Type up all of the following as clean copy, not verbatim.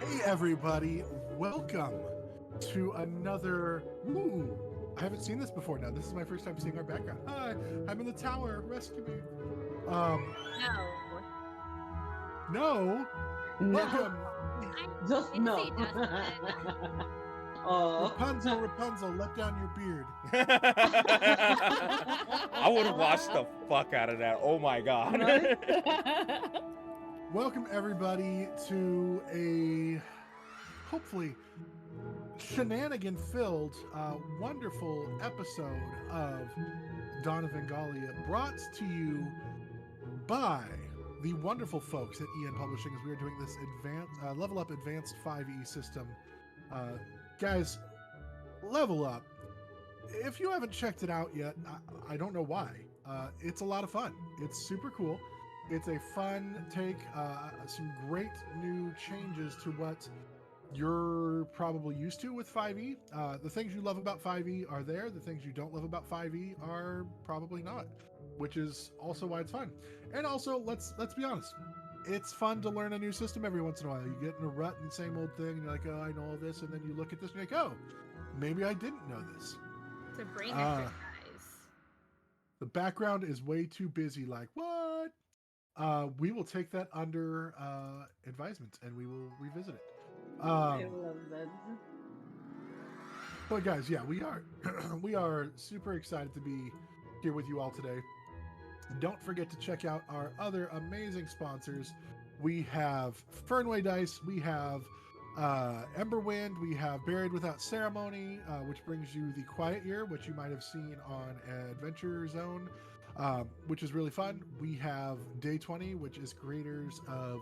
Hey everybody, welcome to another. Ooh, I haven't seen this before now. This is my first time seeing our background. Hi, I'm in the tower. Rescue me. No. No. No, Welcome, I'm just busy, no. Dustin. Oh. Rapunzel. Rapunzel, let down your beard. I would have watched the fuck out of that. Oh my god. Right? Welcome everybody to a hopefully shenanigan-filled, wonderful episode of Dawn of Vengalia, brought to you by the wonderful folks at EN Publishing as we are doing this level up advanced 5e system. Guys, level up. If you haven't checked it out yet, I don't know why. It's a lot of fun. It's super cool. It's a fun take, some great new changes to what you're probably used to with 5e. The things you love about 5e are there. The things you don't love about 5e are probably not, which is also why it's fun. And also, let's be honest, it's fun to learn a new system every once in a while. You get in a rut and the same old thing, and you're like, oh, I know all this, and then you look at this and you're like, oh, maybe I didn't know this. It's a brain exercise. The background is way too busy. Like, what? We will take that under advisement and we will revisit it. I love that. But guys, yeah, we are we are super excited to be here with you all today. Don't forget to check out our other amazing sponsors. We have Fernway Dice, we have Emberwind, we have Buried Without Ceremony, which brings you the Quiet Year, which you might have seen on Adventure Zone, which is really fun. We have Day 20, which is creators of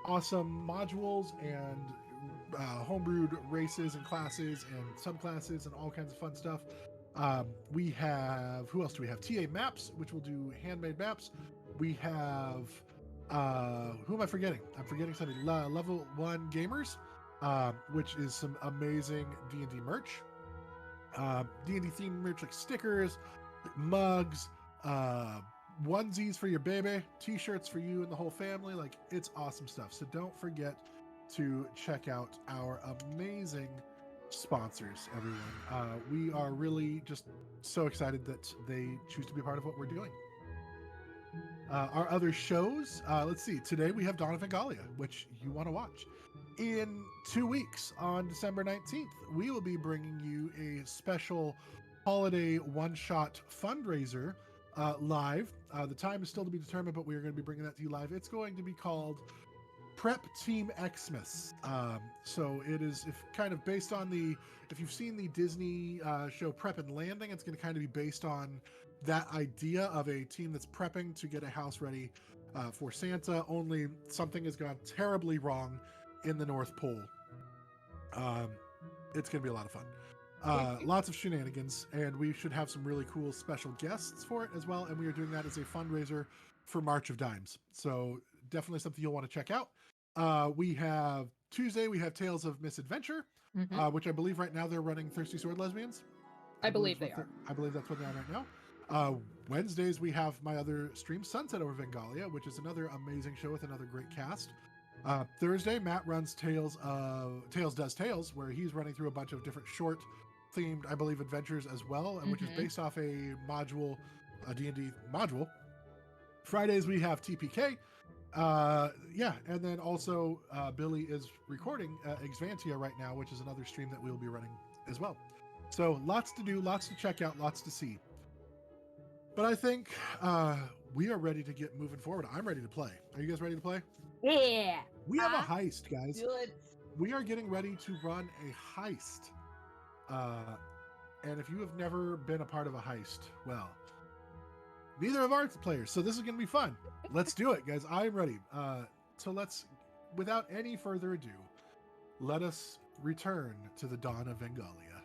awesome modules and homebrewed races and classes and subclasses and all kinds of fun stuff. We have, who else do we have? TA Maps, which will do handmade maps. We have, who am I forgetting? I'm forgetting something. Level 1 Gamers, which is some amazing D&D merch. D&D themed merch like stickers, mugs, onesies for your baby, t-shirts for you and the whole family. Like, it's awesome stuff. So don't forget to check out our amazing sponsors, everyone. We are really just so excited that they choose to be a part of what we're doing. Our other shows, let's see. Today we have Dawn of Vengalia, which you want to watch. In 2 weeks, on December 19th, we will be bringing you a special holiday one-shot fundraiser live. The time is still to be determined, but we are going to be bringing that to you live. It's going to be called Prep Team Xmas. So it is kind of based on if you've seen the Disney show Prep and Landing, it's going to kind of be based on that idea of a team that's prepping to get a house ready for Santa, only something has gone terribly wrong in the North Pole. It's going to be a lot of fun. Lots of shenanigans, and we should have some really cool special guests for it as well, and we are doing that as a fundraiser for March of Dimes. So definitely something you'll want to check out. We have Tuesday, we have Tales of Misadventure, which I believe right now they're running Thirsty Sword Lesbians. I believe they are. I believe that's what they're on right now. Wednesdays, we have my other stream, Sunset Over Vengalia, which is another amazing show with another great cast. Thursday, Matt runs Tales Does Tales, where he's running through a bunch of different short themed, I believe, adventures as well, which is based off a module, a D&D module. Fridays, we have TPK. And then also Billy is recording Exvantia right now, which is another stream that we'll be running as well. So lots to do, lots to check out, lots to see. But I think we are ready to get moving forward. I'm ready to play. Are you guys ready to play? Yeah. We have a heist, guys. Do it. We are getting ready to run a heist. And if you have never been a part of a heist, well, neither of our players. So this is going to be fun. Let's do it, guys. I'm ready. So let's, without any further ado, let us return to the Dawn of Vengalia.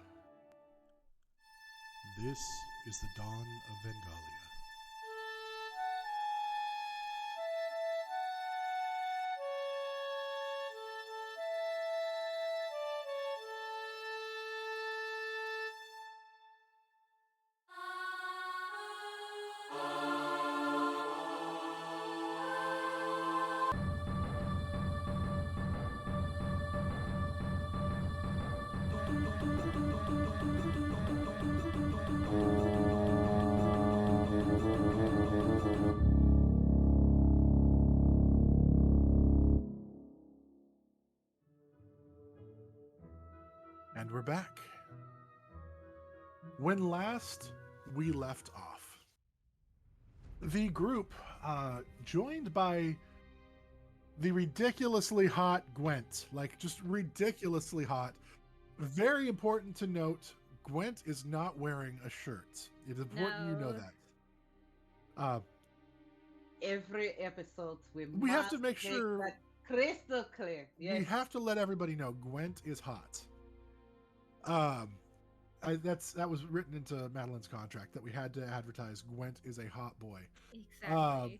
This is the Dawn of Vengalia. we're back. When last we left off, the group, joined by the ridiculously hot Gwent, like just ridiculously hot. Very important to note, Gwent is not wearing a shirt. It's important you know No. that. Every episode We have to make sure that crystal clear. Yes. we have to let everybody know Gwent is hot. That was written into Madeline's contract that we had to advertise Gwent is a hot boy. Exactly.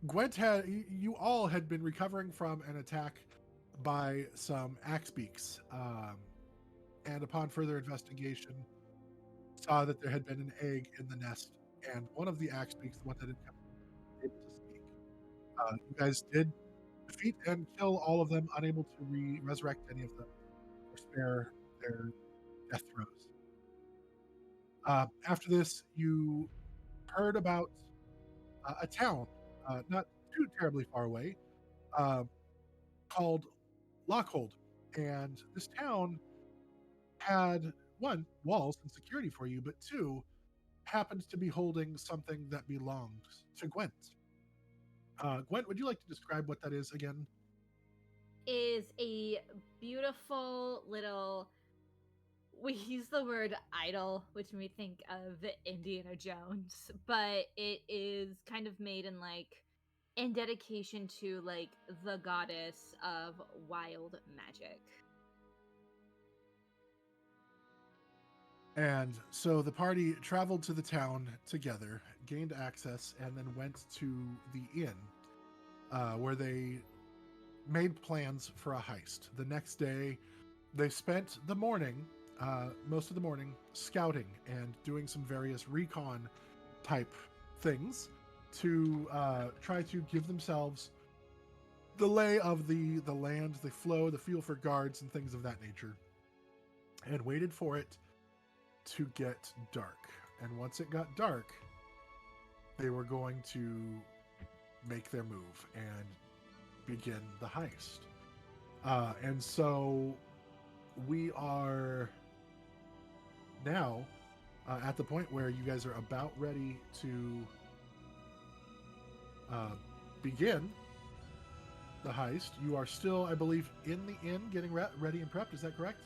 Gwent you all had been recovering from an attack by some axe beaks, and upon further investigation, saw that there had been an egg in the nest, and one of the axe beaks, the one that had come, able to speak. You guys did defeat and kill all of them, unable to resurrect any of them or spare their death throes. After this, you heard about a town, not too terribly far away, called Lockhold. And this town had, one, walls and security for you, but two, happened to be holding something that belongs to Gwent. Gwent, would you like to describe what that is again? Is a beautiful little. We use the word idol, which we think of Indiana Jones, but it is kind of made in dedication to the goddess of wild magic. And so the party traveled to the town together, gained access, and then went to the inn, where they made plans for a heist. The next day, they spent the morning, most of the morning, scouting and doing some various recon type things to try to give themselves the lay of the land, the flow, the feel for guards and things of that nature, and waited for it to get dark. And once it got dark, they were going to make their move and begin the heist. And so we are now at the point where you guys are about ready to begin the heist. You are still, I believe, in the inn getting ready and prepped. Is that correct?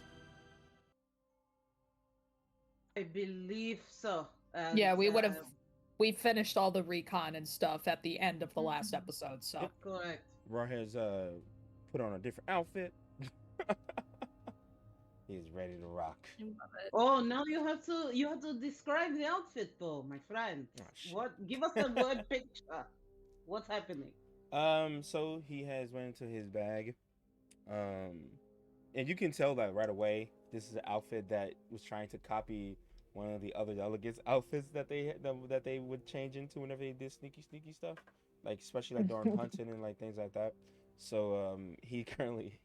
I believe so. Yeah, we finished all the recon and stuff at the end of the last episode, so. Yep. Correct. Raw has put on a different outfit. He's ready to rock. I love it. Oh, now you have to describe the outfit though, my friend. Oh, shit. What? Give us a word picture. What's happening? So he has went into his bag, and you can tell that right away. This is an outfit that was trying to copy one of the other delegates' outfits that they would change into whenever they did sneaky stuff, like especially like during hunting and like things like that. So he currently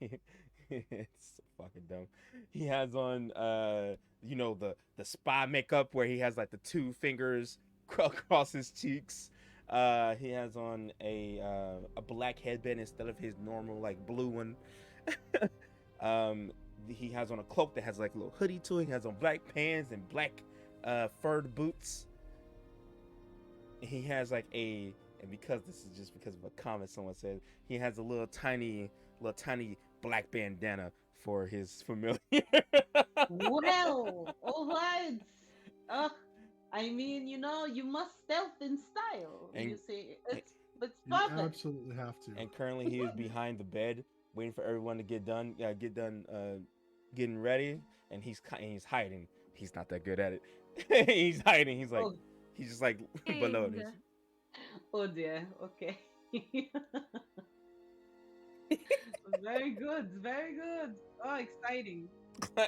it's so fucking dumb. He has on the spy makeup where he has like the two fingers across his cheeks. He has on a black headband instead of his normal like blue one. He has on a cloak that has like a little hoodie to it. He has on black pants and black furred boots. He has like and because this is just because of a comment someone said, he has a little tiny black bandana for his familiar. Well, all right. I mean, you must stealth in style. And- you see, it's You perfect. absolutely have to. And currently he is behind the bed waiting for everyone to get done getting ready, and he's hiding. He's not that good at it. He's hiding. He's like he's just like below this. Oh dear. Okay. Very good. Very good. Oh, exciting.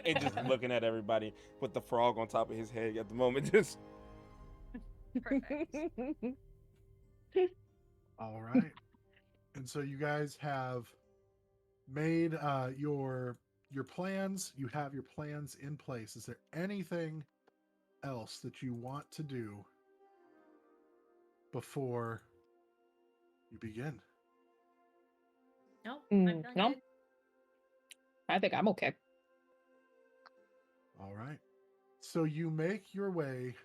And just looking at everybody with the frog on top of his head at the moment. Just Perfect. All right. And so you guys have made your plans. You have your plans in place. Is there anything else that you want to do before you begin? Nope. I'm feeling No. good. I think I'm okay. All right. So you make your way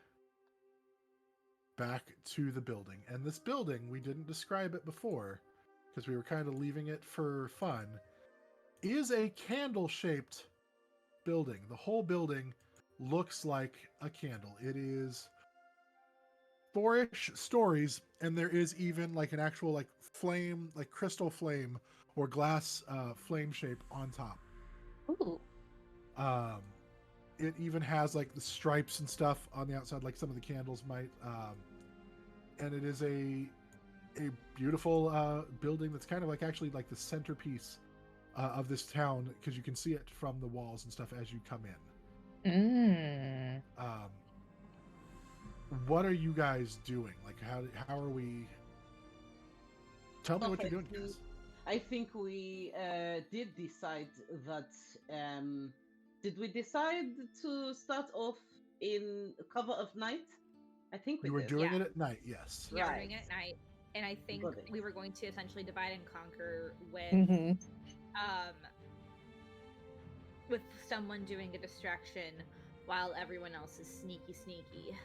back to the building. And this building, we didn't describe it before because we were kind of leaving it for fun, is a candle-shaped building. The whole building looks like a candle. It is 4-ish stories, and there is even like an actual like flame, like crystal flame or glass flame shape on top. Ooh. It even has like the stripes and stuff on the outside, like some of the candles might. And it is a beautiful building that's kind of like actually like the centerpiece of this town because you can see it from the walls and stuff as you come in. What are you guys doing? Like, how are we? Tell me what you're doing, guys. I think we did decide that. Did we decide to start off in cover of night? I think we You were did. doing Yeah. it at night, yes. Yeah, we're Right. doing it at night, and I think Got it. we were going to essentially divide and conquer Mm-hmm. with someone doing a distraction while everyone else is sneaky.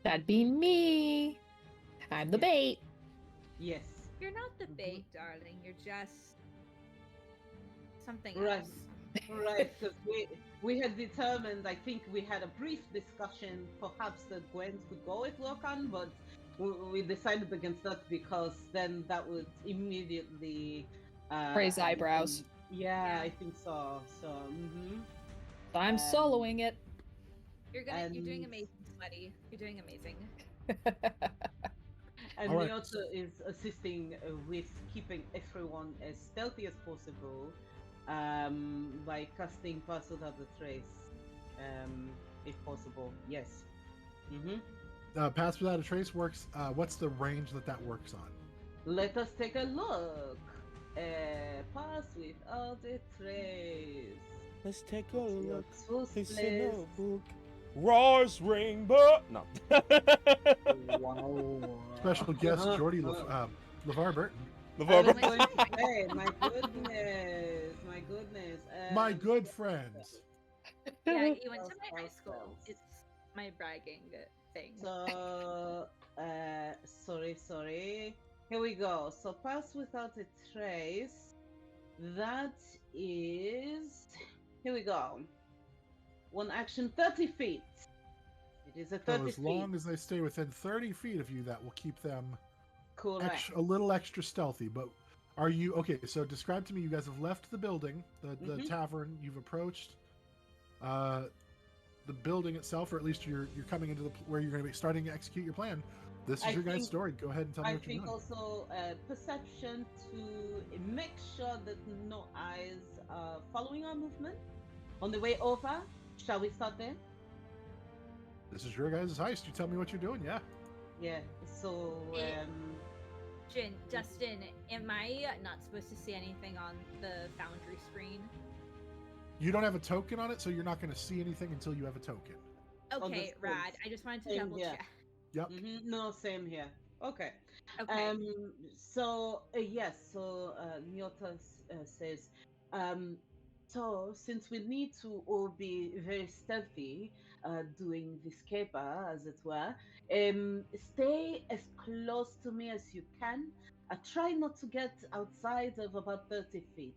That'd be me. I'm the bait. Yes. You're not the Mhm. bait, darling. You're just something Right. else. Right, because we had determined, I think we had a brief discussion, perhaps that Gwen could go with Lokan, but we decided against that because then that would immediately Raise eyebrows. Yeah, Yeah. I think so. So, I'm soloing it. You're doing And- amazing, Sweaty. You're doing amazing. and All right. Miyoto is assisting with keeping everyone as stealthy as possible by casting Pass Without a Trace, if possible. Yes. Pass Without a Trace works. What's the range that works on? Let us take a look. Pass Without a Trace. Let's take a It's your look. toothless. It's in a book. Roars Rainbow. No. Wow. Special guest Jordy LeVar Burton. I LeVar was Burton. going to say, my goodness. My good friends. Yeah, you went to Spells, my high spells, school. spells. It's my bragging thing. So, sorry. Here we go. So, Pass Without a Trace. That is. Here we go. One action, 30 feet. It is a 30 So as feet. long as they stay within 30 feet of you, that will keep them Correct. a little extra stealthy. But are you okay? So describe to me. You guys have left the building, the Mhm. tavern. You've approached the building itself, or at least you're coming into where you're going to be starting to execute your plan. This is I your guys' think- story. Go ahead and tell me I what you're think doing. also perception to make sure that no eyes are following our movement. On the way over, shall we start there? This is your guys' heist. You tell me what you're doing. Yeah. Yeah. So, Dustin, am I not supposed to see anything on the Foundry screen? You don't have a token on it, so you're not going to see anything until you have a token. Okay, Understood. rad. I just wanted to Same double here. check. Yep. no, same here. Okay. Okay. So yes. So Nyota says, so since we need to all be very stealthy, doing this caper, as it were, stay as close to me as you can. Try not to get outside of about 30 feet.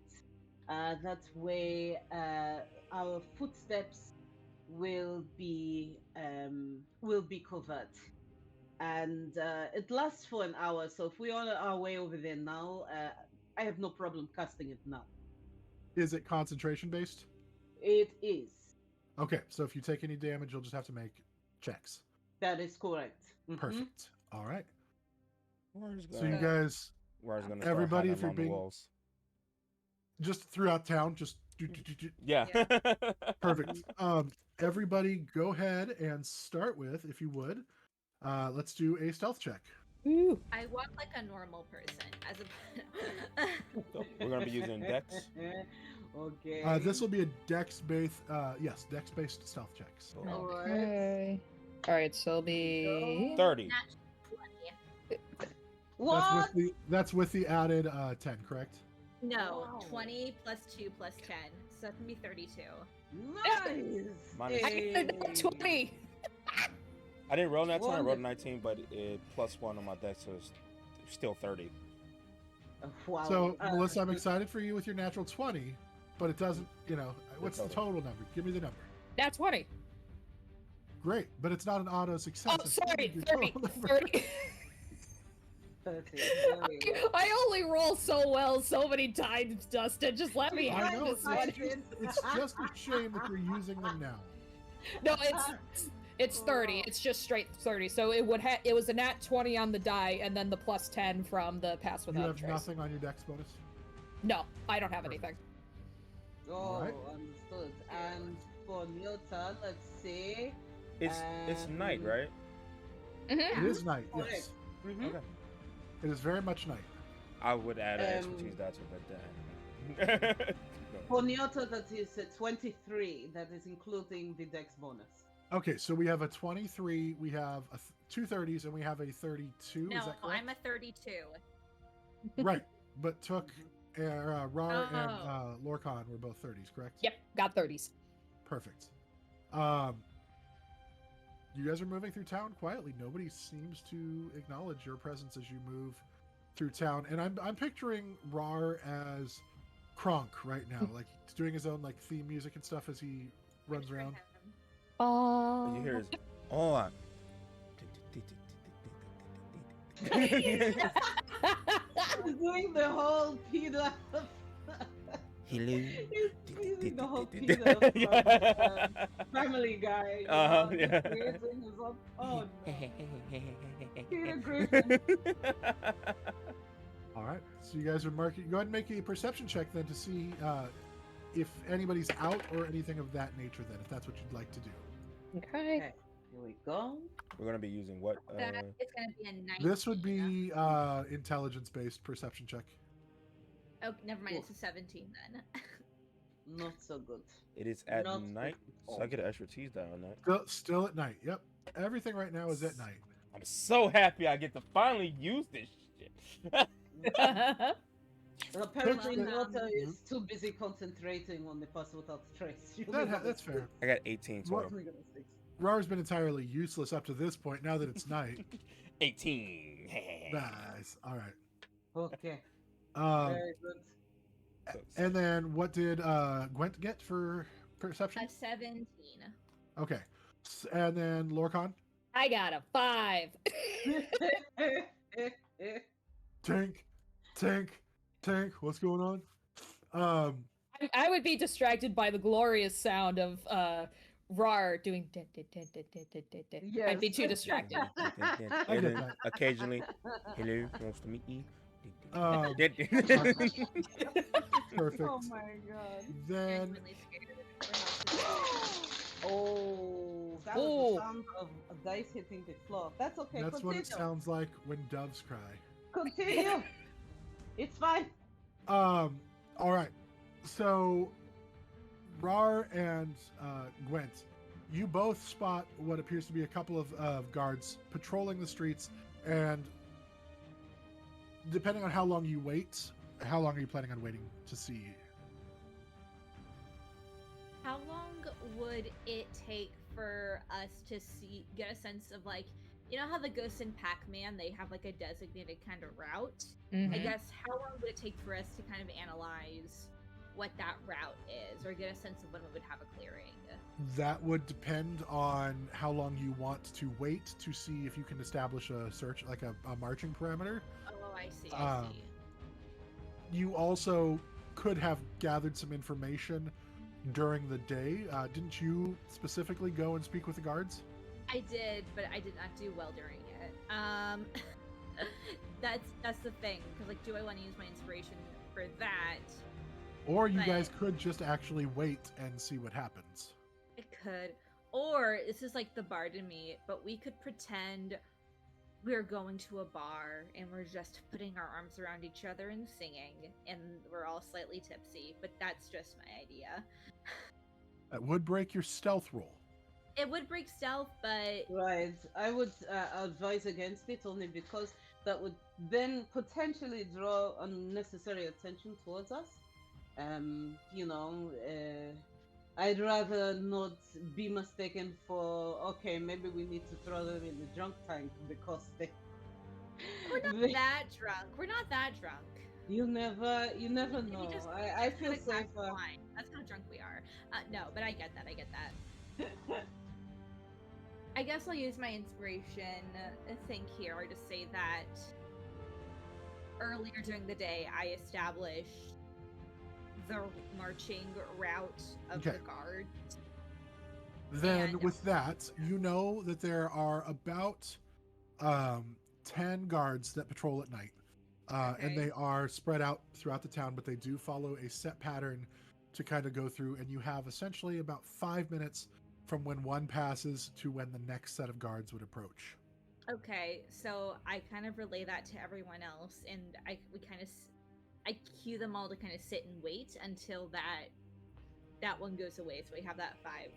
That way, our footsteps will be covered. And it lasts for an hour. So if we are on our way over there now, I have no problem casting it now. Is it concentration based? It is. Okay, so if you take any damage, you'll just have to make checks. That is correct. Mhm. Perfect. All right. Where's So you guys, Where's gonna everybody, start if you're hiding along the being- walls. just throughout town, just Yeah. perfect. Everybody, go ahead and start with, if you would. Let's do a stealth check. Ooh. I walk like a normal person, as a. We're gonna be using Dex. Okay. This will be a dex-based, dex-based stealth checks. All right. Okay. All right, so it'll be 30. Not 20. What? That's with the added 10, correct? No, Wow. 20 plus 2 plus 10. so that's gonna be 32. Nice. Minus- I got a 20. I didn't roll that 20, I rolled a Wonderful. 19, but it +1 on my deck, so it's still 30. Wow. So, Melissa, I'm excited for you with your natural 20, but it doesn't, what's the total. total number? Give me the number. That's 20. Great, but it's not an auto success. Oh, It's sorry. your 30. total number. 30. 30. There we go. I only roll so well so many times, Dustin. Just let me I have know, this one. it's just a shame that you're using them now. No, it's 30. It's just straight 30. So it was a nat 20 on the die, and then the +10 from the pass You without have trace. nothing on your dex bonus? No, I don't have Perfect. anything. Oh, Alright. understood. And for Nyota, let's see. It's night, right? Mm-hmm. It is night, Correct. yes. Mhm. Okay. It is very much night. I would add an expertise die to it, but For Nyota, that is 23. That is including the dex bonus. Okay, so we have a 23, we have two 30s, and we have a 32. No, Is that correct? I'm a 32. Right, but Took, Rar, and Oh. Lorcan were both 30s, correct? Yep, got 30s. Perfect. You guys are moving through town quietly. Nobody seems to acknowledge your presence as you move through town. And I'm picturing Rar as Kronk right now, like he's doing his own like theme music and stuff as he runs around. Oh. you hear is, oh, He's doing the whole Peter. hello. He's doing the whole Peter from Family Guy. Yeah. Creating his own. Oh no. Peter Griffin. All right. So you guys are marking. Go ahead and make a perception check then to see if anybody's out or anything of that nature. Then, if that's what you'd like to do. Okay. Okay, here we go. We're gonna be using what? That is gonna be a 19. This would be intelligence-based perception check. Oh, never mind. Cool. It's a 17 then. Not so good. It is at Not night, so I get an expertise die on that. Still at night. Yep. Everything right now is at night. I'm so happy I get to finally use this shit. Apparently, Well, Nota is too busy concentrating on the pass without trace. That's fair. I got 18 total. Rar's been entirely useless up to this point. Now that it's night. 18. Nice. All right. Okay, Um, very good. and then what did Gwent get for perception? A 17. Okay. And then Lorcan? I got a 5. Tank. What's going on? I would be distracted by the glorious sound of Rar doing. I'd be too distracted. I get And then that. occasionally, hello, wants to meet you. Perfect. Oh my god. Then Genuinely scared. Oh, that Oh. was the sound of a dice hitting the floor. That's okay. that's what Continue. it sounds like when doves cry. Continue. It's fine. All right. So, Rar and Gwent, you both spot what appears to be a couple of guards patrolling the streets, and depending on how long you wait, how long are you planning on waiting to see? How long would it take for us to get a sense of like, you know how the ghosts in Pac-Man, they have like a designated kind of route? I Mhm. guess how long would it take for us to kind of analyze what that route is, or get a sense of when we would have a clearing? That would depend on how long you want to wait to see if you can establish a search, like a marching parameter. Oh, I see. Um, You also could have gathered some information during the day. Didn't you specifically go and speak with the guards? I did, but I did not do well during it. That's the thing. Because like, do I want to use my inspiration for that? Or you Right. guys could just actually wait and see what happens. It could. Or this is like the bard in me, but we could pretend we're going to a bar and we're just putting our arms around each other and singing, and we're all slightly tipsy. But that's just my idea. That would break your stealth roll. It would break stealth, but Right. I would advise against it only because that would then potentially draw unnecessary attention towards us. You know, I'd rather not be mistaken for, okay, maybe we need to throw them in the drunk tank because We're not they that drunk. We're not that drunk. you never Maybe know. just I had feel a glass of safer. wine. That's how drunk we are. No, but I get that. I get that. I guess I'll use my inspiration think here to say that earlier during the day I established the marching route of Okay. the guards. Then And- with that, you know that there are about 10 guards that patrol at night. And Okay. they are spread out throughout the town, but they do follow a set pattern to kind of go through. And you have essentially about 5 minutes from when one passes to when the next set of guards would approach. Okay, so I kind of relay that to everyone else, and I cue them all to kind of sit and wait until that one goes away. So we have that 5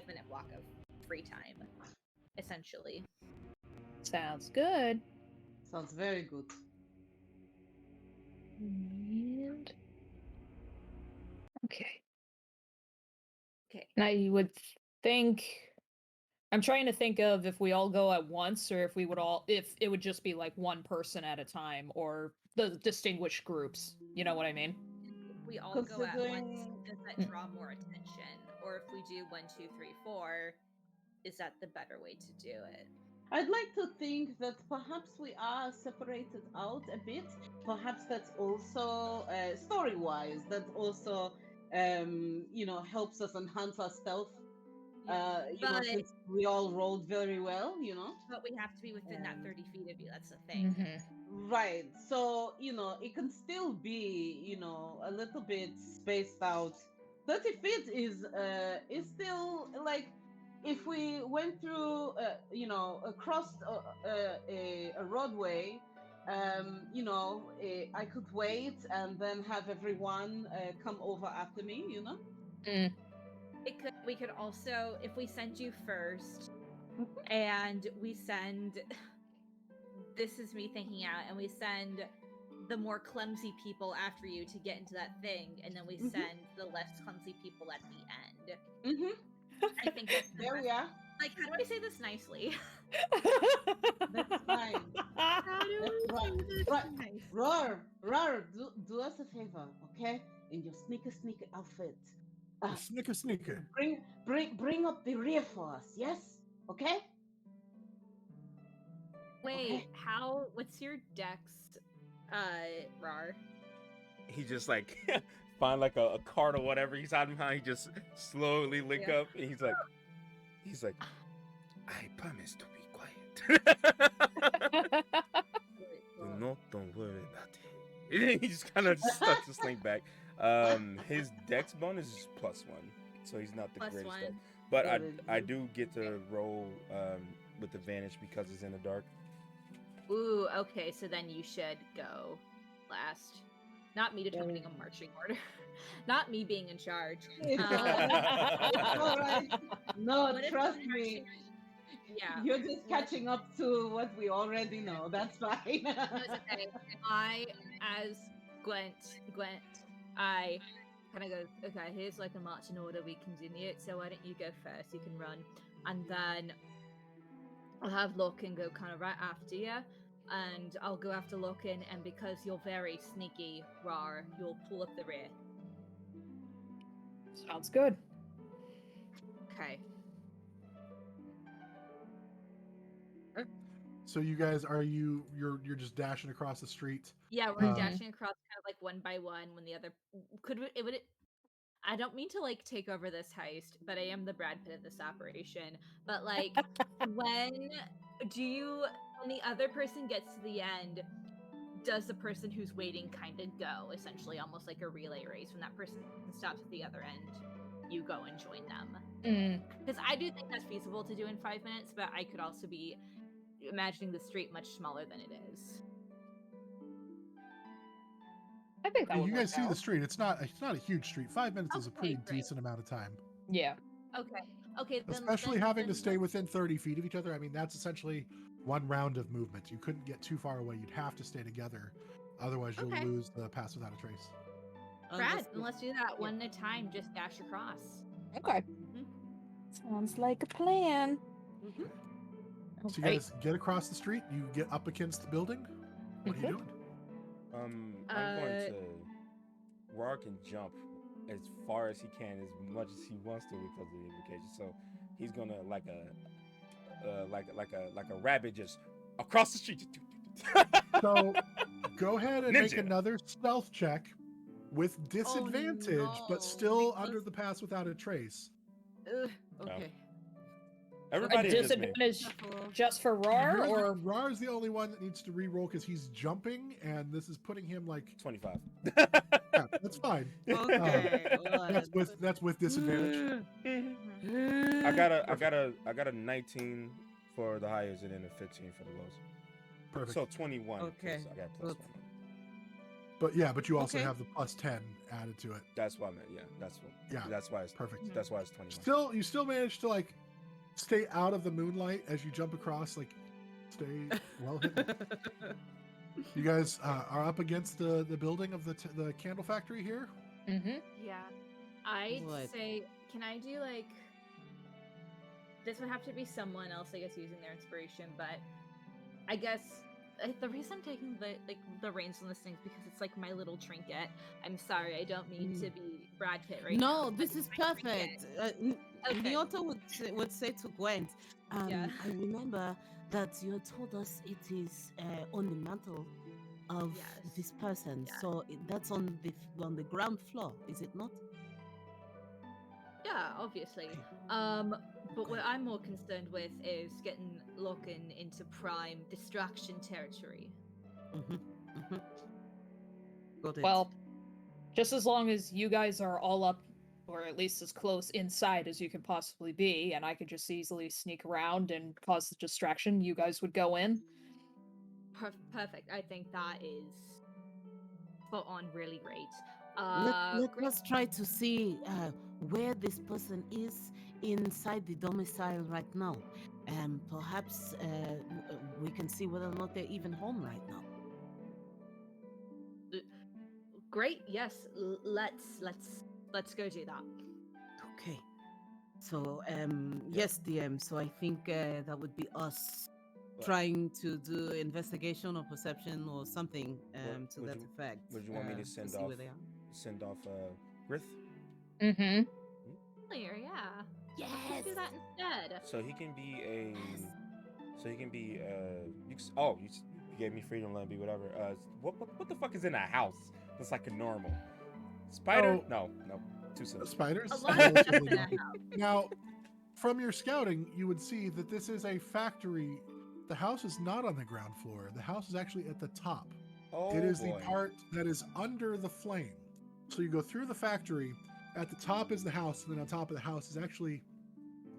minute block of free time, essentially. Sounds good. Sounds very good. And... Okay. Okay. Now you would think. I'm trying to think of if we all go at once, or if it would just be like one person at a time, or the distinguished groups. You know what I mean? If we all go at once, Considering- does that draw more attention? Or if we do 1, 2, 3, 4, is that the better way to do it? I'd like to think that perhaps we are separated out a bit. Perhaps that's also story-wise. That also, helps us enhance our stealth. But- Since we all rolled very well, But we have to be within that Um, 30 feet of you. That's the thing. Right. So, it can still be, a little bit spaced out. 30 feet is still like if we went through across a roadway, I could wait and then have everyone come over after me, We could also, if we send you first, and we send. This is me thinking out, and we send the more clumsy people after you to get into that thing, and then we Mhm. send the less clumsy people at the end. Mm-hmm. I think that's the There we best- are. Like, how do I say this nicely? That's fine. How do That's I say this right. nicely? Roar, do us a favor, okay? In your sneaker outfit. Sneaker. Bring up the rear for us, yes? Okay? Wait, what's your dex, Rar? He just like find like a cart or whatever he's hiding behind. He just slowly lick Yeah. up, and he's like, I promise to be quiet. No, don't worry about it. And then he just kind of starts to slink back. His dex bonus is +1, so he's not the Plus greatest. 1. At, but Very I good. do get to roll with advantage because it's in the dark. Ooh, okay, so then you should go last. Not me determining a marching order. Not me being in charge. It's all right. No, What if trust the me. marching- Yeah. You're just catching up to what we already know. That's fine. No, it's okay. I, as Gwent, I kind of go, okay, here's like a marching order, we continue it, so why don't you go first, you can run, and then I'll have Lorcan go kind of right after you, and I'll go after Lorcan, and because you're very sneaky, Rar, you'll pull up the rear. Sounds good. Okay. So you guys you're just dashing across the street. Yeah, we're Mhm. dashing across kind of like one by one when the other I don't mean to like take over this heist, but I am the Brad Pitt of this operation. But like when the other person gets to the end, does the person who's waiting kind of go, essentially almost like a relay race? When that person stops at the other end, you go and join them. Because I do think that's feasible to do in 5 minutes, but I could also be imagining the street much smaller than it is. I think that would You work guys see out. the street. It's not a huge street. 5 minutes is a Okay, pretty great. decent amount of time. Yeah. Okay. Especially having to stay within 30 feet of each other. I mean, that's essentially one round of movement. You couldn't get too far away. You'd have to stay together. Otherwise, you'll Okay. lose the pass without a trace. Brad, Understood. then let's do that Yeah. one at a time. Just dash across. Okay. Sounds like a plan. Mhm. So you guys get across the street. You get up against the building. What are you Mhm. doing? I'm going to. Roar can jump as far as he can, as much as he wants to because of the invocation. So he's gonna like a rabbit just across the street. So go ahead and make Ninja. another stealth check with disadvantage, no, but still because- under the pass without a trace. Ugh, okay. Everybody A is just me. disadvantage Careful. just for Rar, or Rar's the only one that needs to re-roll because he's jumping, and this is putting him like 25. yeah, that's fine. Okay. That's with disadvantage. I got a 19 for the highest and then a 15 for the lowest. Perfect. So 21. 'cause Okay, I got plus good. 1. But you also Okay. have the plus 10 added to it. That's what I meant. Yeah, that's what. Yeah, That's why it's perfect. That's why it's 21. You still manage to like stay out of the moonlight as you jump across. Like, stay well hidden. You guys are up against the building of the candle factory here. mm-hmm. Yeah. I'd What? say, can I do like. This would have to be someone else, I guess, using their inspiration, but I guess the reason I'm taking the reins on this thing is because it's like my little trinket. I'm sorry, I don't mean to be Brad Pitt right now. No, but this it's is my trinket. perfect. Okay. Nyota would say to Gwent, Yeah. I remember that you told us it is on the mantle of Yes. this person. Yeah. So that's on the ground floor, is it not? Yeah, obviously. But what I'm more concerned with is getting looking into prime distraction territory. Mm-hmm. Got it. Well, just as long as you guys are all up, or at least as close inside as you can possibly be, and I could just easily sneak around and cause the distraction, you guys would go in. Perfect. I think that is spot on. Really great. Let Great. us try to see where this person is inside the domicile right now. And perhaps we can see whether or not they're even home right now. Great. Yes. Let's go do that. Okay. So, yes, DM. So I think that would be us What? trying to do investigation or perception or something to would that you- effect. would you want me to send see off? where they are? Send off Grith Mm-hmm. Clear. Yeah. Yes. Let's do that instead. so he can be a. Yes. So he can be you gave me freedom, let me be whatever. What the fuck is in a house that's like a normal spider? Oh. No, too soon. Spiders. A lot of stuff in Relatively that not. house. Now, from your scouting, you would see that this is a factory. The house is not on the ground floor. The house is actually at the top. Oh, It is boy. the part that is under the flame. So you go through the factory. At the top is the house, and then on top of the house is actually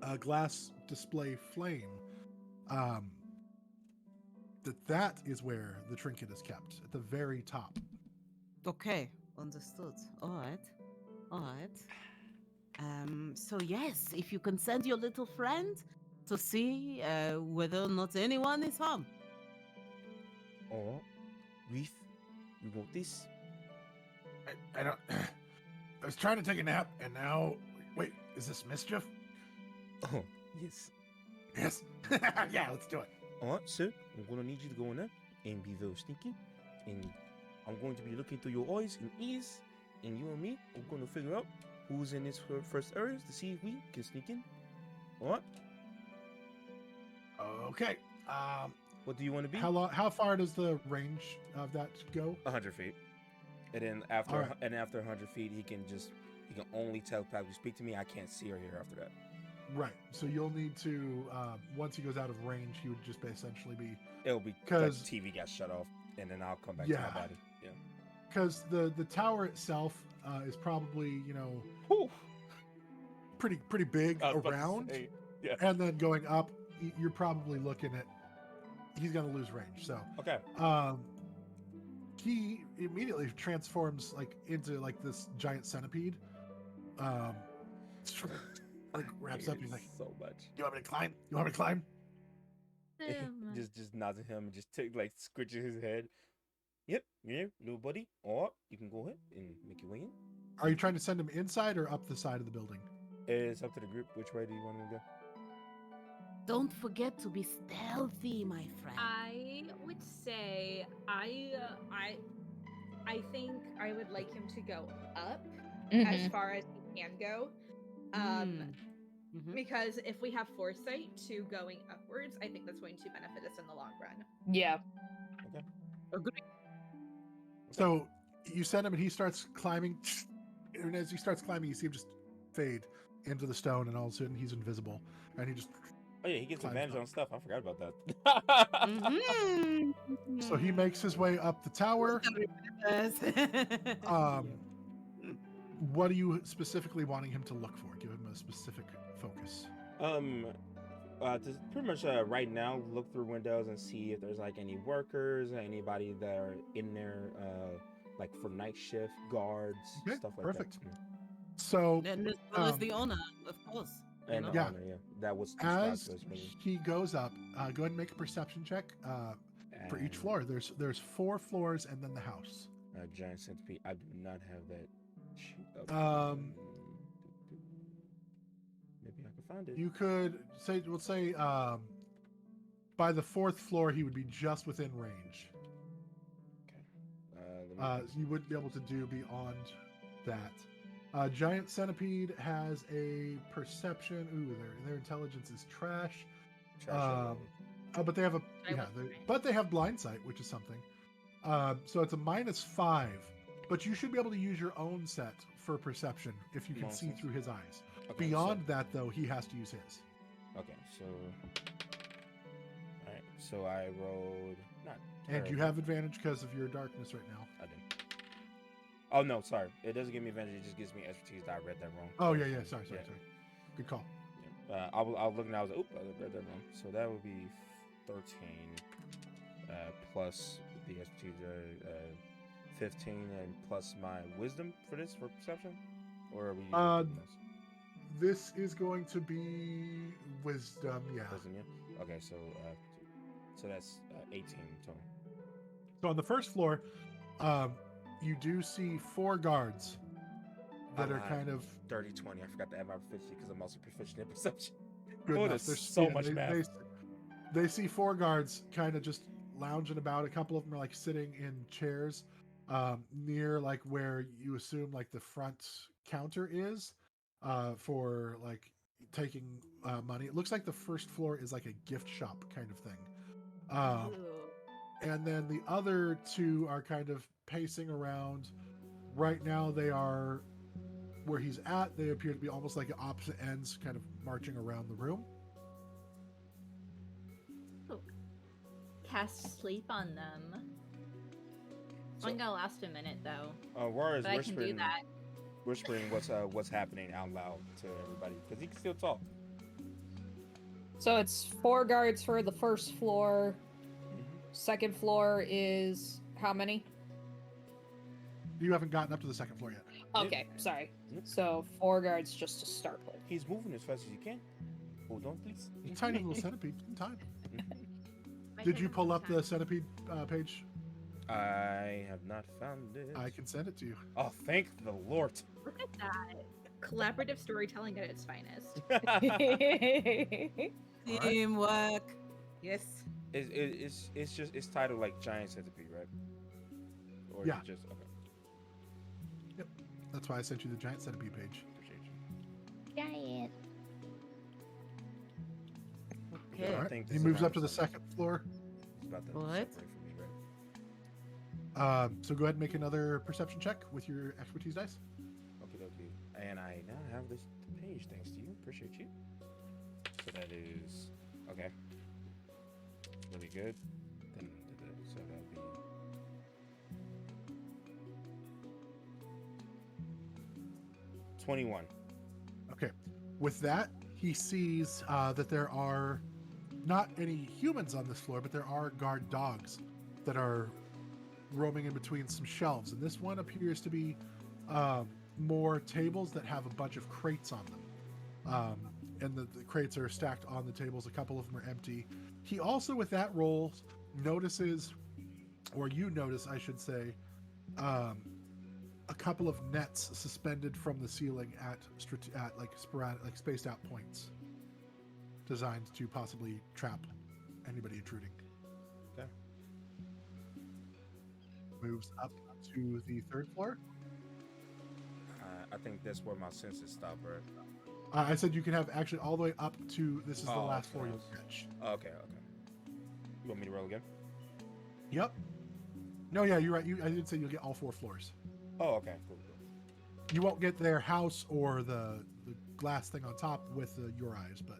a glass display flame. That is where the trinket is kept, at the very top. Okay, understood. All right. So yes, if you can send your little friend to see whether or not anyone is home. Oh, Reef, you want this? I don't. I was trying to take a nap, and now. Wait, is this mischief? Oh, yes. Yes. Yeah, let's do it. Alright, sir, I'm gonna need you to go in there and be very sneaky. And I'm going to be looking through your eyes and ears. And you and me, we're gonna figure out who's in this first areas to see if we can sneak in. Alright? Okay. What do you want to be? How far does the range of that go? 100 feet. And then after Alright. after 100 feet, he can only telepathically speak to me. I can't see or hear after that. Right. So you'll need to once he goes out of range, he would just essentially be It'll be like 'Cause- TV got shut off, and then I'll come back to Yeah. my body. Yeah. because the tower itself is probably Whew. pretty big I was about to around, say, yeah. and then going up, you're probably looking at he's gonna lose range. So Okay. he immediately transforms into this giant centipede. Wraps up. He's like, so much. "You want me to climb? You want me to climb?" Um, just nods at him and just scratches his head. Yep, yeah, little buddy. Or you can go ahead and make your way in. Are you trying to send him inside or up the side of the building? It's up to the group. Which way do you want him to go? Don't forget to be stealthy, my friend. I would say I think I would like him to go up as far as he can go. Because if we have foresight to going upwards, I think that's going to benefit us in the long run. Yeah. Agree. So you send him and he starts climbing. And as he starts climbing, you see him just fade into the stone, and all of a sudden he's invisible. And he just. Oh yeah, he gets climbs advantage up. on stuff. I forgot about that. So he makes his way up the tower. What are you specifically wanting him to look for? Give him a specific focus. To pretty much right now look through windows and see if there's like any workers, anybody that are in there, like for night shift guards, Okay, stuff like perfect. that. So And as well as the owner, of course. you And know? the Yeah. owner, yeah, that was as described to us, maybe. he goes up, go ahead and make a perception check for each And, floor. There's 4 floors and then the house. Giant centipede. I do not have that. sheet up. Maybe I can find it. You could say, we'll say, by the 4th floor, he would be just within range. Let me You wouldn't be able to do beyond that. Giant centipede has a perception. Ooh, their intelligence is trash. trash it. But they have a I yeah, wasn't right. but they have blind sight, which is something. So it's a -5, but you should be able to use your own set for perception if you can see Nonsense. through his eyes. Okay, Beyond that, though, he has to use his. Okay, so. Alright, so I rolled. Not. And you terrible. have advantage because of your darkness right now. I did. Oh no, sorry. It doesn't give me advantage. It just gives me expertise. I read that wrong. Oh yeah, sorry. Yeah. Good call. Yeah. I was looking. I was like, oop, I read that wrong. So that would be 13 plus the expertise, 15, and plus my wisdom for this for perception. Or are we? Using This is going to be wisdom, yeah. Wisdom, yeah. Okay, so that's 18 total. So on the first floor, you do see 4 guards that are Alive. kind of Dirty 20. I forgot to add my proficiency because I'm also proficient in perception. good Oh, enough. there's so much math. They see 4 guards kind of just lounging about. A couple of them are like sitting in chairs near like where you assume like the front counter is for like taking money. It looks like the first floor is like a gift shop kind of thing. Ooh. And then the other 2 are kind of pacing around. Right now they are where he's at. They appear to be almost like at opposite ends, kind of marching around the room. Cast sleep on them. It's only gonna last a minute though, War is but I can do whispering, that. whispering what's happening out loud to everybody because he can still talk. So it's 4 guards for the first floor. Second floor is how many? You haven't gotten up to the second floor yet. Okay, sorry. Yep. So 4 guards just to start with. He's moving as fast as you can. Hold on, please. Tiny little centipede. In time. Might Did take you a pull little up the time. centipede page? I have not found it. I can send it to you. Oh, thank the Lord. Look at that. Collaborative storytelling at its finest. Teamwork. Yes. It's titled like Giant Centipede, right? Or is Yeah. it just okay. That's why I sent you the giant centipede page. Appreciate you. Giant. Okay. All I right. think He this is moves around up to the something. second floor. It's about to What? separate from me, right? So go ahead and make another perception check with your expertise dice. Okay. And I now have this page thanks to you. Appreciate you. So that is okay. Really good. Then so that'll be 21. Okay. With that, he sees that there are not any humans on this floor, but there are guard dogs that are roaming in between some shelves. And this one appears to be more tables that have a bunch of crates on them. And the crates are stacked on the tables. A couple of them are empty. He also, with that roll, notices or you notice, I should say, a couple of nets suspended from the ceiling at like sporadic, like spaced out points, designed to possibly trap anybody intruding. Okay. Moves up to the third floor. I think that's where my senses stop, right? I said you can have actually all the way up to this is the Oh, last okay. floor you'll catch. Okay. You want me to roll again? Yep. No, yeah, you're right. I did say you'll get all 4 floors. Oh, okay. Cool. You won't get their house or the glass thing on top with your eyes, but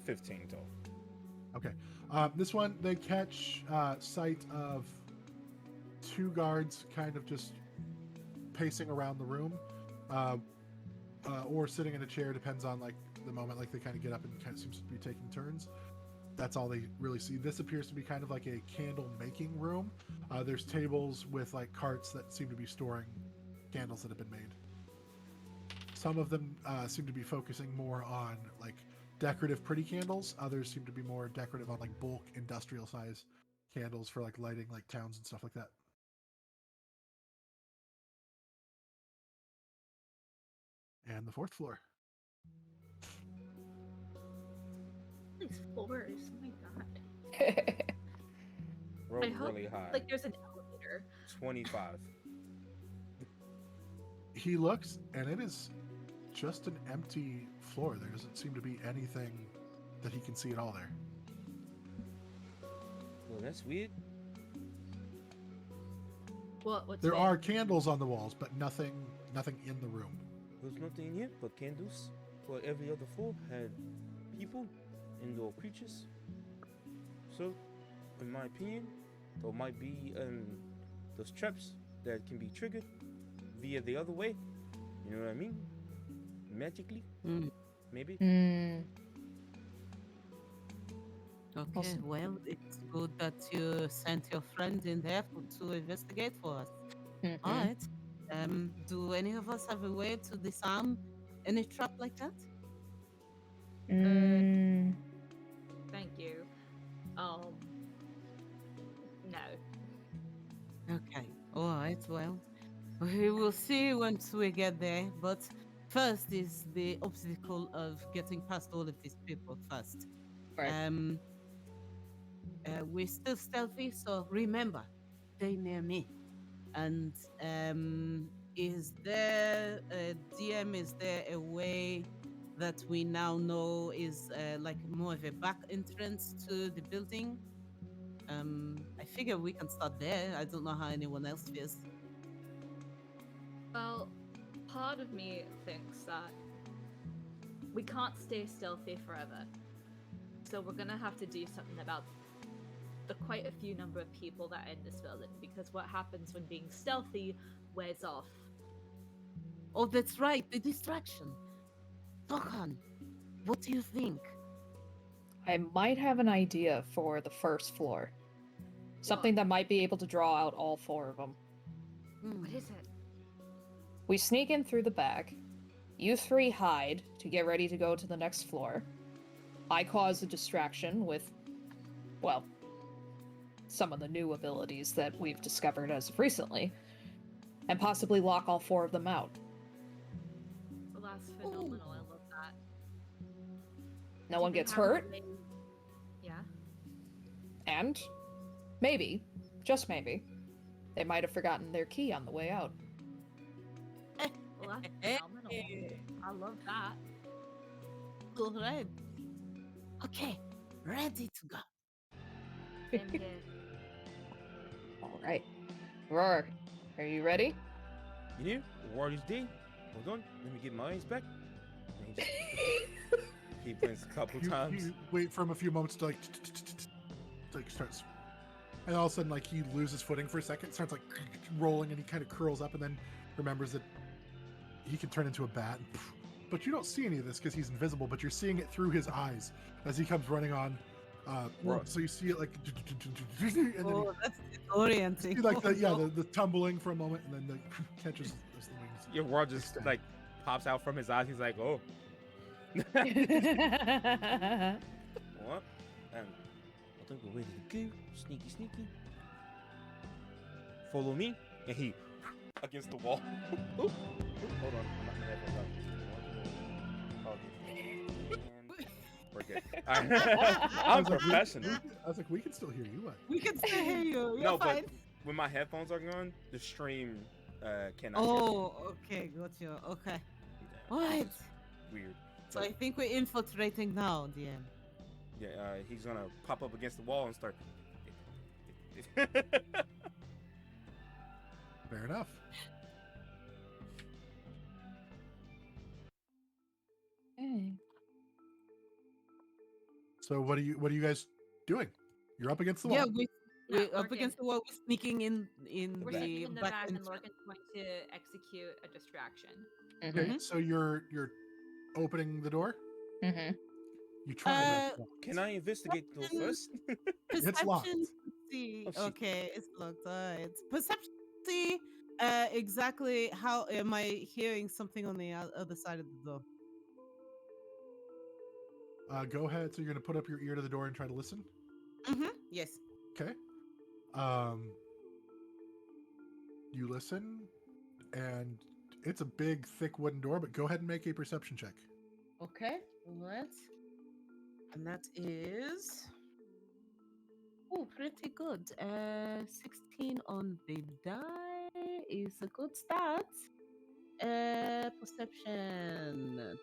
15 total. okay. This one, they catch sight of 2 guards kind of just pacing around the room, or sitting in a chair, depends on like the moment. Like they kind of get up and kind of seems to be taking turns. That's all they really see. This appears to be kind of like a candle making room. There's tables with like carts that seem to be storing candles that have been made. Some of them seem to be focusing more on like decorative pretty candles. Others seem to be more decorative on like bulk industrial size candles for like lighting like towns and stuff like that. And the 4th floor. These floors. Oh my god. Roll I hope really high. like there's an elevator. 25. He looks, and it is just an empty floor. There doesn't seem to be anything that he can see at all there. Well, that's weird. What's There weird? are candles on the walls, but nothing in the room. There's nothing in here but candles. For every other floor had people, indoor creatures. So, in my opinion, there might be those traps that can be triggered via the other way. You know what I mean? Magically, maybe. Okay, Awesome. well, it's good that you sent your friend in there to investigate for us. All right. Do any of us have a way to disarm any trap like that? Mm, Thank you. No. Okay. All right. Well, we will see once we get there. But first is the obstacle of getting past all of these people first. right. We're still stealthy, so remember, stay near me. And is there a DM? Is there a way that we now know is like more of a back entrance to the building? I figure we can start there. I don't know how anyone else feels. Well, part of me thinks that we can't stay stealthy forever. So we're gonna have to do something about the quite a few number of people that are in this building, because what happens when being stealthy wears off. Oh, that's right, the distraction. Tokan, what do you think? I might have an idea for the first floor. Something that might be able to draw out all 4 of them. What is it? We sneak in through the back. You 3 hide to get ready to go to the next floor. I cause a distraction with, well, some of the new abilities that we've discovered as of recently, and possibly lock all 4 of them out. Well, that's phenomenal. I love that. No Do one we gets have a hurt, way- Yeah. and maybe, just maybe, they might have forgotten their key on the way out. Well, that's phenomenal. I love that. All right. Okay, ready to go. Same here. All right. Roar, are you ready? You know, the warrior's day. Hold on, let me get my eyes back. And he just he blinks a couple times. You wait for him a few moments to like starts, and all of a sudden like he loses footing for a second, starts like rolling, and he kind of curls up, and then remembers that he can turn into a bat. But you don't see any of this because he's invisible, but you're seeing it through his eyes as he comes running on Bro. So you see it like, and then Oh, that's you orienting. see like Oh, no. the tumbling for a moment, and then the catches as the wings. Your world just Extend. like pops out from his eyes. He's like, oh. What? And I think we're ready to go. Sneaky, sneaky. Follow me. And he against the wall. Ooh. Ooh, hold on. I'm not gonna have that. We're good. All right. I I'm was like, professional. I was like, we can still hear you. What? We can still hear you. You're No, fine. but when my headphones are on, the stream cannot hear me. Oh, okay, got you. Okay. Yeah, All right. weird. So I think we're infiltrating now, DM. Yeah, he's gonna pop up against the wall and start. Fair enough. Okay. So what are you guys doing? You're up against the wall. Yeah, we're up Lorcan. against the wall. We're sneaking in We're the sneaking in the back back, and entrance. Lorcan's going to execute a distraction. Okay, so you're opening the door. Mm-hmm. You try. Uh, but it's locked. Can I investigate the door first? It's locked. Perception. See. Oh, shit. Okay, it's locked. All right. Perception. See. Exactly. How am I hearing something on the other side of the door? Go ahead. So you're gonna put up your ear to the door and try to listen. Mm-hmm. Yes. Okay. You listen, and it's a big, thick wooden door. But go ahead and make a perception check. Okay. What? And that is. Oh, pretty good. 16 on the die is a good start. Perception.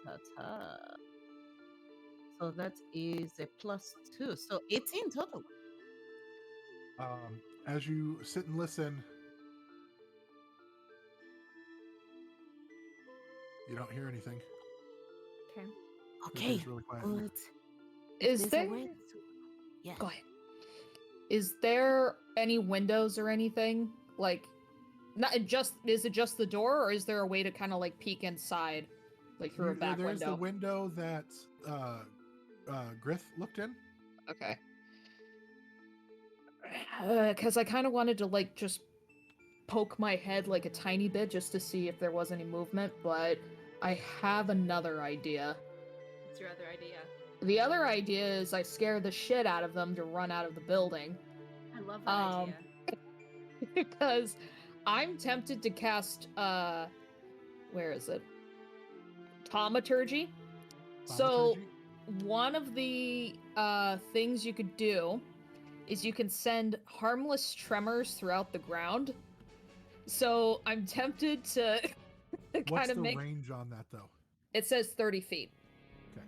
Ta-ta-ta-ta. So that is a +2. So 18 total. As you sit and listen, you don't hear anything. Okay. Okay. It's really quiet. Good. Is There's a there? way to- Yeah. Go ahead. Is there any windows or anything? Like, not just is it just the door, or is there a way to kind of like peek inside, like through a back There's window? the window that Grith looked in. Okay. Because I kind of wanted to like just poke my head like a tiny bit just to see if there was any movement, but I have another idea. What's your other idea? The other idea is I scare the shit out of them to run out of the building. I love that idea. Because I'm tempted to cast where is it? Taumaturgy. So one of the things you could do is you can send harmless tremors throughout the ground. So I'm tempted to What's kind the of make range on that though? it says 30 feet. Okay.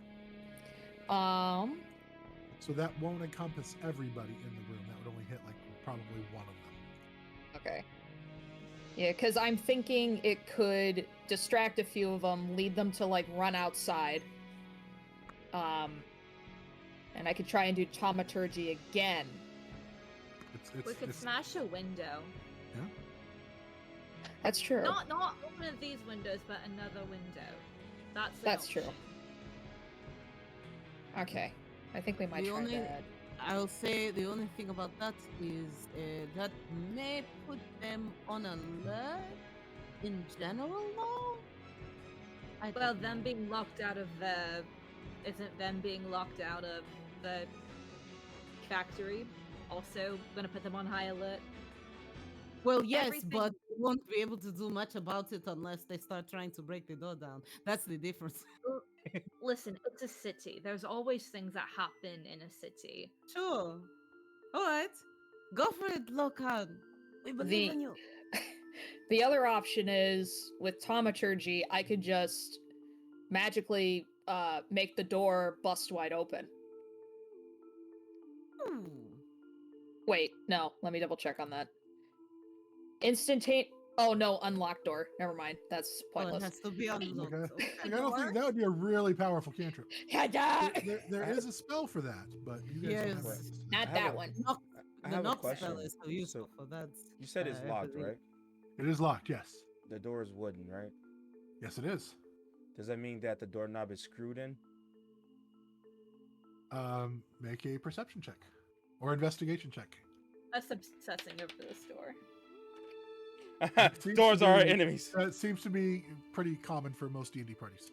So that won't encompass everybody in the room. That would only hit like probably one of them. Okay. Yeah, because I'm thinking it could distract a few of them, lead them to like run outside. And I could try and do taumaturgy again. We could smash a window. Yeah. That's true. Not one of these windows, but another window. That's That's option. true. Okay. I think we might The try only- that. I'll say the only thing about that is that may put them on alert in general, though. Well, them being locked out of the... Isn't them being locked out of the factory also going to put them on high alert? Well, yes, everything- but we won't be able to do much about it unless they start trying to break the door down. That's the difference. Listen, it's a city. There's always things that happen in a city. Sure. All right. Go for it, Lokan. We believe in you. The other option is with taumaturgy, I could just magically make the door bust wide open. Hmm. Wait, no, let me double check on that. Oh no, unlock door. Never mind. That's Oh, it pointless. has to be unlocked. Okay. Okay. Like, I don't think that would be a really powerful cantrip. Yeah, There is a spell for that, but you guys don't have Yes. access to not I have that a- one. Knock, I the have a knock question. spell is so useful So, for that. You said it's locked, everything. right? It is locked, yes. The door is wooden, right? Yes, it is. Does that mean that the doorknob is screwed in? Make a perception check or investigation check. Us obsessing over this door. It seems Doors to are our be- enemies. It seems to be pretty common for most D&D parties.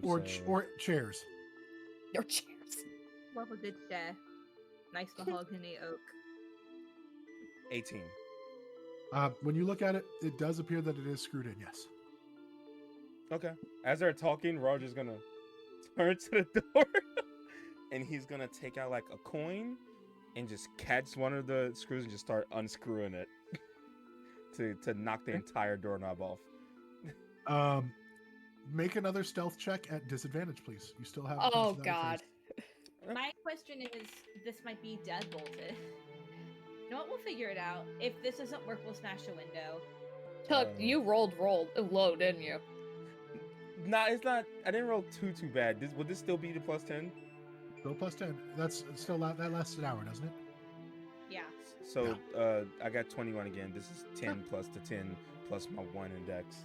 Or So, or chairs. Your chairs. Love a good chair. Nice mahogany oak. 18. When you look at it, it does appear that it is screwed in. Yes. Okay. As they're talking, Roger's gonna turn to the door, and he's gonna take out like a coin, and just catch one of the screws and just start unscrewing it to knock the entire doorknob off. Make another stealth check at disadvantage, please. You still have. Oh advantage God. My question is, this might be deadbolted. You know what? We'll figure it out. If this doesn't work, we'll smash a window. Tuck, you rolled low, didn't you? Nah, it's not. I didn't roll too bad. Would this still be the +10? Still +10. That's still that lasts an hour, doesn't it? Yeah. So I got 21 again. This is 10 plus the 10 plus my 1 index.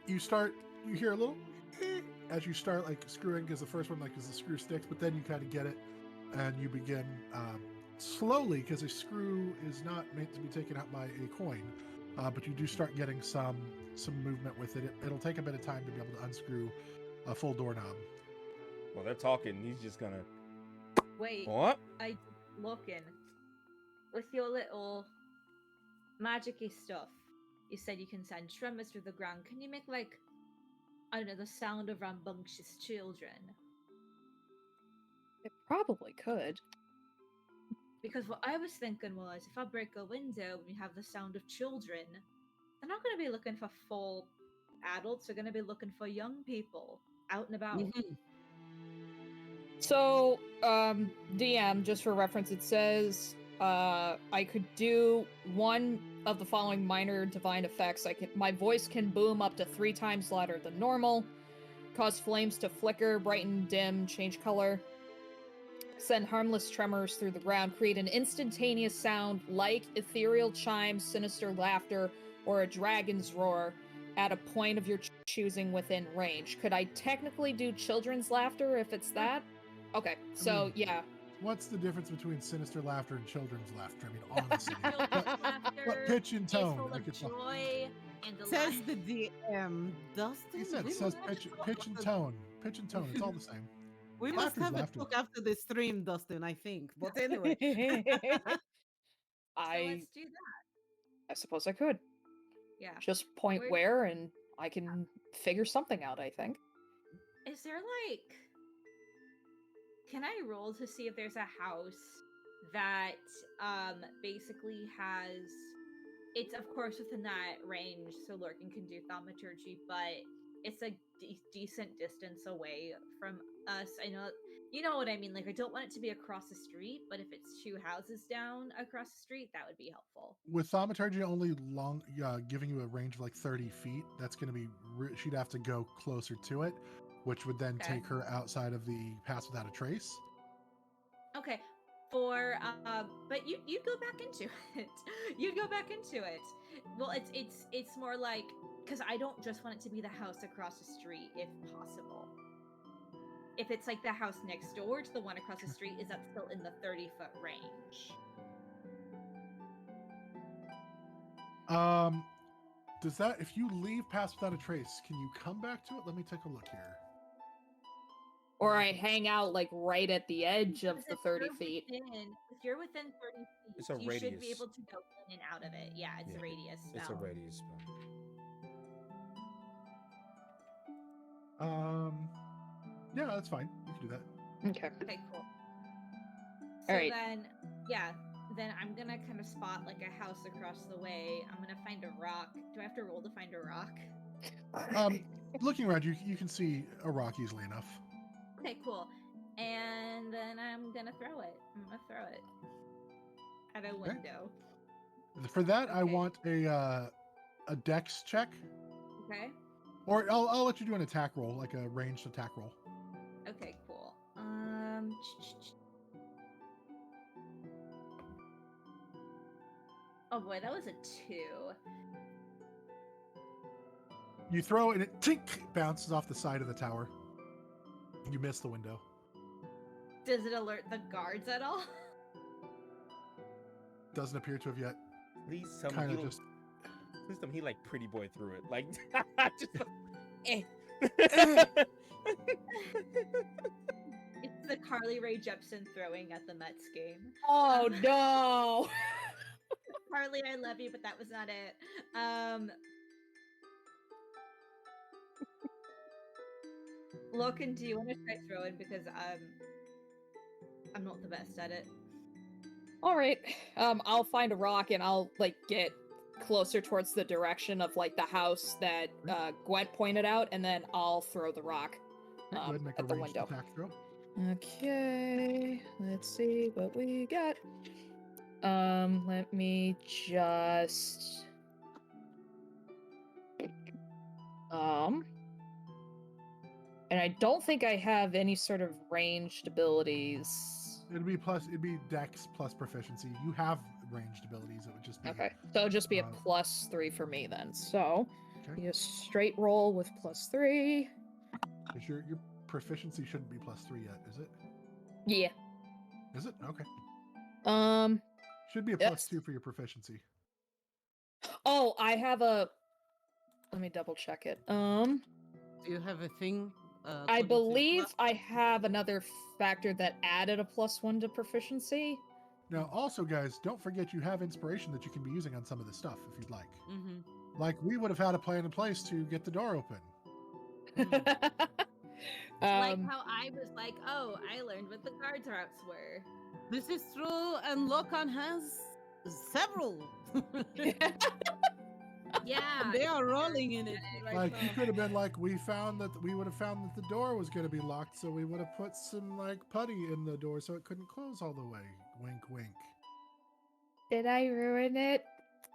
You hear a little as you start like screwing, because the first one is the screw sticks, but then you kind of get it, and you begin slowly, because a screw is not meant to be taken out by a coin, but you do start getting some movement with it. It'll take a bit of time to be able to unscrew a full doorknob. Well, they're talking. He's just gonna. Wait. What? I looking with your little magicy stuff. You said you can send tremors through the ground. Can you make I don't know, the sound of rambunctious children? It probably could. Because what I was thinking was, if I break a window and we have the sound of children, they're not going to be looking for full adults. They're going to be looking for young people out and about. So, DM, just for reference, it says I could do one of the following minor divine effects. My voice can boom up to 3 times louder than normal, cause flames to flicker, brighten, dim, change color, send harmless tremors through the ground, create an instantaneous sound like ethereal chimes, sinister laughter, or a dragon's roar at a point of your choosing within range. Could I technically do children's laughter if it's that? Okay, so yeah. What's the difference between sinister laughter and children's laughter? I mean, honestly. Children's laughter What pitch and is tone? full Like of it's not- joy and Says delight. the DM. Dustin, He said we it says must have pitch to talk and after- tone. Pitch and tone. It's all the same. We must Laughter's have a laughter. talk after the stream, Dustin, I think. But anyway. So I let's do that. I suppose I could. Yeah. Just point where and I can figure something out, I think. Is there can I roll to see if there's a house that basically has, it's of course within that range, so Lurkin can do thaumaturgy, but it's a decent distance away from us. I know, you know what I mean, I don't want it to be across the street, but if it's 2 houses down across the street, that would be helpful. With thaumaturgy only giving you a range of 30 feet, that's going to be she'd have to go closer to it, which would then Okay. take her outside of the pass without a trace. Okay, but you'd go back into it. You'd go back into it. Well, it's more because I don't just want it to be the house across the street, if possible. If it's the house next door to the one across the street, is that still in the 30-foot range? Does that, if you leave pass without a trace, can you come back to it? Let me take a look here. Or I hang out right at the edge of Because the if 30 you're feet. if you're within 30 feet, It's a you should be radius. able to go in and out of it. Yeah, it's a Yeah, radius spell. It's a radius spell. Yeah, that's fine. You can do that. Okay. Okay, cool. So Alright. then I'm gonna kind of spot a house across the way. I'm gonna find a rock. Do I have to roll to find a rock? Looking around, you can see a rock easily enough. Okay, cool. And then I'm gonna throw it. At a window. For that, I Okay. want a dex check, Okay. or I'll let you do an attack roll, like a ranged attack roll. Okay, cool. Oh boy, that was a 2. You throw it and it tink bounces off the side of the tower. You missed the window. Does it alert the guards at all? Doesn't appear to have yet. Please tell me Kind he of don't- just. Please tell me he like pretty boy through it. Like just eh. It's the Carly Rae Jepsen throwing at the Mets game. Oh no! Carly, I love you, but that was not it. Logan, do you want to try throwing because I'm not the best at it. All right. I'll find a rock and I'll like get closer towards the direction of like the house that Gwent pointed out, and then I'll throw the rock Go ahead and make a at the ranged window. attack throw. Okay, let's see what we got. Let me just and I don't think I have any sort of ranged abilities. It'd be Dex plus proficiency. You have ranged abilities. It would just be Okay, so it'll just be a +3 for me then. So, be a straight roll with +3. Because your proficiency shouldn't be +3 yet, is it? Yeah. Is it? Okay. Should be a Yes. +2 for your proficiency. Oh, I have a. Let me double check it. Do you have a thing? I according to your believe class? I have another factor that added a +1 to proficiency. Now, also, guys, don't forget you have inspiration that you can be using on some of this stuff if you'd like. Mhm. Like, we would have had a plan in place to get the door open. Like how I was like, oh, I learned what the guards routes were. This is true, and Lokan has several. Yeah. They are rolling in it right Like, you now. could have been like, we would have found that the door was going to be locked, so we would have put some, like, putty in the door so it couldn't close all the way. Wink, wink. Did I ruin it?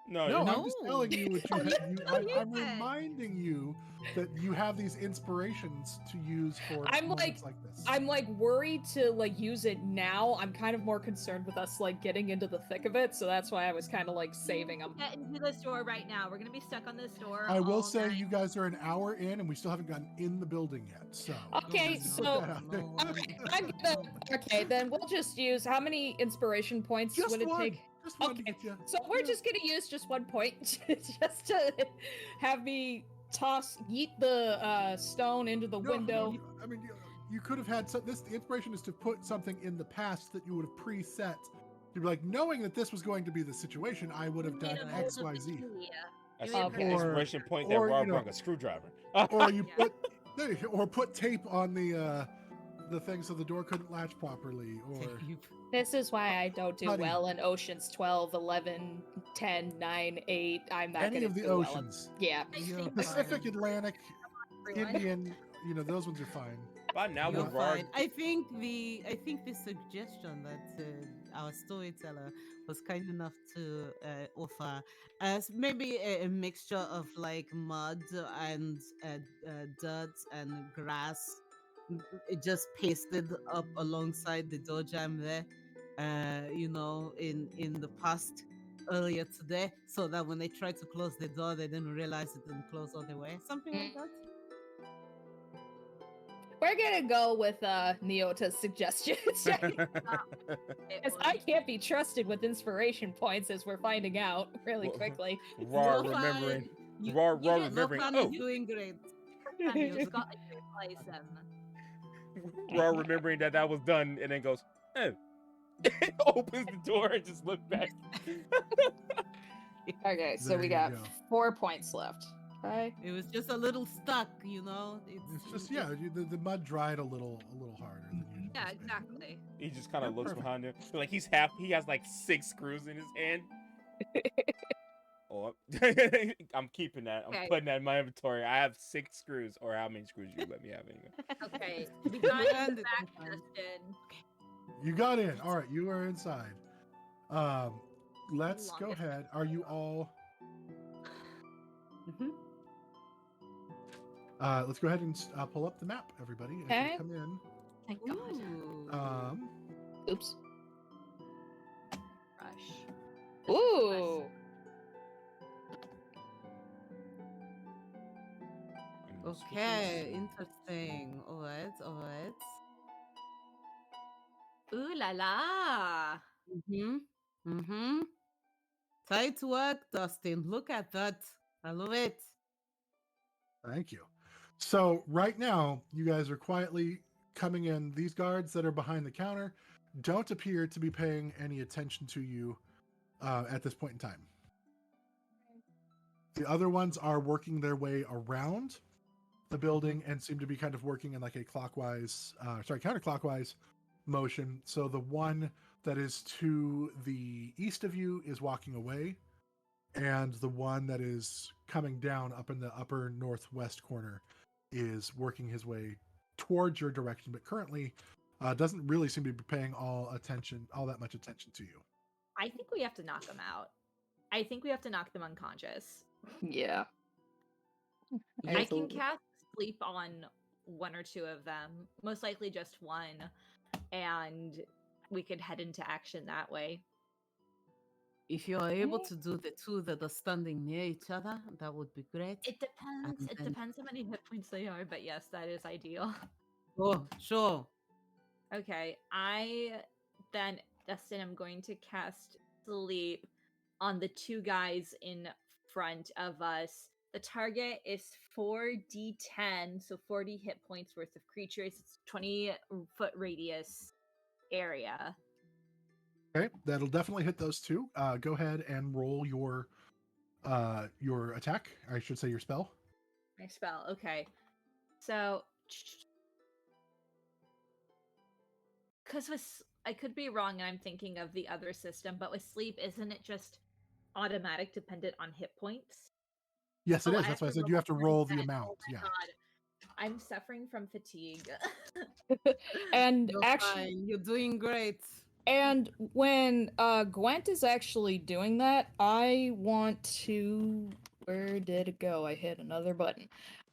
No, No, you're- I'm just telling you what you, I'm did. reminding you that you have these inspirations to use for I'm moments like this. I'm like worried to like use it now. I'm kind of more concerned with us like getting into the thick of it, so that's why I was kind of like saving them. Get into this door right now. We're gonna be stuck on this door. I will all say night. you guys are an hour in and we still haven't gotten in the building yet. So Okay, just so- put that out there. I'm gonna. Okay, then we'll just use how many inspiration points Just would it one. take? Just one to Okay, get you. so we're Yeah. just gonna use just 1 point, just to have me yeet the stone into the No, window. I mean, you could have had this. The inspiration is to put something in the past that you would have preset. You'd be like, knowing that this was going to be the situation, I would have done Made a X, mold Y, of Z. the key. That's Maybe an Okay. inspiration point that or, Rob you know- brung a screwdriver. Or you Yeah. put tape on the thing so the door couldn't latch properly. Or This is why I don't do Honey. well in Oceans 12, 11, 10, 9, 8. I'm not any gonna of the do well in- oceans, Yeah. I you know, think Pacific, Atlantic, everyone. Indian, those ones are fine. By now, You're with Rob, fine. I think the suggestion that our storyteller was kind enough to offer as maybe a mixture of like mud and dirt and grass, just pasted up alongside the door jam there. In the past earlier today, so that when they tried to close the door, they didn't realize it didn't close all the way. Something like that. We're gonna go with Neota's suggestion. It Because I was. can't be trusted with inspiration points, as we're finding out really Well, quickly. Rob You're remembering, fine. You- Rob you remembering. Lokan Oh, is doing great. You just got to replace them. Rob remembering that was done, and then goes, oh. Opens the door and just look back. Okay, so There we you got go. 4 points left. Okay. It was just a little stuck, It's just the mud dried a little harder than usual. Yeah, exactly. He just kind of You're looks perfect. behind him, like he has like 6 screws in his hand. Oh, I'm keeping that. I'm Okay. putting that in my inventory. I have 6 screws, or how many screws you let me have anyway. Okay, we got into And the it's back, fine. Justin. You got in. All right, you are inside. Let's go Longest. ahead. Are you all? Mhm. Let's go ahead and pull up the map, everybody. As Okay. you come in. Thank God. Ooh. Oops. Rush. Ooh. Okay, interesting. All right, all right. Ooh la la. Mm-hmm. Mm-hmm. Tight work, Dustin. Look at that. I love it. Thank you. So right now, you guys are quietly coming in. These guards that are behind the counter don't appear to be paying any attention to you at this point in time. The other ones are working their way around the building and seem to be kind of working in like a counterclockwise motion. So the one that is to the east of you is walking away, and the one that is coming down up in the upper northwest corner is working his way towards your direction, but currently doesn't really seem to be paying all that much attention to you. I think we have to knock them out. I think we have to knock them unconscious. Yeah. I can cast sleep on one or two of them, most likely just one, and we could head into action that way. If you're able Okay. to do the two that are standing near each other, that would be great. It depends. And It then- depends how many hit points they are, but yes, that is ideal. Oh, sure. Okay, Dustin, I'm going to cast sleep on the two guys in front of us. The target is 4d10, so 40 hit points worth of creatures. It's 20-foot radius area. Okay, that'll definitely hit those two. Go ahead and roll your attack. I should say your spell. My spell, okay. So, because I could be wrong and I'm thinking of the other system, but with sleep, isn't it just automatic dependent on hit points? Yes, it Oh, is. I That's have why I to said roll you have to one roll the then. amount. Oh my Yeah. God. I'm suffering from fatigue. And You're actually, fine. You're doing great. and when Gwent is actually doing that, I want to. Where did it go? I hit another button.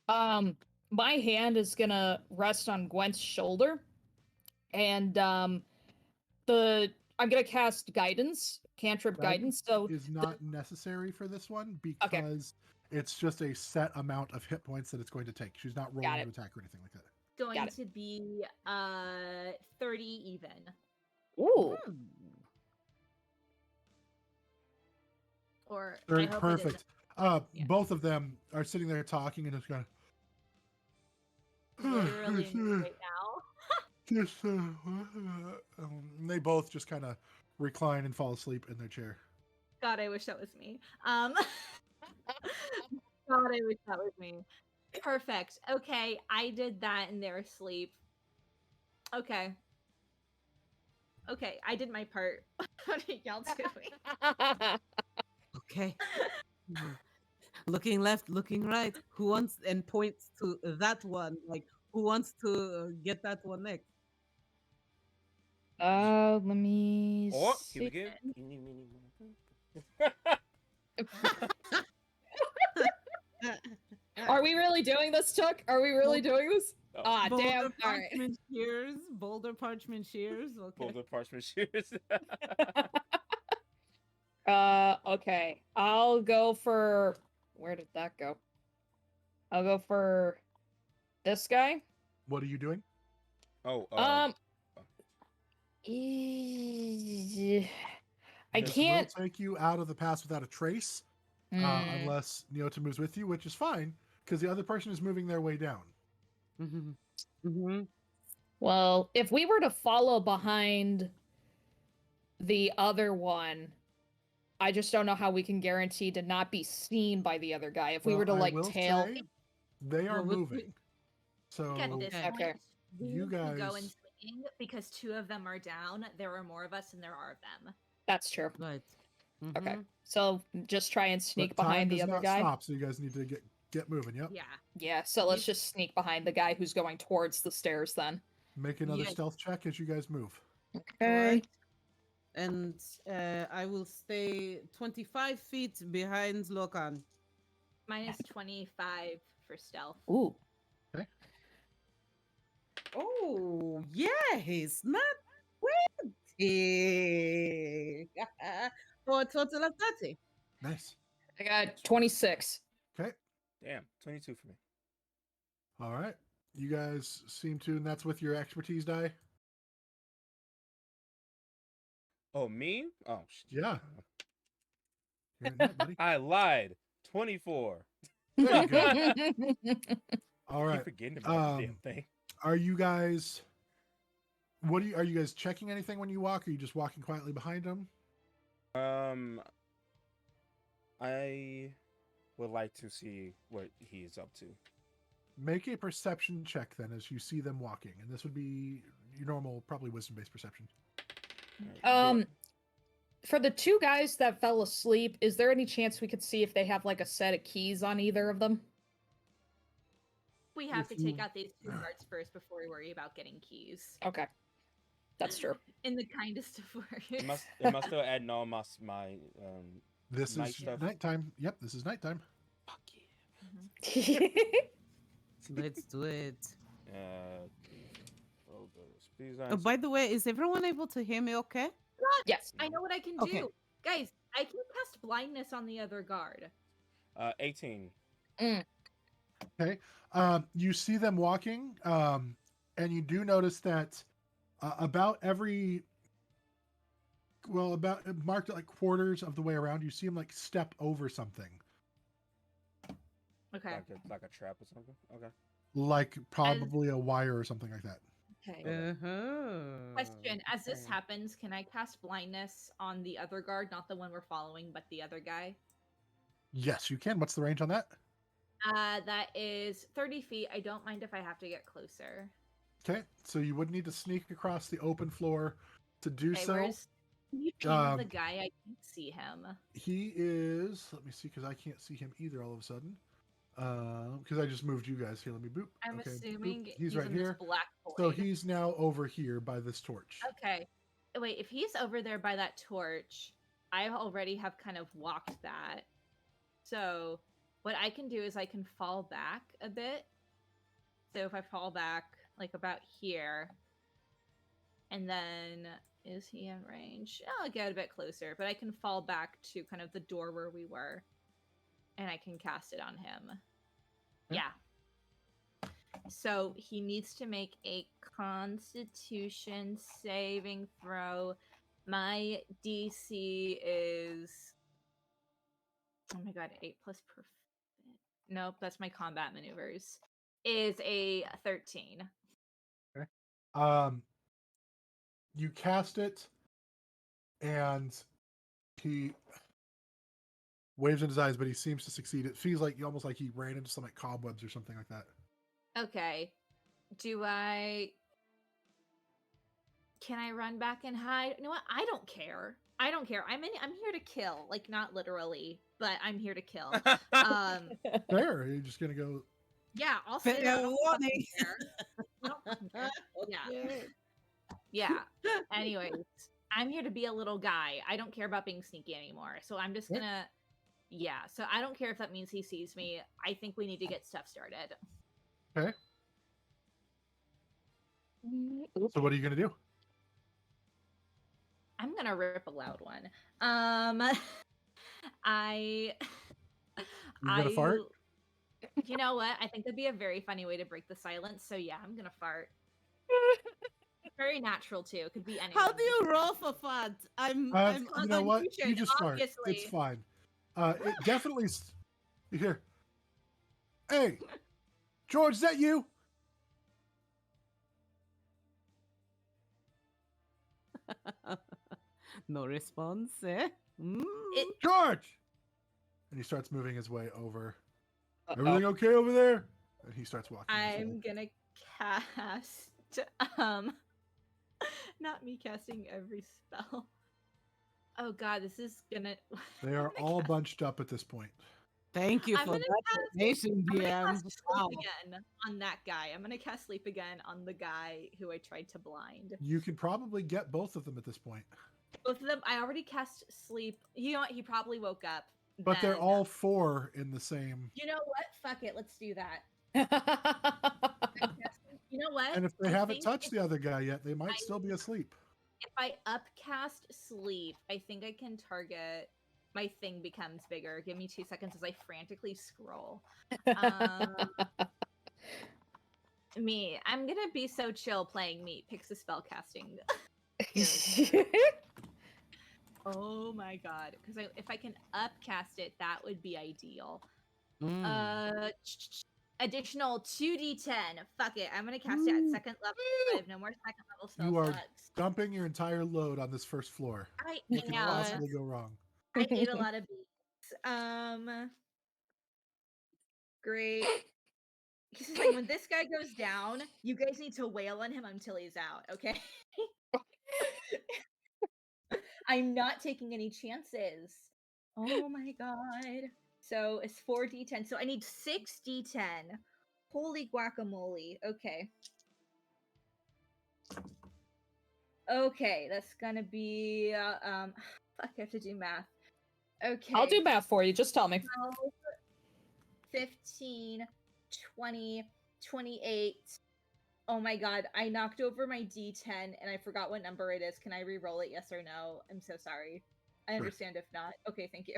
My hand is gonna rest on Gwent's shoulder, and I'm gonna cast guidance, cantrip guidance. So is not necessary for this one because it's just a set amount of hit points that it's going to take. She's not rolling it. to attack or anything like that. Going Got it. to be 30 even. ooh, Or I Very hope perfect. Yeah. Both of them are sitting there talking and just going. Literally right now. They both just kind of recline and fall asleep in their chair. God, I wish that was me. God, I wish that was me. Perfect. Okay, I did that and they're asleep. Okay. Okay, I did my part. What are y'all doing? Okay. Looking left, looking right. Who wants and points to that one? Like, who wants to get that one next? let me Or see. here we go. Eeny, meeny, miny, Are we really doing this, Chuck? Are we really doing this? Oh. Ah, Boulder damn. All right. parchment shears. Boulder parchment shears. Okay. Boulder parchment shears. Okay. I'll go for. Where did that go? I'll go for this guy. What are you doing? Oh, I This can't. will take you out of the pass without a trace, unless Nyota moves with you, which is fine because the other person is moving their way down. Mm-hmm. Mm-hmm. Well, if we were to follow behind the other one, I just don't know how we can guarantee to not be seen by the other guy. If we were to Well, I like will tail. say they are Well, we- moving. So At this Okay. point, we You need to go guys- and swing because two of them are down. There are more of us than there are of them. That's true. Right. Okay. Mhm. So just try and sneak but time behind the does other not guy. stop, so you guys need to get moving. Yep. Yeah. Yeah, so let's just sneak behind the guy who's going towards the stairs then. Make another Yes. stealth check as you guys move. Okay. Correct. And I will stay 25 feet behind Lokan. Minus 25 for stealth. Ooh. Oh, yeah, he's not 20. For a total of 30. Nice. I got 26. Okay. damn, 22 for me. All right. You guys seem to, and that's with your expertise die? Oh, me? Oh, Yeah. You're in that, buddy. I lied. 24. There you go. All I right. keep forgetting about the damn Um, thing. are you guys are you guys checking anything when you walk? Or are you just walking quietly behind them? I would like to see what he is up to. Make a perception check then as you see them walking. And this would be your normal, probably wisdom-based perception. For the two guys that fell asleep, is there any chance we could see if they have like a set of keys on either of them? We have If to take you- out these two guards first before we worry about getting keys. Okay. That's true. In the kindest of words. It must still add no my This night is stuff. nighttime. Yep, this is nighttime. Fuck yeah. Let's do it. Oh goodness. Please By the way, is everyone able to hear me okay? Yes. I know what I can Okay. do. Guys, I can cast blindness on the other guard. 18. Okay. You see them walking, and you do notice that about every, about marked at like quarters of the way around, you see them like step over something, Okay. Like a trap or something. Okay. like probably a wire or something like that. Okay. Uh-huh. Question: as this Okay. happens, can I cast blindness on the other guard, not the one we're following, but the other guy? Yes, you can. What's the range on that? That is 30 feet. I don't mind if I have to get closer. Okay, so you would need to sneak across the open floor to do Okay, so. where's can you ping the guy? I can't see him. He is. Let me see, because I can't see him either. All of a sudden, because I just moved you guys here. Let me boop. I'm okay, assuming boop. He's right in here. this black So void. he's now over here by this torch. Okay. Wait, if he's over there by that torch, I already have kind of walked that. So what I can do is I can fall back a bit. So if I fall back like about here, and then is he in range? I'll get a bit closer, but I can fall back to kind of the door where we were, and I can cast it on him. Okay. Yeah. So he needs to make a Constitution saving throw. My DC is, oh my god, 8 plus nope, that's my combat maneuvers. Is a 13. You cast it, and he waves in his eyes, but he seems to succeed. It feels like almost like he ran into some like cobwebs or something like that. Okay. Can I run back and hide? You know what? I don't care. I'm here to kill. Like, not literally, but I'm here to kill. Fair. You're just gonna go. Yeah, I'll say Fair that. I don't warning. fucking care. I don't fucking care. Yeah. Yeah. Anyways, I'm here to be a little guy. I don't care about being sneaky anymore. So I'm just Yeah. gonna, yeah. So I don't care if that means he sees me. I think we need to get stuff started. Okay. Oop. So what are you gonna do? I'm gonna rip a loud one. I You're gonna fart? You know what? I think that'd be a very funny way to break the silence. So yeah, I'm gonna fart. Very natural too. It could be anyone. How do you roll for fart? I'm You know what? You Constitution, just fart. It's obviously. fine. It definitely. You hear? Hey, George, is that you? no response, eh? Mm. George! And he starts moving his way over. Uh-oh. Everything okay over there? And he starts walking. I'm gonna cast not me casting every spell. Oh god, this is gonna They are all bunched up at this point. Thank you I'm for gonna that information, I'm gonna DM. cast sleep Wow. again on that guy. I'm gonna cast sleep again on the guy who I tried to blind. You can probably get both of them at this point. Both of them, I already cast sleep. You know what? He probably woke up. But they're then. all four in the same. You know what? Fuck it. Let's do that. You know what? And if they I haven't think touched the other guy yet, they might still be asleep. if I upcast sleep, I think I can target. My thing becomes bigger. Give me 2 seconds as I frantically scroll. Me. I'm gonna be so chill playing me. Picks a spell casting. Oh my god. Because if I can upcast it, that would be ideal. Additional 2d10. Fuck it. I'm gonna cast it at second level. I have no more second level spell You are slots. dumping your entire load on this first floor. I What could am. possibly go wrong? I ate a lot of beets. Great. He's like, when this guy goes down, you guys need to wail on him until he's out, okay? I'm not taking any chances. Oh my god. So it's 4d10. So I need 6d10. Holy guacamole. Okay. Okay, that's gonna be fuck, I have to do math. Okay. I'll do math for you. Just tell me. 12, 15, 20, 28. Oh my god, I knocked over my d10 and I forgot what number it is. Can I re-roll it? Yes or no? I'm so sorry. I understand if not. Okay, thank you.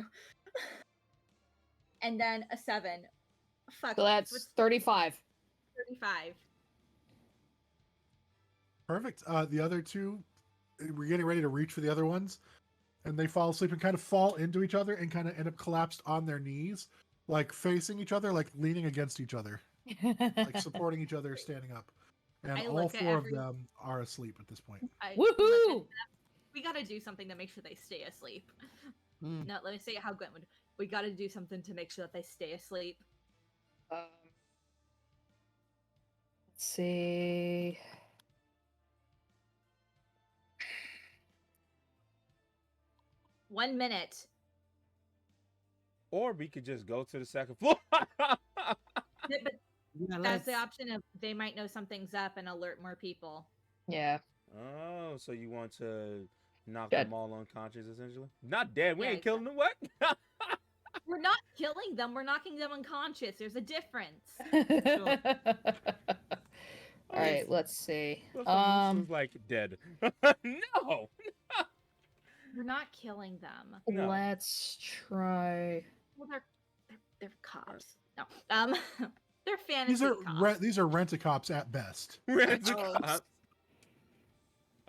And then a 7. Fuck. So that's what's 35. 35. Perfect. The other two, we're getting ready to reach for the other ones, and they fall asleep and kind of fall into each other and kind of end up collapsed on their knees, like facing each other, like leaning against each other, like supporting each other, standing up. And I all look at 4 of them are asleep at this point. Woohoo! We gotta do something to make sure they stay asleep. Mm. No, let me say how Gwen would. We gotta do something to make sure that they stay asleep. Let's see. One minute. Or we could just go to the second floor. But Yeah, that's the let's- option of they might know something's up and alert more people. Yeah. Oh, so you want to knock Dead. them all unconscious, essentially? Not dead. We Yeah, ain't killing them. What? We're not killing them. We're knocking them unconscious. There's a difference. All right, let's see. What if the moose was like dead? No. We're not killing them. No. Let's try. Well, they're cops. No, they're fantasy These are cops. these are rent-a-cops at best. Rent a Oh. cop.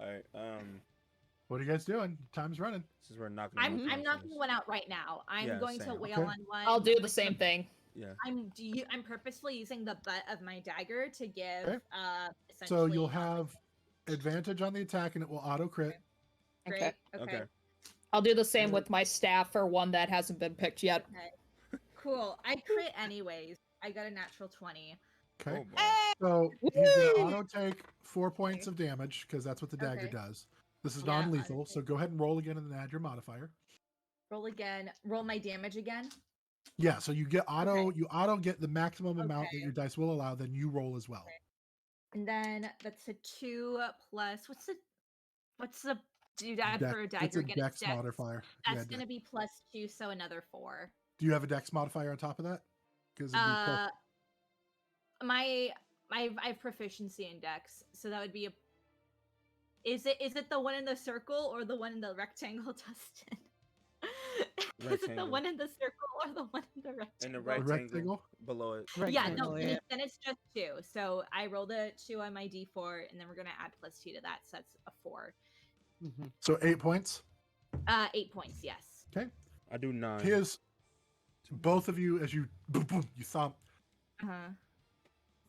All right. What are you guys doing? Time's running. Since we're knocking. I'm them knocking unconscious. one out right now. I'm Yeah, going to same. wail Okay. on one. I'll do the with same thing. Yeah. I'm purposefully using the butt of my dagger to give Okay. essentially. So you'll have advantage on the attack, and it will auto crit. Great. Okay. Okay. I'll do the same with my staff for one that hasn't been picked yet. Cool. I crit anyways. I got a natural 20. Okay. Oh, boy. So he's Woo! gonna auto take 4 points of damage because that's what the dagger Okay. does. This is Yeah, non-lethal, auto so go ahead and roll again and then add your modifier. Roll again. Roll my damage again. Yeah, so you get auto. Okay. You auto get the maximum amount that Okay. your dice will allow. Then you roll as well. And then that's a 2 plus what's the doodad Dex- for a it's dagger a again? dex modifier. That's Yeah, gonna dex. be plus 2, so another 4. Do you have a dex modifier on top of that? Because I have proficiency in dex, so that would be a. Is it the one in the circle or the one in the rectangle, Dustin? Is it the Rectangle. one in the circle or the one in the rectangle? And the rectangle. rectangle below it. Yeah, no, rectangle, yeah. then it's just 2. So I rolled a 2 on my d4, and then we're gonna add plus 2 to that, so that's a 4. Mhm. so 8 points. 8 points, yes. I do 9. His both of you as you boom, boom, you thump. Uh-huh.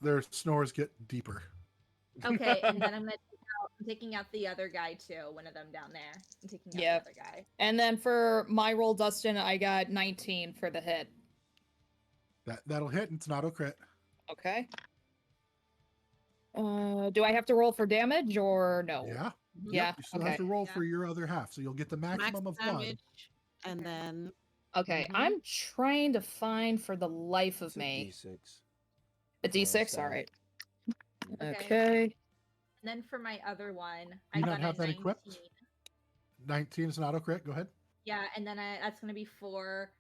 Their snores get deeper. Okay, and then I'm taking out the other guy too. One of them down there. I'm taking out Yep. the other guy. And then for my roll, Dustin, I got 19 for the hit. That'll hit, and it's an auto crit. Okay. Do I have to roll for damage or no? Yeah. Mhm. Yeah. You still Okay. have to roll Yeah. for your other half, so you'll get the Max maximum of 1. damage, and then Okay. Mhm. I'm trying to find for the life of It's a me D6. a D6. stab. All right. Okay. Okay. And then for my other one, I you got not a have that 19. equipped? 19 is an auto crit. Go ahead. Yeah, and then that's gonna be 4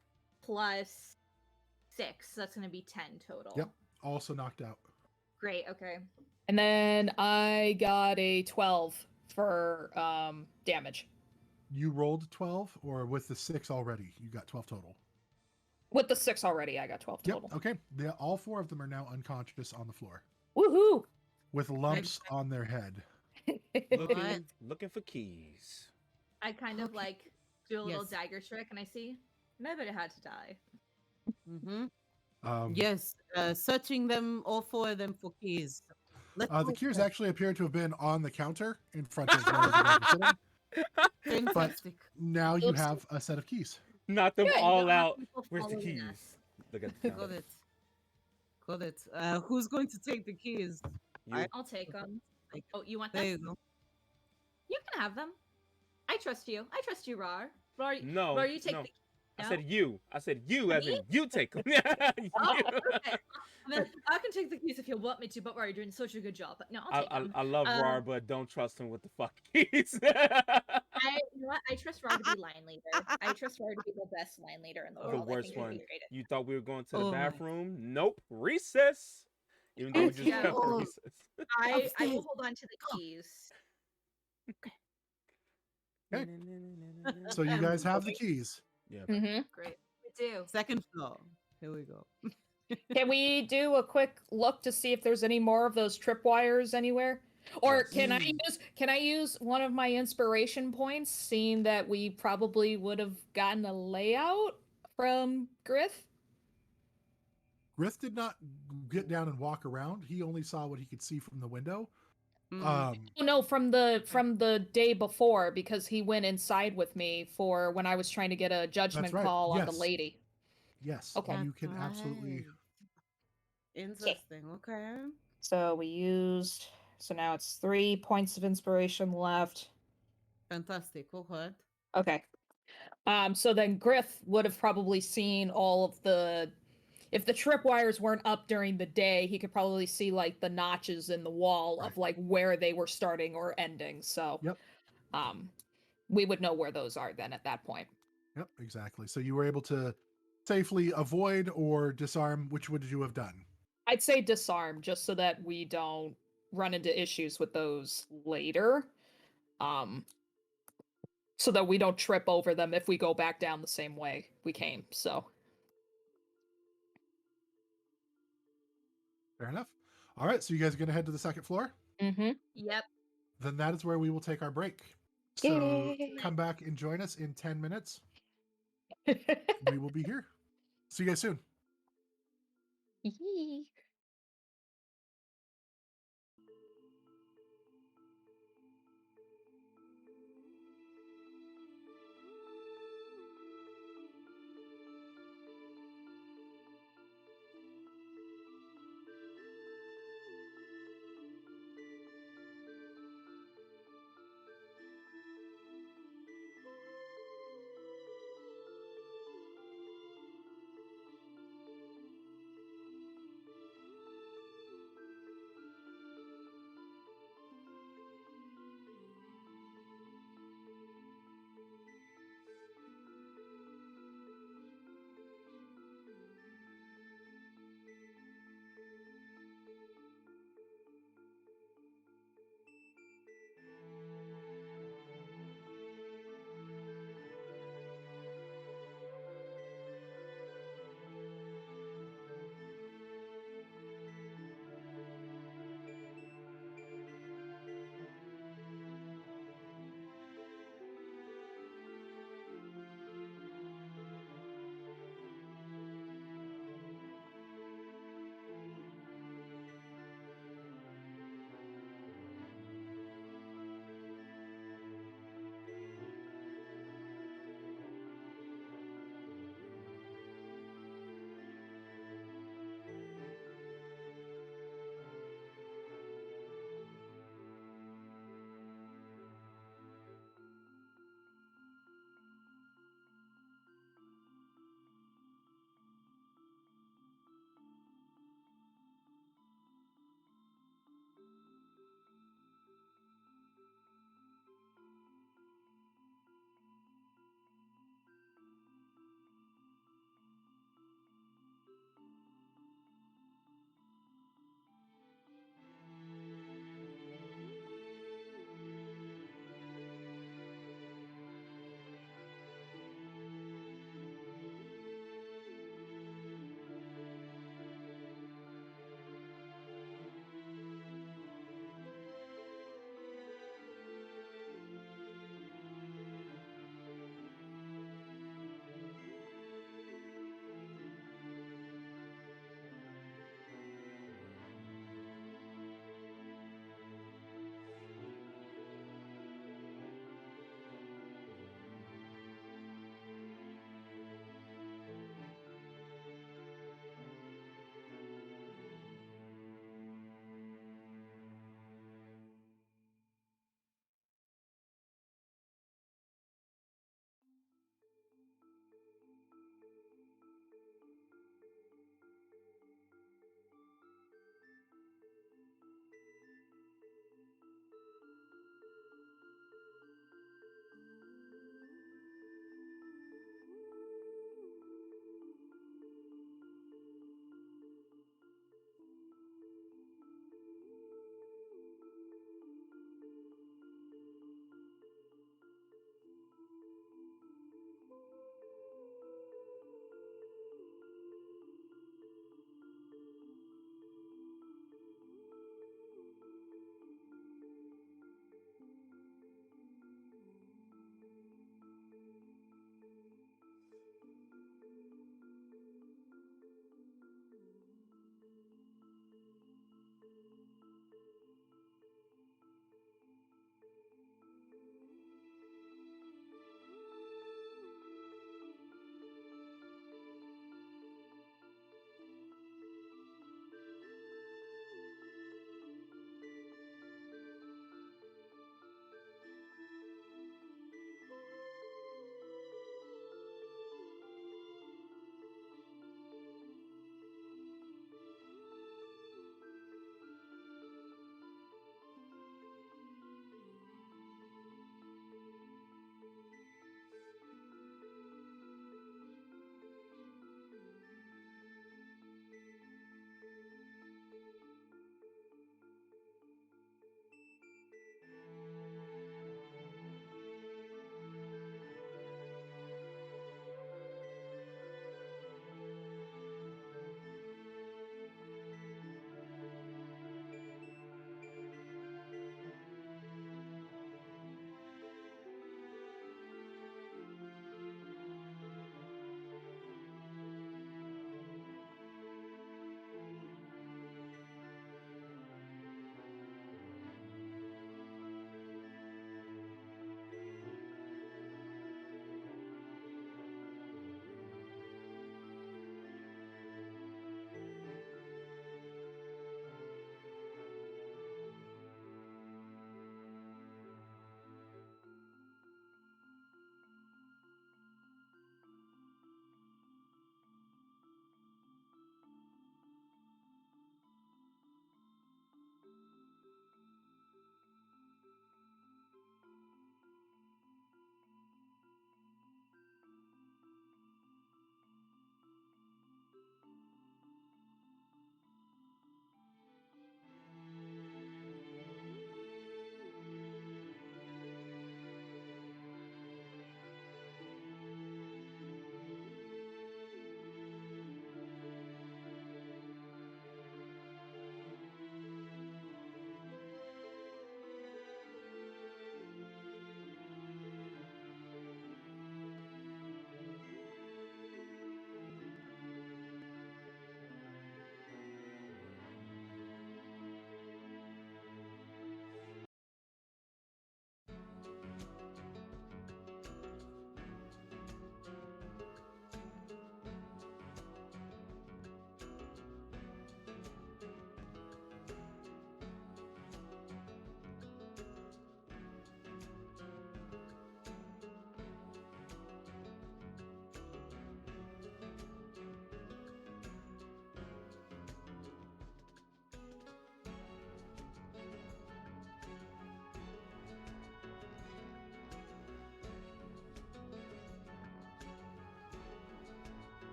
plus 6. So that's gonna be 10 total. Yep. Also knocked out. Great. Okay. And then I got a 12 for damage. You rolled 12, or with the 6 already, you got 12 total. With the 6 already, I got 12 Yep. total. Okay. All 4 of them are now unconscious on the floor. Woohoo! with lumps on their head. Looking for keys. I kind of Okay. like do a little Yes. dagger trick, and I see nobody had to die. Mm-hmm. Um, Yes, searching them, all four of them for keys. Let's the go keys first. actually appear to have been on the counter in front of where you guys are sitting. Fantastic. Now you Oops. have a set of keys. Knock them Good. We all don't have out. people Where's the following keys? us. Look at the Got counter. it. Got it. Who's going to take the keys? You. I'll take them. Like, Oh, you want there them? you go. You can have them. I trust you. I trust you, Rar. Rar, No. Rar, you take no. the. I No? said you. I said you, as Me? in you take them. Oh, okay. Then I can take the keys if you want me to, but Rar, you're doing such a good job. But no, I'll take them. I love Um, Rar, but don't trust him with the fuck keys. You know what? I trust Rar to be line leader. I trust Rar to be the best line leader in the The world. I worst think he'd be one. great at You thought we were going to the Oh my- bathroom? Nope. Recess. Even though we just Yeah. have a Oh. recess. I will Upstairs. hold on to the keys. Okay. So you guys have the keys. Yeah. Mm-hmm. Great. We do. Second floor. Here we go. Can we do a quick look to see if there's any more of those tripwires anywhere? Or Yes. can I use one of my inspiration points, seeing that we probably would have gotten a layout from Grith? Grith did not get down and walk around. He only saw what he could see from the window. Mm. Oh, no, from the day before, because he went inside with me for when I was trying to get a judgment right, call on the yes. lady. Yes, Okay. you can absolutely. Right. Interesting. Okay. So we used, so now it's 3 points of inspiration left. Fantastic. Okay. Okay. So then Griff would have probably seen all of the, if the tripwires weren't up during the day, he could probably see like the notches in the wall of like where they were starting or ending. So Yep. We would know where those are then at that point. Yep, exactly. So you were able to safely avoid or disarm. Which would you have done? I'd say disarm, just so that we don't run into issues with those later. So that we don't trip over them if we go back down the same way we came. So Fair enough. All right, so you guys are going to head to the second floor? mm-hmm. Yep. Then that is where we will take our break. So Yay. come back and join us in 10 minutes. We will be here. See you guys soon. Yee.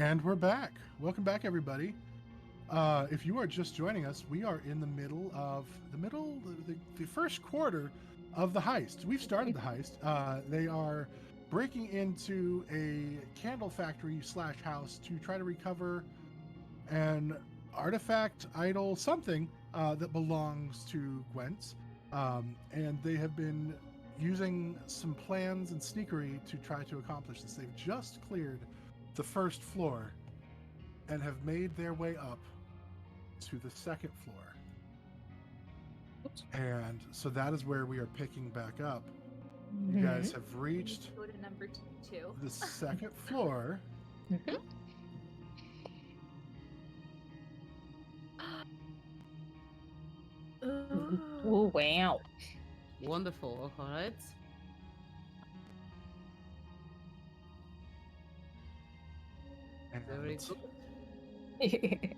And we're back. Welcome back, everybody. If you are just joining us, we are in the middle of the first quarter of the heist. We've started the heist. They are breaking into a candle factory slash house to try to recover an artifact, idol, something that belongs to Gwent's. And they have been using some plans and sneakery to try to accomplish this. They've just cleared the first floor and have made their way up to the second floor. And so that is where we are picking back up. You guys have reached Go to number 2. the second floor. Oh, wow. Wonderful. All right. Very And good.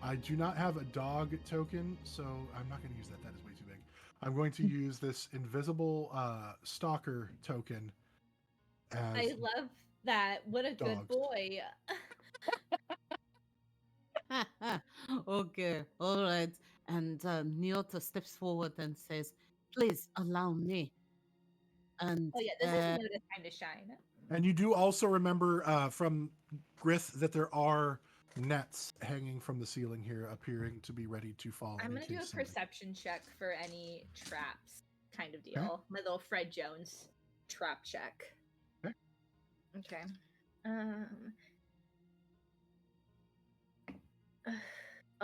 I do not have a dog token, so I'm not going to use that. That is way too big. I'm going to use this invisible stalker token as I love that. What a good dogs. boy. Okay. All right. And Nyota steps forward and says, "Please allow me." And Oh yeah, this is Notice kind of shine. And you do also remember from Grith that there are nets hanging from the ceiling here, appearing to be ready to fall. I'm in gonna do a case somebody- perception check for any traps kind of deal. My little Fred Jones trap check. Okay. Okay.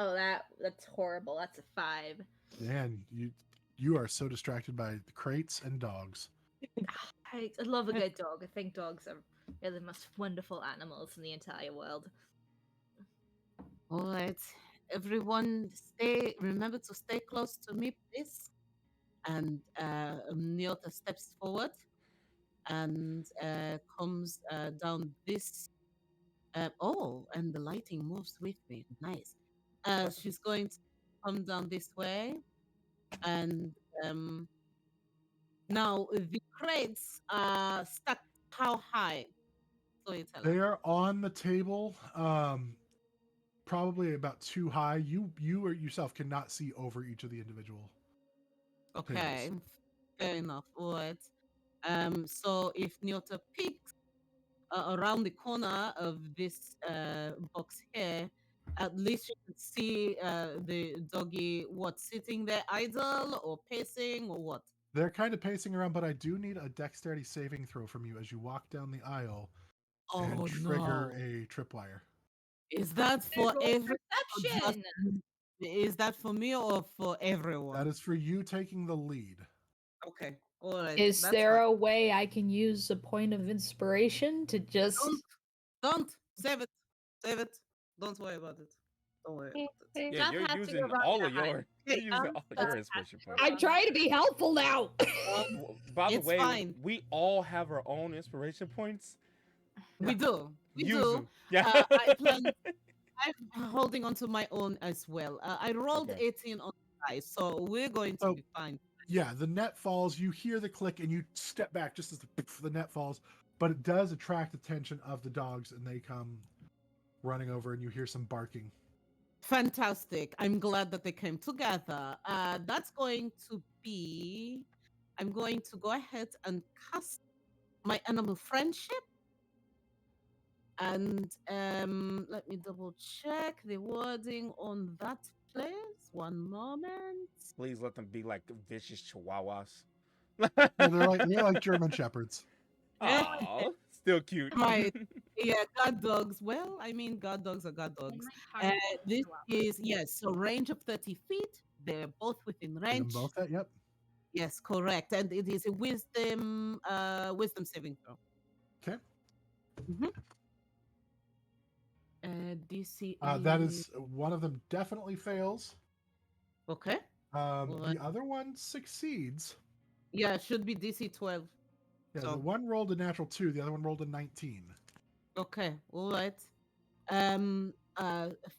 Oh, that's horrible. That's a 5. Man, you are so distracted by the crates and dogs. I love a good dog. I think dogs are the most wonderful animals in the entire world. all right, everyone, remember to stay close to me, please. And Nyota steps forward and comes down this. And the lighting moves with me. Nice. She's going to come down this way, and now the crates are stuck. How high? So you tell They her. are on the table, probably about too high. You or yourself cannot see over each of the individual. Okay, tables. fair enough. All right. So if Nyota peeks around the corner of this box here, at least you can see the doggy, sitting there idle or pacing or what? They're kind of pacing around, but I do need a dexterity saving throw from you as you walk down the aisle and trigger a tripwire. Is that for Roll every? or just- perception. Is that for me or for everyone? That is for you taking the lead. Okay. All right. Is that's there fine. a way I can use a point of inspiration to just. Don't save it. Save it. Don't worry about it. Don't worry about it. Yeah, Stop you're has to using go run all of behind. your. You're Hey, using all that's your inspiration points. I'm trying to be helpful now. By the It's way, fine. we all have our own inspiration points. We do. We Use do. them. Yeah. I plan. I'm holding on to my own as well. I rolled Okay. 18 on the dice, so we're going to Oh. be fine. Yeah, the net falls. You hear the click, and you step back just as the net falls. But it does attract attention of the dogs, and they come running over, and you hear some barking. Fantastic. I'm glad that they came together. That's going to be. I'm going to go ahead and cast my animal friendship. And let me double check the wording on that, please. One moment. Please let them be like vicious chihuahuas. Yeah, they're like German shepherds. Aw, still cute. Right. Yeah, guard dogs. Well, I mean, guard dogs are guard In dogs. my heart, This wow. is, yes, so range of 30 feet. They're both within Them range. both that, yep. Yes, correct. And it is a wisdom saving throw. Okay. DC That is one of them definitely fails. okay. The other one succeeds. Yeah, it should be DC 12. Yeah, So- the one rolled a natural 2, the other one rolled a 19. Okay, all right.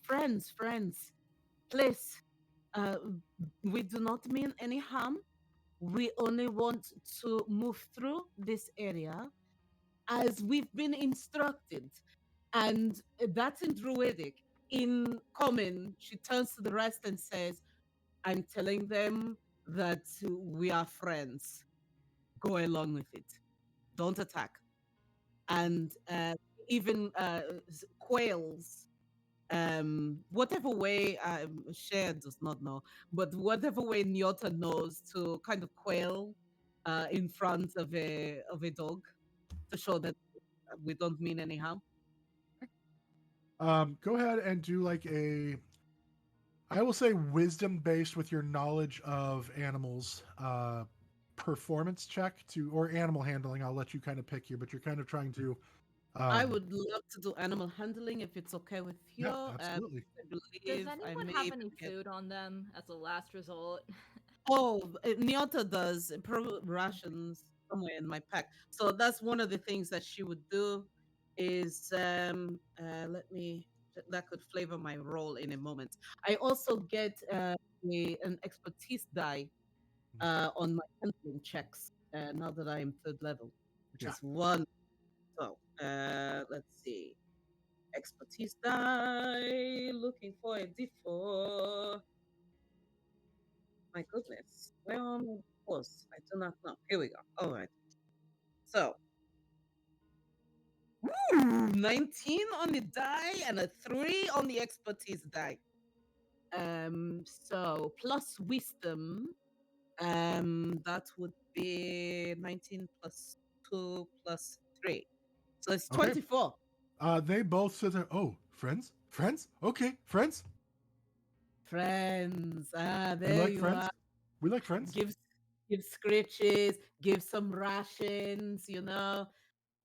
Friends, please. We do not mean any harm. We only want to move through this area as we've been instructed. And that's in Druidic. In Common, she turns to the rest and says, I'm telling them that we are friends. Go along with it. Don't attack. And even quails, whatever way Cher does not know, but whatever way Nyota knows to kind of quail in front of a dog to show that we don't mean any harm. Go ahead and do like a, I will say, wisdom based with your knowledge of animals. Performance check to, or animal handling. I'll let you kind of pick here, but you're kind of trying to. I would love to do animal handling if it's okay with you. Yeah, absolutely. I Does believe I anyone may have even any get. food on them as a last resort? Oh, Nyota does. Probably rations somewhere in my pack. So that's one of the things that she would do. Is let me that could flavor my role in a moment. I also get an expertise die on my handling checks now that I am third level, which Yeah. is one. So let's see. Expertise die. Looking for a D4. My goodness. Where are my D4s? I do not know. Here we go. All right. So, 19 on the die and a 3 on the expertise die. So plus wisdom, that would be 19 plus 2 plus 3. So it's Okay. 24. They both said that. Oh, friends, friends. Okay, friends. Friends. We There like you friends. are. We like friends. Give scritches, give some rations,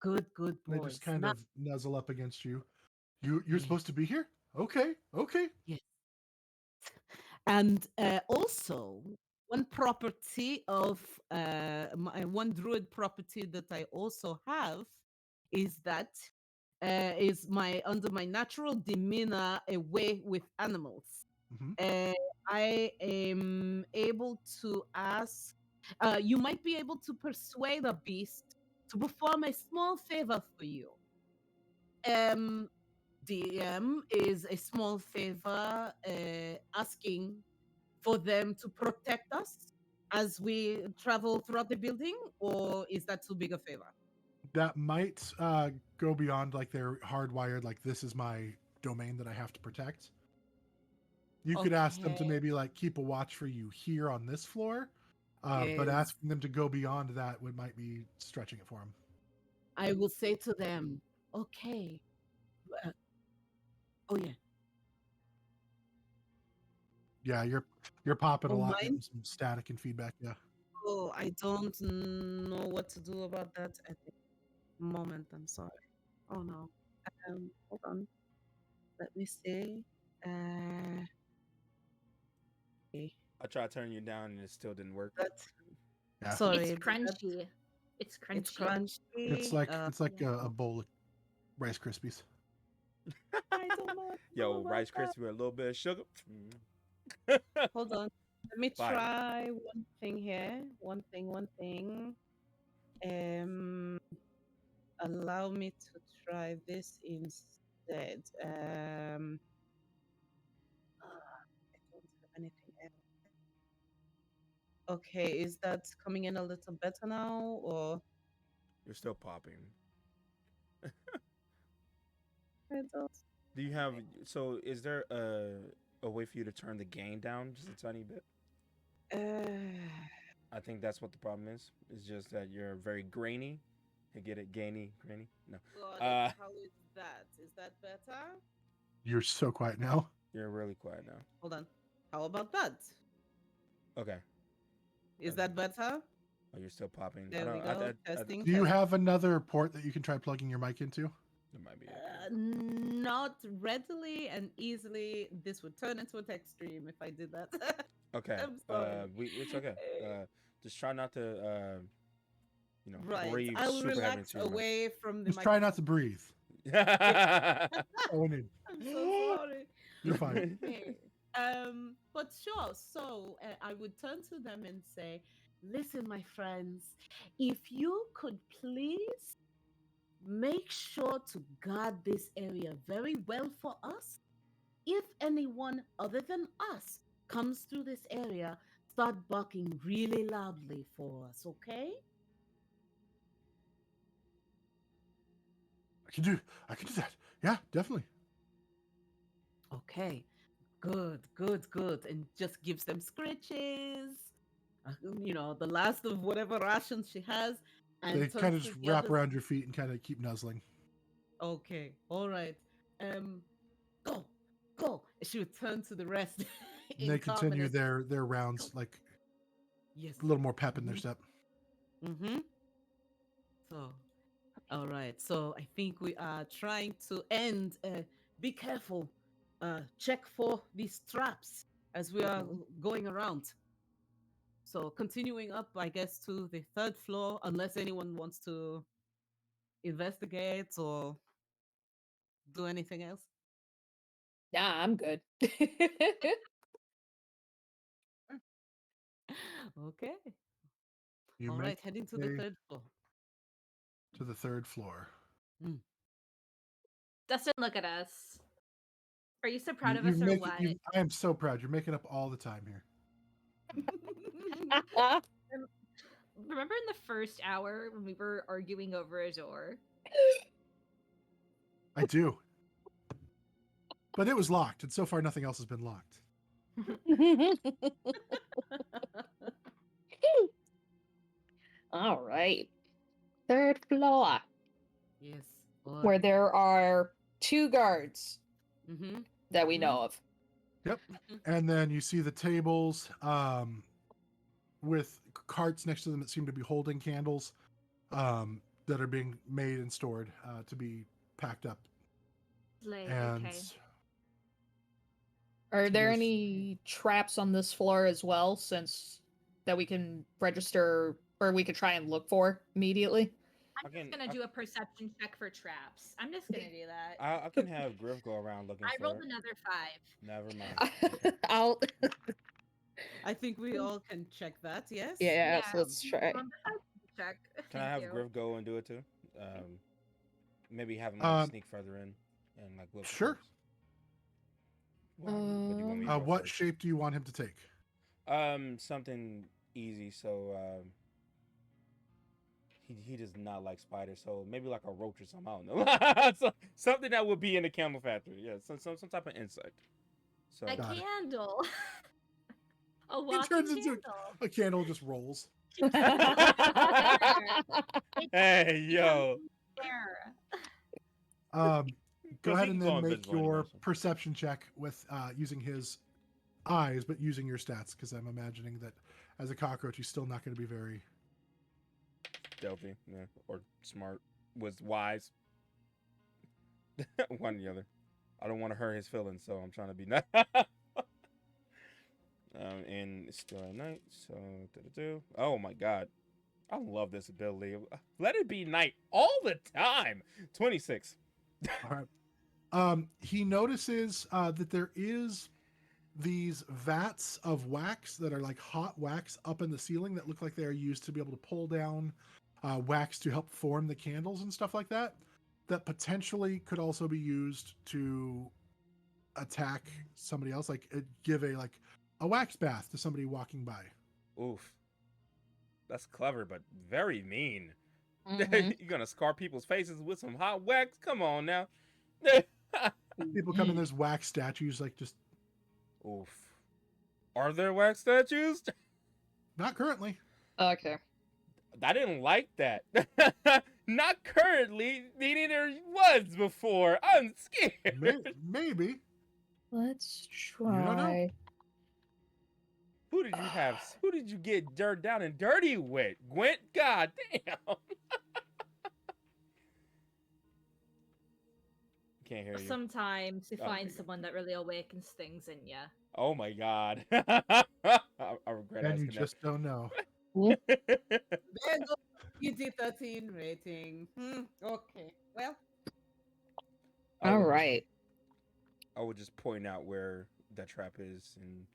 Good They just boys. kind Now, of nuzzle up against you. You're yes, supposed to be here. Okay, okay. yes. And also, one property of one druid property that I also have is that is my under my natural demeanor away with animals. Hmm. Uh, I am able to ask. You might be able to persuade a beast to perform a small favor for you. Um, DM is a small favor asking for them to protect us as we travel throughout the building, or is that too big a favor? That might go beyond like they're hardwired. Like this is my domain that I have to protect. You could ask them to Okay. maybe like keep a watch for you here on this floor, but Yes. asking them to go beyond that would might be stretching it for them. I will say to them, okay. Uh, oh yeah. Yeah, you're popping a Oh lot, mine. getting some static and feedback. Yeah. Oh, I don't know what to do about that at the moment. I'm sorry. Oh no. Hold on. Let me see. Okay. I tried turning you down and it still didn't work. That's Yeah. sorry. It's crunchy. It's It's crunchy. It's crunchy. like Yeah. a bowl of Rice Krispies. I don't know what to do Yo, about Rice that. Krispies with a little bit of sugar. Hold on. Let me Fire. try one thing here. One thing. Um, allow me to try this instead. I don't have anything else. Okay, is that coming in a little better now, or You're still popping. I don't? Do you have so? Is there a way for you to turn the gain down just a tiny bit? Uh, I think that's what the problem is. It's just that you're very grainy. You get it, gainy, grainy. No, got it. uh, How is that? Is that better? You're so quiet now. you're really quiet now. Hold on. How about that? Okay. Is Okay. that better? Oh, you're still popping. I There we don't. go. I Testing, Do you testing. have another port that you can try plugging your mic into? it might be Not readily and easily. This would turn into a text stream if I did that. okay. I'm sorry. It's okay. Just try not to, Right. breathe I'll super heavy relax into your mic. away from the Just try not to microphone. breathe. Oh, in. I'm so sorry. You're fine. Okay. But sure. So I would turn to them and say, "Listen, my friends, if you could please make sure to guard this area very well for us. If anyone other than us comes through this area, start barking really loudly for us, okay? I can do that. Yeah, definitely. Okay. Good, good, good. And just gives them scritches, the last of whatever rations she has, They and kind turns of to just the wrap others. around your feet and kind of keep nuzzling. Okay, all right. Um, go, go. She would turn to the rest And in they continue confidence. their rounds, like Yes. a little more pep in their Mm-hmm. step. Mm-hmm. So, all right. So I think we are trying to end. Be careful. Check for these traps as we are going around. So continuing up, I guess, to the third floor, unless anyone wants to investigate or do anything else. Nah, I'm good. Okay. You All make right, heading to your the way third floor. to the third floor. Mm. Dustin, look at us. Are you so proud You, of you us or make what? you. I am so proud. You're making up all the time here. Remember in the first hour when we were arguing over a door? I do. But it was locked, and so far nothing else has been locked. All right. Third floor, Yes. where there are 2 guards Mm-hmm. that we know of. Yep. And then you see the tables with carts next to them that seem to be holding candles that are being made and stored to be packed up. Like, And okay. Are there Yes. any traps on this floor as well, since that we can register or we could try and look for immediately? I'm just gonna do a perception check for traps. I'm just gonna do that. I can have Griff go around looking I for rolled it. another 5. Never mind. Okay. I'll. I think we all can check that, yes? Yeah, so let's try. roll the perception check. Can I Thank have you. Griff go and do it too? Maybe have him like sneak further in and like look. Sure. Or do you want me to go what first? shape do you want him to take? Something easy. So he does not like spiders. So maybe like a roach or something. I don't know. Something that would be in the camel factory. Yeah, some type of insect. So A Got it. candle. A He walking turns into candle. a candle, just rolls. hey yo. There. Go Because ahead he and can go then make invisible your anyway, so. perception check with using his eyes, but using your stats, because I'm imagining that as a cockroach, he's still not going to be very. Stealthy, yeah, or smart, was wise. One or the other. I don't want to hurt his feelings, so I'm trying to be nice. And it's still at night, so oh my god, I love this ability. Let it be night all the time. 26. All right. He notices that there is these vats of wax that are like hot wax up in the ceiling that look like they are used to be able to pull down wax to help form the candles and stuff like that. That potentially could also be used to attack somebody else, like give a wax bath to somebody walking by. Oof. That's clever, but very mean. Mhm. You're gonna scar people's faces with some hot wax? Come on now. People come in, there's wax statues, like just Oof. Are there wax statues? not currently. Okay. I didn't like that. Not currently. Neither was before. I'm scared. Maybe. Let's don't know. try. Who did you have? Who did you get dirt down and dirty with? Gwent? God damn. Can't hear you. Sometimes you Oh, find there you go. someone that really awakens things in you. Oh my god. I regret And you asking just don't know. that. There goes PG-13 rating. Okay. Well, All right. I would just point out where that trap is and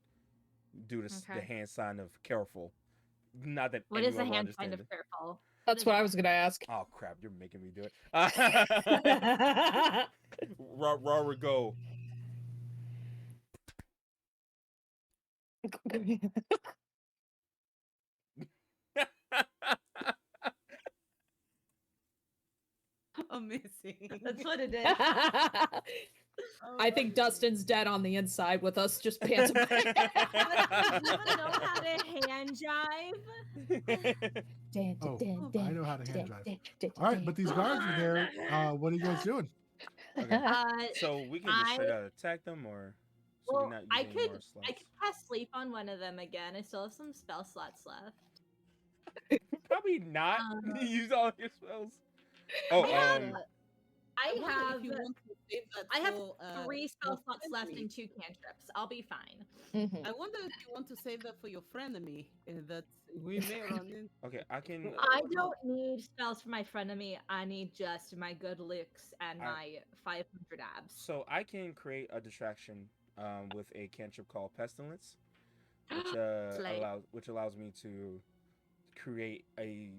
do the Okay. hand sign of careful. Not that What is the anyone will hand sign understand of careful? That's what I was gonna ask. Oh crap! You're making me do it. Raw go. Amazing. That's what it is. I think Dustin's dead on the inside with us just panting. Do you know how to hand jive? Oh, I know how to hand jive. All right, but these guards are there. What are you guys doing? Okay. So we can just straight I- out attack them, or should Well, we not use I any could more slots? cast sleep on one of them again. I still have some spell slots left. Probably not use all your spells. Oh, I wonder have if you want to save that I have for, 3 your spell slots left frenemy. and 2 cantrips. I'll be fine. Mhm. I wonder if you want to save that for your frenemy that we may run into. okay. I can. I don't need spells for my frenemy. I need just my good looks and my 500 abs. So I can create a distraction with a cantrip called Pestilence, which Slay. allows me to create a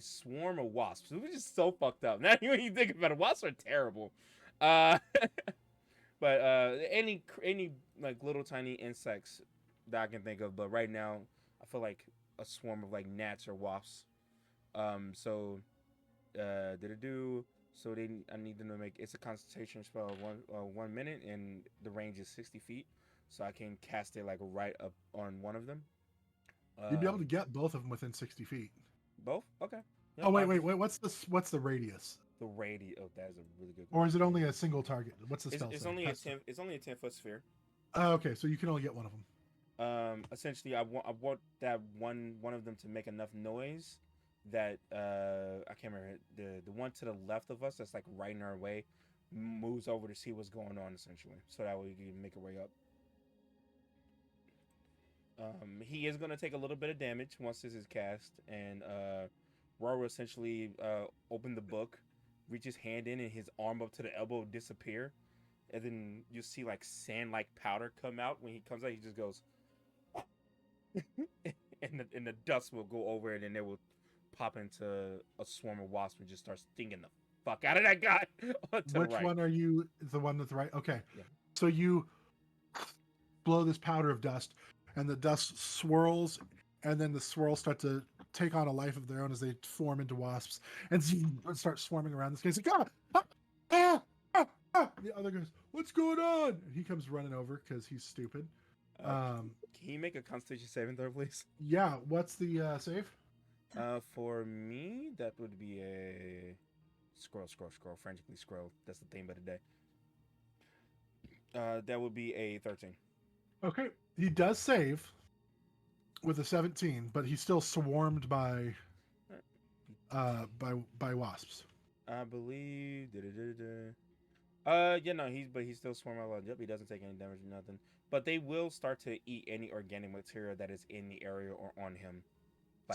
swarm of wasps, which is so fucked up. Now when you think about it, wasps are terrible. But any like little tiny insects that I can think of. But right now, I feel like a swarm of like gnats or wasps. So did it do? So I need them to make. It's a concentration spell of 1 minute, and the range is 60 feet. So I can cast it like right up on one of them. You'd be able to get both of them within 60 feet. Both? Okay. Yep, Oh wait. What's the radius? The radius. Oh, that is a really good. Or is it only a single target? What's the spell? It's say? only a 10. It's only a 10-foot sphere. Okay, so you can only get one of them. Essentially, I want that one of them to make enough noise that I can't remember the one to the left of us that's like right in our way moves over to see what's going on essentially, so that way we can make our way up. He is gonna take a little bit of damage once this is cast, and Roar will essentially open the book, reach his hand in, and his arm up to the elbow disappear, and then you see like sand-like powder come out. When he comes out, he just goes, and the dust will go over it, and it will pop into a swarm of wasps and just start stinging the fuck out of that guy. Which one are you? The one that's right. Okay, Yeah. So you blow this powder of dust, and the dust swirls, and then the swirls start to take on a life of their own as they form into wasps and start swarming around. This guy's like, The other goes, "What's going on?" And he comes running over because he's stupid. Can you make a Constitution saving throw, please? Yeah. What's the save? For me, that would be a scroll, frantically scroll. That's the theme of the day. That would be a 13. Okay, he does save with a 17, but he's still swarmed by wasps. I believe. Yeah, no, he's still swarming a lot. Yep, he doesn't take any damage or nothing. But they will start to eat any organic material that is in the area or on him.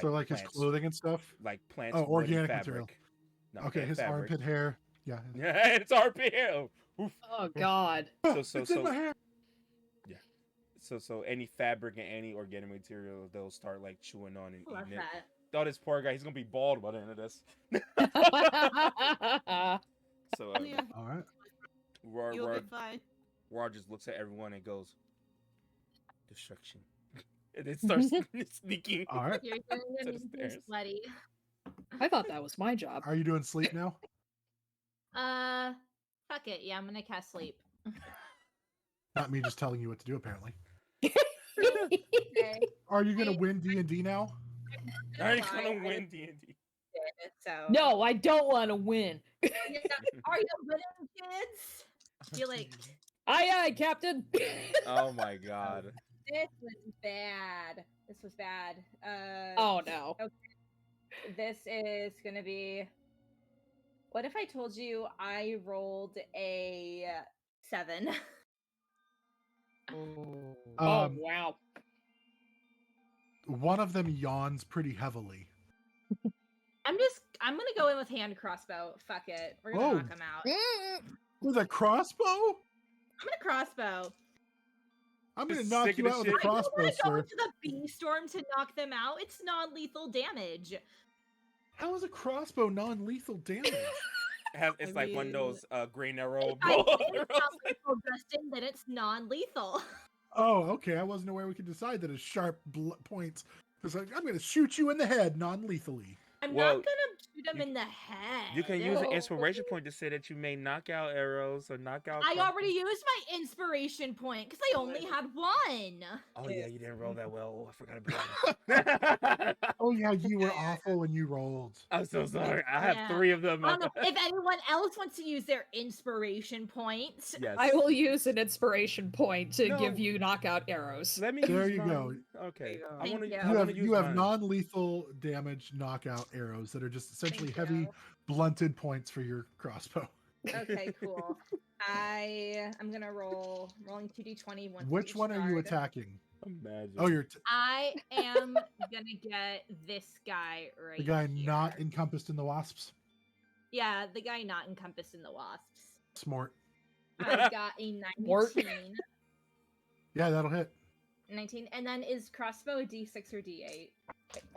So like plants, his clothing and stuff. like plants. Oh, wood, and organic fabric. material. No, Okay, his fabric. armpit hair. Yeah. Yeah, it's armpit hair. Oof. Oh God. It's in my hair. So any fabric and any organic material, they'll start like chewing on and Love eating it. that. Oh, this poor guy, he's gonna be bald by the end of this. So Yeah, All right. you'll be fine. Roar just looks at everyone and goes, "Destruction," and it starts sneaking. All right. You're To the going to be stairs. sweaty. I thought that was my job. Are you doing sleep now? Fuck it. Yeah, I'm gonna cast sleep. Not me just telling you what to do, apparently. Okay. Are you gonna win D&D now? Are you Sorry, gonna I win D&D? So No, I don't want to win. Yeah, are you winning, kids? You're like, Aye, Captain. Oh my god. this was bad. This was bad. Oh no. This is gonna be. What if I told you I rolled a 7? Oh wow. One of them yawns pretty heavily. I'm gonna go in with hand crossbow. Fuck it. We're gonna Whoa. knock him out. With a crossbow? I'm gonna crossbow. I'm gonna Just knock sticking you the out with a shit. I don't crossbow, want to go sir. into the bee storm to knock them out. It's non-lethal damage. How is a crossbow non-lethal damage? It's like one of those green arrow. If I think it's non-lethal, Justin, then it's non-lethal. Oh, okay. I wasn't aware we could decide that a sharp point. It's like, I'm going to shoot you in the head non-lethally. I'm Well, not gonna shoot him in the head. You can use an inspiration point to say that you may knock out arrows or knock out. I already used my inspiration point because I only had one. Oh yeah, you didn't roll that well. Oh, I forgot about that. Oh yeah, you were awful when you rolled. I'm so sorry. I have Yeah. 3 of them. If anyone else wants to use their inspiration points, Yes. I will use an inspiration point to No. give you knockout arrows. Let me. There use you mine. go. Okay. There you go. I want to. Thank You have non-lethal damage knockout arrows that are just essentially Thank heavy you. blunted points for your crossbow. Okay, cool. I'm gonna rolling 2d20 once. Which each one are you card. attacking? Imagine. Oh, you're I am gonna get this guy right the guy here. not encompassed in the wasps. Yeah, the guy not encompassed in the wasps. Smart. I got a Work. 19. Yeah, that'll hit. 19. And then is crossbow a d6 or d8?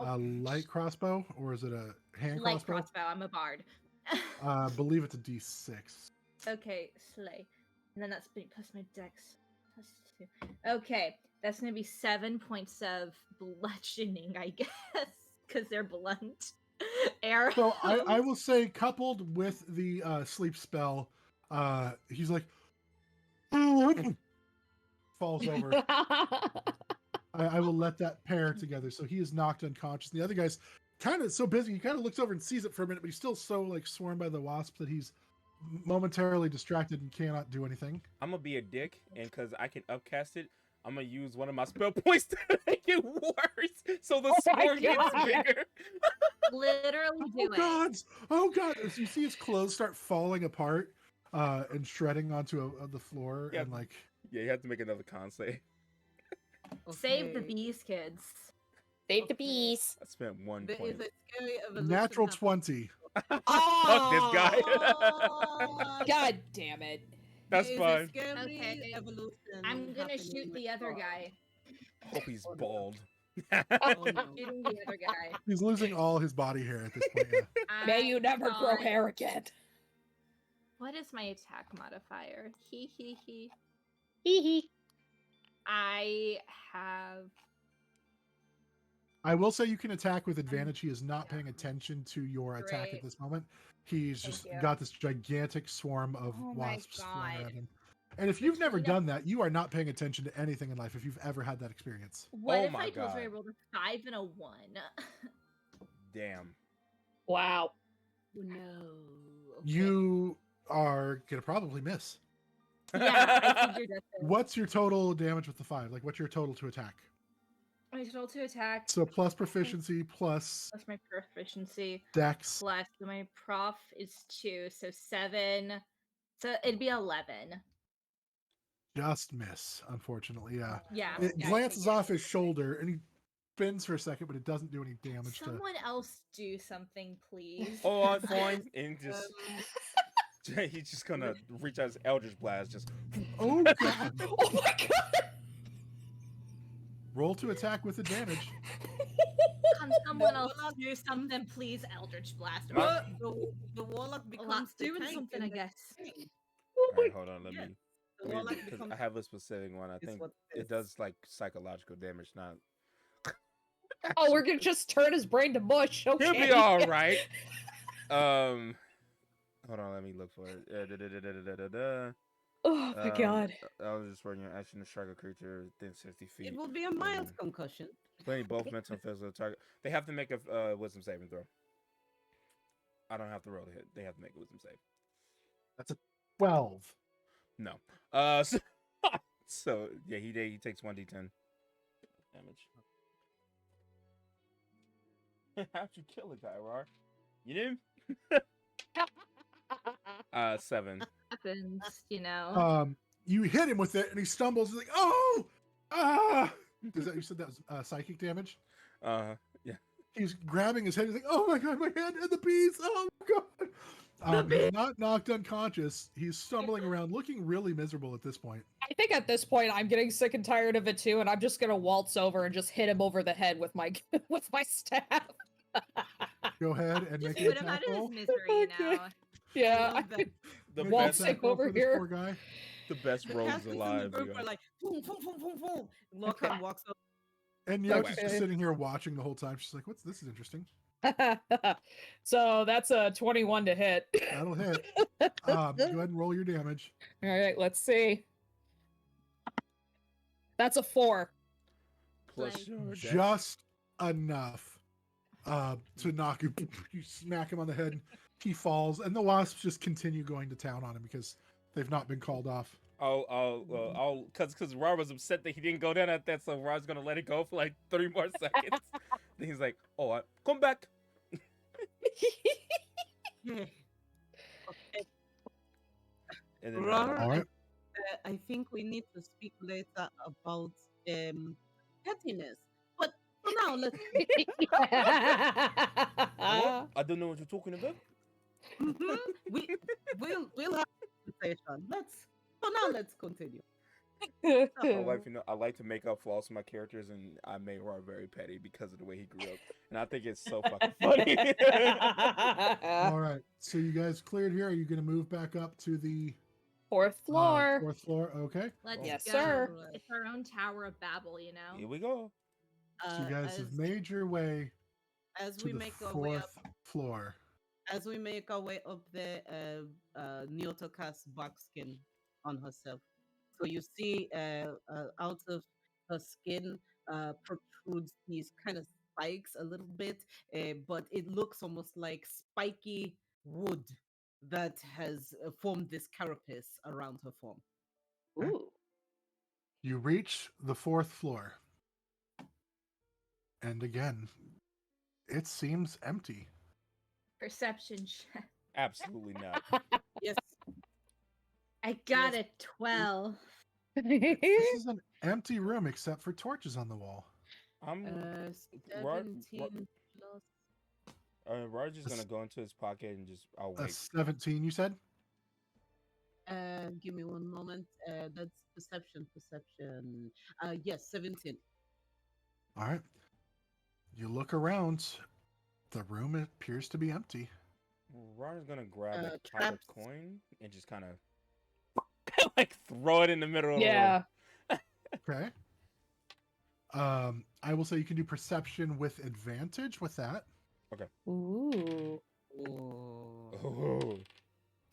A light crossbow, or is it a hand Light crossbow? crossbow. I'm a bard. Believe it's a D6. Okay, slay. And then that's plus my dex plus 2. Okay, that's gonna be 7 points of bludgeoning, I guess, because they're blunt arrows. So I will say, coupled with the sleep spell, he's like falls over. I will let that pair together. So he is knocked unconscious. The other guy's kind of so busy, he kind of looks over and sees it for a minute, but he's still so like swarmed by the wasp that he's momentarily distracted and cannot do anything. I'm gonna be a dick, and because I can upcast it, I'm gonna use one of my spell points to make it worse, so the Oh my swarm gets God. bigger. Literally do Oh it. God! Oh God! As you see his clothes start falling apart and shredding onto the floor, Yeah. and like Yeah, you have to make another con save. Save the Okay. bees, kids. Save the Okay. bees. I spent 1 There point. is a scary evolution natural happening. 20. Fuck this guy. Oh, God damn it. That's there is fine. a scary Okay. evolution I'm gonna shoot happening the other with guy. Hope he's Oh, no. bald. Oh, no. Shooting the other guy. He's losing all his body hair at this point. Yeah. May you never grow got- hair again. What is my attack modifier? He. Hee hee. I have. I will say you can attack with advantage. He is not paying attention to your attack at Great. this moment. He's Thank just you. got this gigantic swarm of Oh my wasps flying God. at him. And if you've never Between done that, you are not paying attention to anything in life if you've ever had that experience. What Oh if my I told you I God. rolled a 5 and a 1? Damn. Wow. No. Okay. You are going to probably miss. Yeah, I figured that. What's your total damage with the 5? Like, what's your total to attack? My total to attack So plus proficiency, plus plus my proficiency dex. plus my prof is 2, so 7. So it'd be 11. Just miss, unfortunately. Yeah. Yeah. It yeah, I glances figured. off his shoulder and he spins for a second, but it doesn't do any damage to. Someone else do something, please. Oh, I'm fine. And just Um, he's just gonna reach out his Eldritch Blast. Just Oh God! Oh my god. Roll to attack with advantage. Can someone The else warlock do something, please? Eldritch Blast. What? the warlock Well, becomes that's the doing tank something, in I the guess. thing. Oh my Alright, hold on. Let Yes, me. The let me warlock because becomes I have a specific one. I is think what it is. does like psychological damage, not. Oh, we're gonna just turn his brain to mush. Okay. He'll be all right. Hold on. Let me look for it. Oh my god. I was just running your action to strike a creature within 60 feet. It will be a mild Mm. concussion. Playing both mental and physical target. They have to make a wisdom saving throw. I don't have to roll to hit. They have to make a wisdom save. That's a 12. No. So, so yeah, he takes 1d10 damage. How'd you kill a guy, Rar? You didn't? 7. Happens, you know. You hit him with it, and he stumbles. He's like, "Oh, ah!" Does that? You said that was psychic damage. Yeah. He's grabbing his head. He's like, "Oh my God, my hand and the bees! Oh my God!" He's not knocked unconscious. He's stumbling around, looking really miserable at this point. I think at this point I'm getting sick and tired of it too, and I'm just gonna waltz over and just hit him over the head with my with my staff. Go ahead and Just make an put him out attack of his roll. misery, you Okay. know. Yeah. love that. The Make an Waltzing best, attack roll over for this here. poor guy. the best The rogues casters in the alive. group yo. are like, boom, boom, boom, boom, boom. Lokan walks up. And Oh, Yota's just sitting here watching the whole time. She's like, "What's this? Is interesting." So that's a 21 to hit. That'll hit. Go ahead and roll your damage. All right, let's see. That's a 4. Plus Like- your dex. Just enough to knock him. You smack him on the head. He falls, and the wasps just continue going to town on him because they've not been called off. Because Ra was upset that he didn't go down at that, so Ra's gonna let it go for like 3 more seconds. Then he's like, "Oh, come back." Yeah. And then Ra, All right. I think we need to speak later about pettiness. But for now, let's. what? I don't know what you're talking about. Mhm. We'll have a conversation. For now, let's continue. My wife, I like to make up flaws in my characters, and I made Ra very petty because of the way he grew up, and I think it's so fucking funny. All right. So you guys cleared here. Are you going to move back up to the 4th floor. fourth floor? Okay. Let's Yes, go. sir. It's our own Tower of Babel, you know. Here we go. So you guys have As, made your way as to we the make our way up, fourth floor. as we make our way up there, Nyoto casts buckskin on herself. So you see, out of her skin protrudes these kind of spikes a little bit, but it looks almost like spiky wood that has formed this carapace around her form. Ooh. You reach the fourth floor. And again, it seems empty. Perception check. Absolutely not. Yes. I got Yes. a 12. This is an empty room except for torches on the wall. I'm. 17 plus. Roger's gonna go into his pocket and just. I'll A wait. 17, you said? Give me one moment. That's perception. Yes, 17. All right. You look around. The room appears to be empty. Roger's gonna grab a copper Traps. coin and just kind of like throw it in the middle of Yeah. Okay. I will say you can do perception with advantage with that. Ooh. the room. Oh.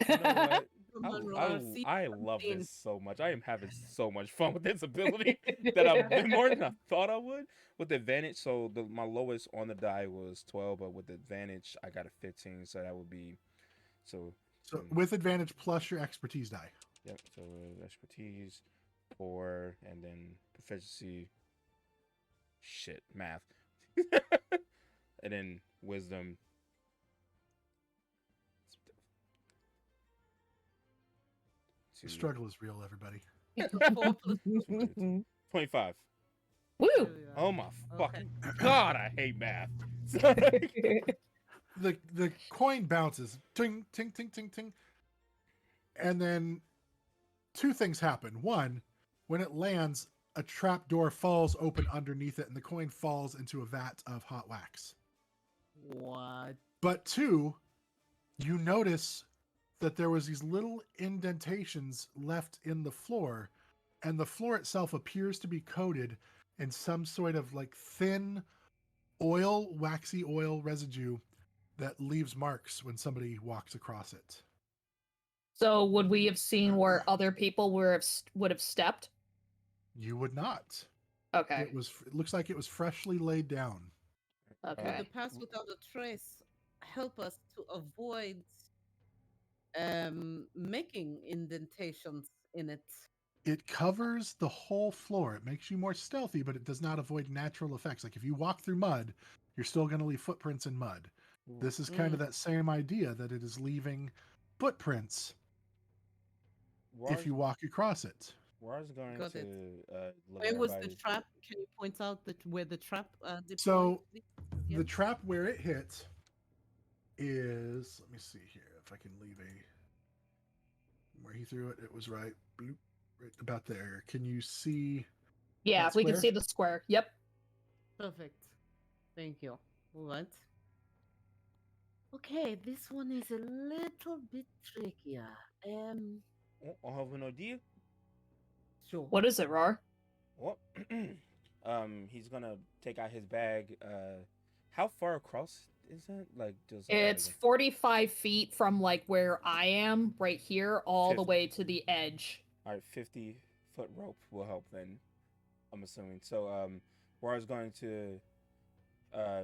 You know what? Come on, Roar, see I love something. this so much. I am having so much fun with this ability that I'm more than I thought I would. With advantage, so my lowest on the die was 12, but with advantage, I got a 15, so that would be so. So with advantage plus your expertise die. Yep. So expertise 4, and then proficiency. Shit, math, and then wisdom. The struggle is real, everybody. 4 plus 25. Woo. Oh my Okay. fucking god! I hate math. The coin bounces. Ting, ting, ting, ting, ting. And then 2 things happen. One, when it lands, a trap door falls open underneath it, and the coin falls into a vat of hot wax. What? But 2, you notice that there was these little indentations left in the floor, and the floor itself appears to be coated in some sort of like thin waxy oil residue that leaves marks when somebody walks across it. So would we have seen where other people would have stepped? You would not. Okay. It looks like it was freshly laid down. Would Okay. the pass without a trace help us to avoid making indentations in it? It covers the whole floor. It makes you more stealthy, but it does not avoid natural effects. Like if you walk through mud, you're still going to leave footprints in mud. This is kind of that same idea that it is leaving footprints if you walk across it. War's going Got to it. look Where was the everybody- trap? Can you point out where the trap deployed? So Yeah. the trap where it hit is, let me see here if I can leave where he threw it. It was right about there. Can you see? Yeah, That we can square? see the square. Yep. Perfect. Thank you. What? Okay, this one is a little bit trickier. I have an idea. Sure. What is it, Rar? Well, he's gonna take out his bag. How far across is that? Like, just It's 45 feet from like where I am, right here, all the 50. way to the edge. All right, 50-foot rope will help then. I'm assuming. So, Wara's going to uh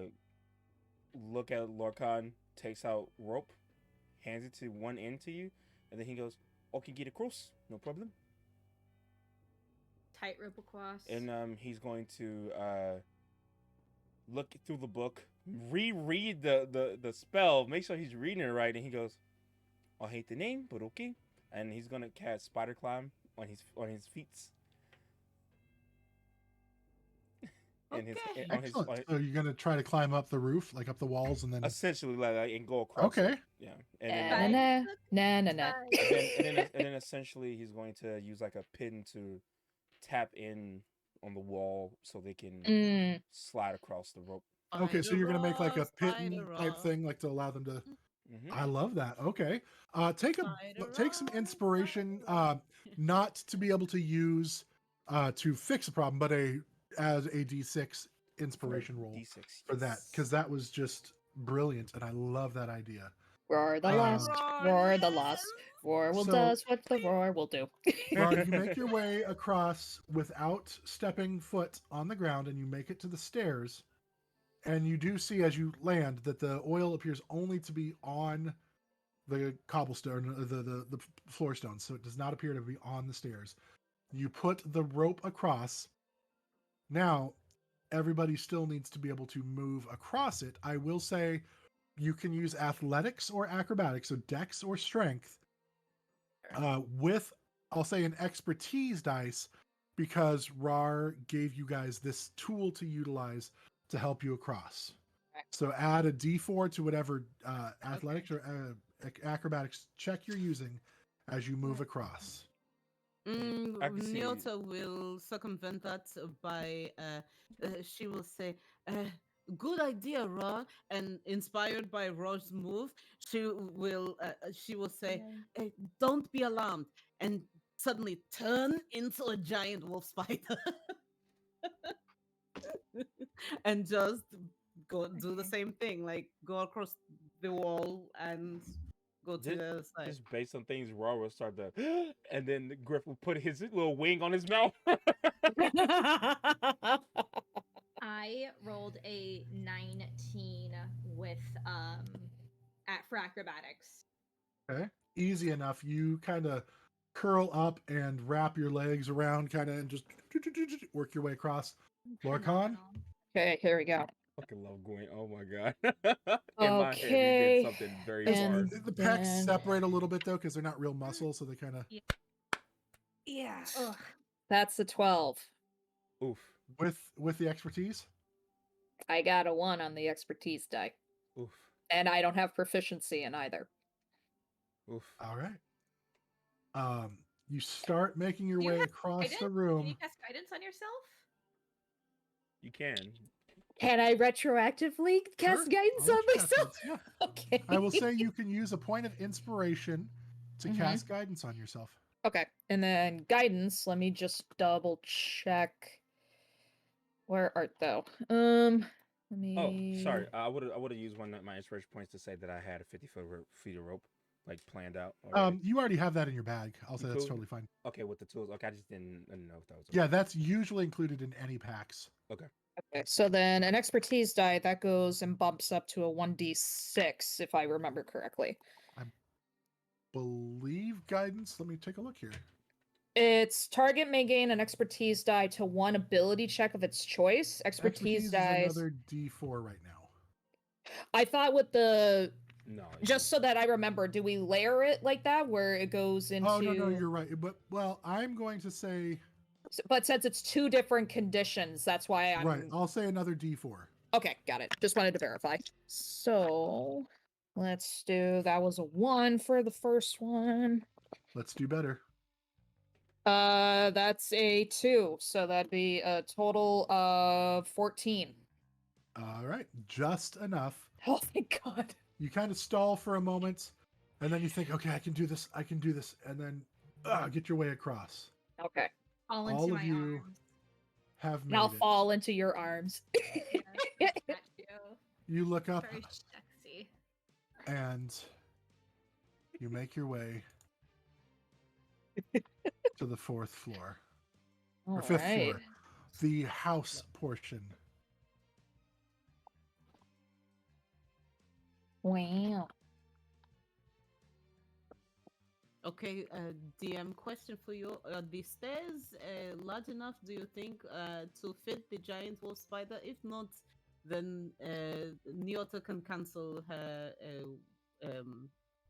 look at Lorcan, takes out rope, hands it to one end to you, and then he goes, "I can get across, no problem." Tightrope across. And he's going to look through the book, reread the spell, make sure he's reading it right, and he goes, "I hate the name, but okay." And he's gonna cast Spider Climb on his feet. And his Okay. on his Excellent. So you're gonna try to climb up the roof, like up the walls, and then essentially like and go across. Okay. It. Yeah. And Na then, na na na. and then essentially he's going to use like a pin to tap in on the wall so they can Mm. slide across the rope. okay, so you're gonna make like a pitten Spider type Raw. thing, like to allow them to. Mm-hmm. I love that. Okay, take some Spider inspiration, Raw. not to be able to use to fix a problem, but as a D6 inspiration roll D6 for that, because that was just brilliant, and I love that idea. Roar the Um, lost, roar the lost. Roar will So- does what the roar will do. Ron, you make your way across without stepping foot on the ground, and you make it to the stairs. And you do see as you land that the oil appears only to be on the cobblestone, the floor stones, so it does not appear to be on the stairs. You put the rope across. Now, everybody still needs to be able to move across it. I will say you can use athletics or acrobatics, so dex or strength, with, I'll say, an expertise dice, because Rar gave you guys this tool to utilize to help you across. So add a d4 to whatever athletics or acrobatics check you're using as you move across. I can see- Nyota will circumvent that by she will say, "Good idea, Ra." And inspired by Ra's move, she will say, "Don't be alarmed," and suddenly turn into a giant wolf spider, and just go do the Okay. same thing, like go across the wall and go to Just- the other side. Just based on things, Raw will start to, and then Griff will put his little wing on his mouth. I rolled a 19 with for acrobatics. Okay. Easy enough. You kind of curl up and wrap your legs around, kind of, and just work your way across. Lorcan? Phenomenal. Okay, here we go. Fucking love going. Oh my god. In my head, he Okay, did something very Just- and- hard. the pecs then- separate a little bit though, because they're not real muscle, so they kind of Yeah. Ugh. That's a 12. Oof. with the expertise. I got a 1 on the expertise die. Oof. And I don't have proficiency in either. Oof. All right. You start making your Do you way have across guidance? the Can room. you cast guidance on yourself? You can. Can I retroactively cast Sure, guidance I'll on let you cast myself? guidance, yeah. Okay. I will say you can use a point of inspiration to Mhm. cast guidance on yourself. Okay, and then guidance. Let me just double check. Where art thou? Let me. Oh, sorry. I would have used one of my inspiration points to say that I had a 50-foot feet of rope, like planned out. Already. You already have that in your bag. I'll say You that's cool? totally fine. Okay, with the tools. Okay, I just didn't know if that was. Yeah, that's usually included in any packs. Okay, so then an expertise die that goes and bumps up to a 1d6 if I remember correctly. Believe guidance. Let me take a look here. It's target may gain an expertise die to one ability check of its choice. Expertise is dice. another D4 right now. I thought with the No. just so that I remember, do we layer it like that where it goes into? Oh no, you're right. But well, I'm going to say But since it's 2 different conditions, that's why I'm right. I'll say another D4. Okay, got it. Just wanted to verify. So let's do that was a 1 for the first one. Let's do better. That's a 2, so that'd be a total of 14. All right, just enough. Oh, thank God. You kind of stall for a moment, and then you think, okay, I can do this, and then get your way across. Okay. Fall All into of my you arms. have And made I'll it. fall into your arms. Yes, got you. You look up, Very sexy. and you make your way to the 4th floor. All Or 5th right. floor. The house portion. Wow. Okay, DM question for you. Are the stairs large enough, do you think, to fit the giant wolf spider? If not, then Nyota can cancel her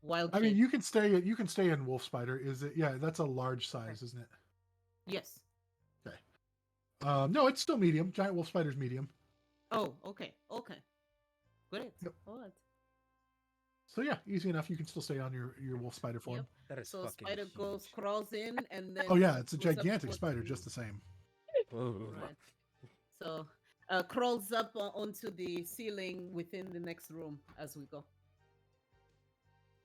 wild I mean, shape. you can stay in wolf spider. Is it? Yeah, that's a large size, isn't it? Yes. No, it's still medium. Giant wolf spider's medium. Oh, okay. Okay. Great. Yep. All right. So yeah, easy enough. You can still stay on your wolf spider form. Yep. That is So fucking spider huge. goes, crawls in, and then. Oh yeah, it's a goes up gigantic towards spider, the- just the same. Ooh. Right. So crawls up onto the ceiling within the next room as we go.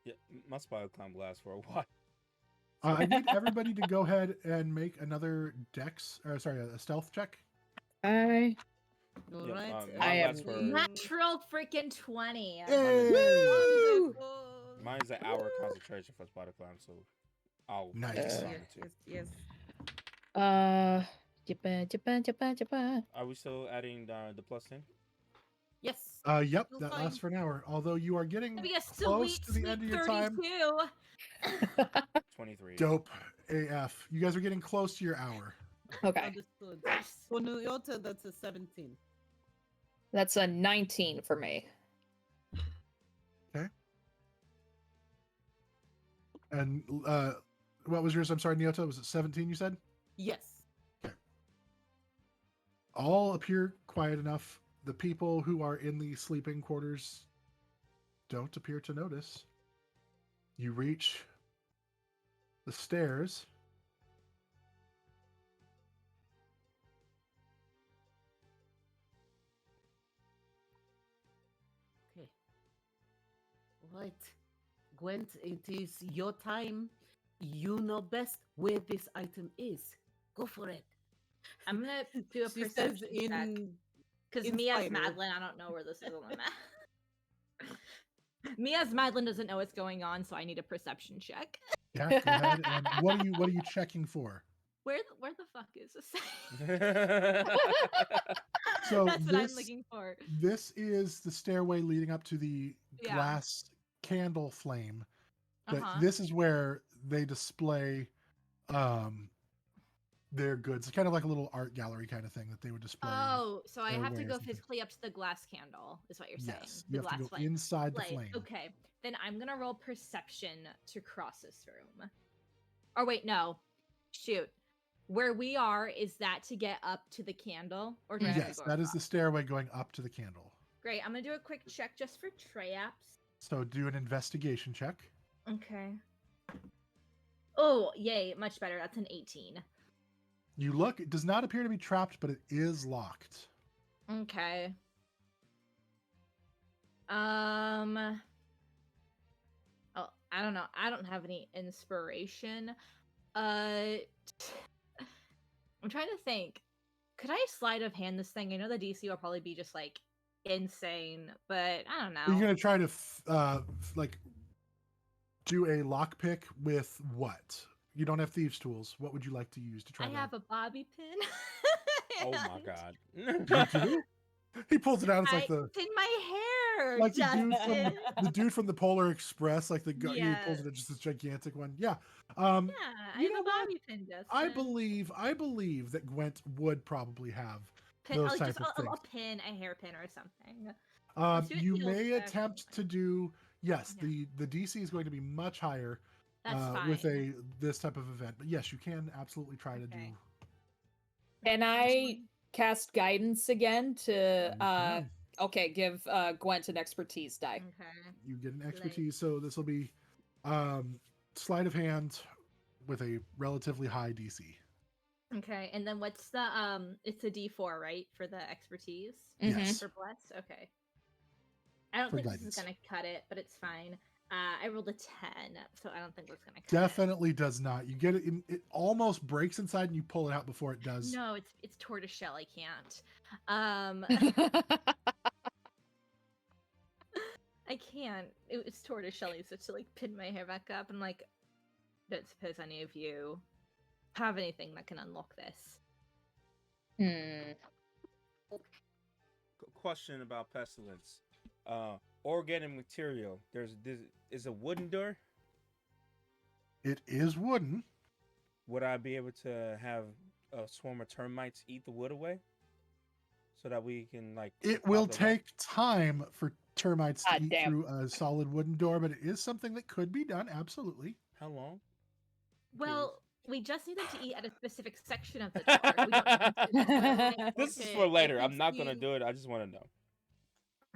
Yeah, my spider climb lasts for a while. I need everybody to go ahead and make another a stealth check. I All Yep, right. I am lasts for- Natural freaking 20. Hey! Mine's an hour concentration for spider climb, so I'll Nice. focus on Yes, it too. yes. Japan. Are we still adding the plus 10? Yes. Yep, Still that fine. lasts for an hour. Although you are getting That'd be a close sweet, to the sweet end of your 32. time. 23. Dope AF. You guys are getting close to your hour. Okay, Understood. Yes. For Nyota, that's a 17. that's a 19 for me. And what was yours? I'm sorry, Nyota. Was it 17? You said. Yes. All appear quiet enough. The people who are in the sleeping quarters don't appear to notice. You reach the stairs. Okay. Right. Gwent, it is your time. You know best where this item is. Go for it. I'm gonna do a She says perception check. in Because me as Inspired. Madeline, I don't know where this is on the map. Me as Madeline doesn't know what's going on, so I need a perception check. Yeah, go ahead. And what are you checking for? Where the fuck is this? So That's what I'm this- looking for. This is the stairway leading up to the Yeah. glass candle flame. But Uh-huh. this is where they display their goods. It's kind of like a little art gallery kind of thing that they would display. Oh, so I their have to wares go and things. physically up to the glass candle, is what you're saying. Yes, The you have to glass go flame. inside the Light. flame. Okay, then I'm gonna roll perception to cross this room. Or wait, no. Shoot. Where we are, is that to get up to the candle? Or do I have to Yes, go that is the across? stairway going up to the candle. Great, I'm gonna do a quick check just for traps. So do an investigation check. Okay. Oh, yay, much better. That's an 18. You look, it does not appear to be trapped, but it is locked. Okay. Oh, I don't know. I don't have any inspiration. I'm trying to think. Could I sleight of hand this thing? I know the DC will probably be just like insane, but I don't know. Are you gonna try to do a lockpick with what? You don't have thieves' tools. What would you like to use to try I to? have a bobby pin. Oh my and god. You do? He pulls it out. It's like I the pin my hair. like the dude Justin. from the dude from the Polar Express. Like he pulls Yes. it out, just this gigantic one. Yeah. Yeah, I You have know a what? bobby pin, Justin. I believe that Gwent would probably have Pin, those like type just of a things. pin, a hairpin, or something. Let's do a You heal may check. attempt to do yes. Yeah. The DC is going to be much higher That's fine. with this type of event. But yes, you can absolutely try to do. Okay. Can I cast guidance again to Okay. give Gwent an expertise die. Okay. You get an expertise, so this will be sleight of hand with a relatively high DC. Okay, and then what's the it's a D4, right, for the expertise? Mhm. Yes. For bless? Okay. I don't for think this guidance. is gonna cut it, but it's fine. I rolled a 10, so I don't think that's gonna cut Definitely does not. You get it. It almost breaks inside, and you pull it out before it it. does. No, it's tortoiseshell. I can't. I can't. It's tortoiseshell, so to like pin my hair back up. I'm like, don't suppose any of you have anything that can unlock this. Question about pestilence. Organic material. This is a wooden door. It is wooden. Would I be able to have a swarm of termites eat the wood away, so that we can like? It pop will the lock? take time for termites to God eat damn. through a solid wooden door, but it is something that could be done. Absolutely. How long? Well, we just need them to eat at a specific section of the door. We don't need them to This is Okay, for I later. I'm think not gonna seeing- do it. I just want to know.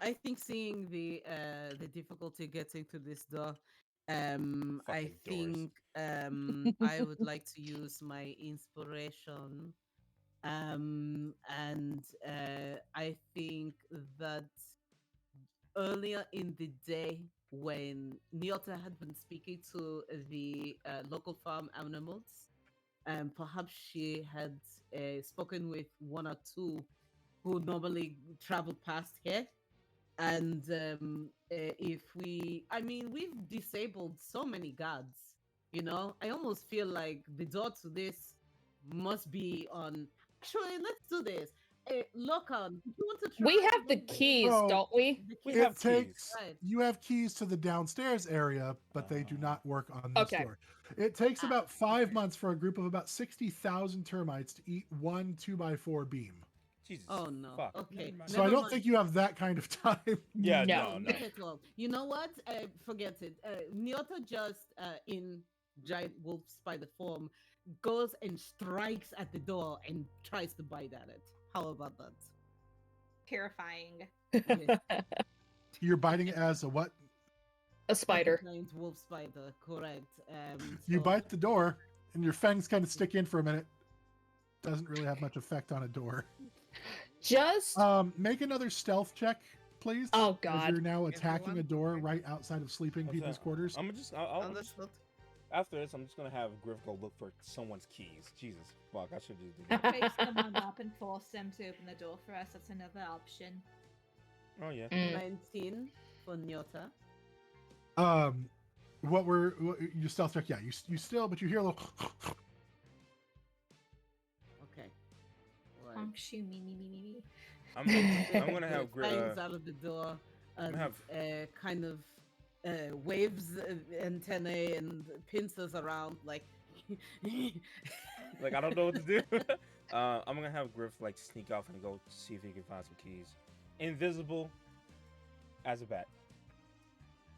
I think seeing the difficulty getting to this door, I Fucking doors. think I would like to use my inspiration, and I think that earlier in the day when Nyota had been speaking to the local farm animals, perhaps she had spoken with one or two who normally travel past here. And if we've disabled so many guards, I almost feel like the door to this must be on. Actually, let's do this. Lokan, do you want to try? We have the one day? keys, Oh, don't we? The We keys? have It takes. Right. You have keys to the downstairs area, but they do not work on this Okay. door. It takes Ah, about 5 okay. months for a group of about 60,000 termites to eat one 2x4 beam. Jesus. Oh no. Fuck. Okay. Never mind. So I Never don't mind. think you have that kind of time. Yeah, No. no. Not at all. You know what? Forget it. Nyota just in giant wolf spider form goes and strikes at the door and tries to bite at it. How about that? terrifying. Yes. You're biting it as a what? A spider. Like a giant wolf spider, correct. You so- bite the door, and your fangs kind of stick in for a minute. Doesn't really have much effect on a door. Just Make another stealth check, please. Oh, as God. You're now attacking Everyone? a door Okay. right outside of sleeping What's people's that? quarters. I'm just. Understood. After this, I'm just gonna have Griff go look for someone's keys. Jesus, fuck! I should just do that. Raise someone up and force them to open the door for us. That's another option. Oh yeah. 19 for Nyota. You stealth check? Yeah, you still, but you hear a little. Okay. Right. Honk, shoo, me, me, me, me, me. I'm gonna have Griff. Hangs out of the door and have- kind of waves antennae and pincers around like. Like I don't know what to do. I'm gonna have Griff like sneak off and go see if he can find some keys. Invisible as a bat.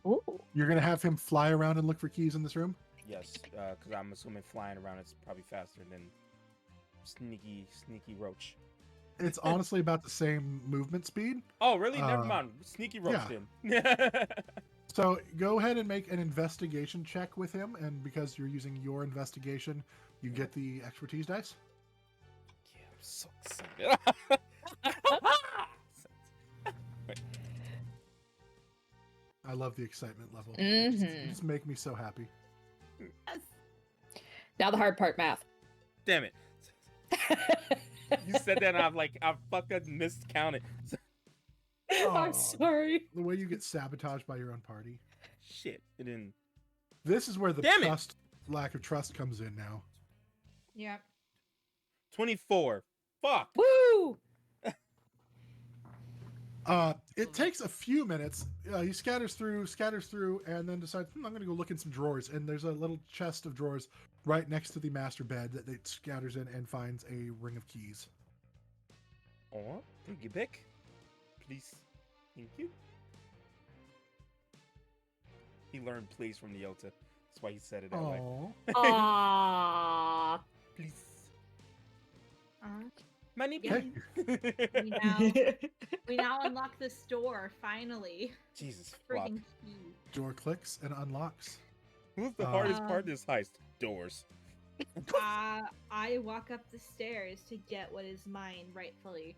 Ooh. You're gonna have him fly around and look for keys in this room. Yes, because I'm assuming flying around is probably faster than sneaky roach. It's honestly about the same movement speed. Oh really? Never Uh, mind. Sneaky roach yeah. then. So go ahead and make an investigation check with him, and because you're using your investigation, you get the expertise dice. Yeah, I'm so excited. I love the excitement level. You Mhm. just make me so happy. Yes. Now the hard part, math. Damn it. You said that and I fucking miscounted. Oh, I'm sorry. The way you get sabotaged by your own party. Shit. And then This is where the Damn it! lack of trust comes in now. Yep. 24. Fuck. Woo! It takes a few minutes. He scatters through, and then decides, I'm going to go look in some drawers. And there's a little chest of drawers right next to the master bed that it scatters in and finds a ring of keys. Oh, thank you, Beck. Please. Thank you. He learned please from Nyota. That's why he said it that way. Oh, Aww. Please. Uh, Money, Yeah. please. we now unlock this door, finally. Jesus fuck. Freaking key. door clicks and unlocks. Who's the Uh, hardest part of this heist? Doors. I walk up the stairs to get what is mine rightfully.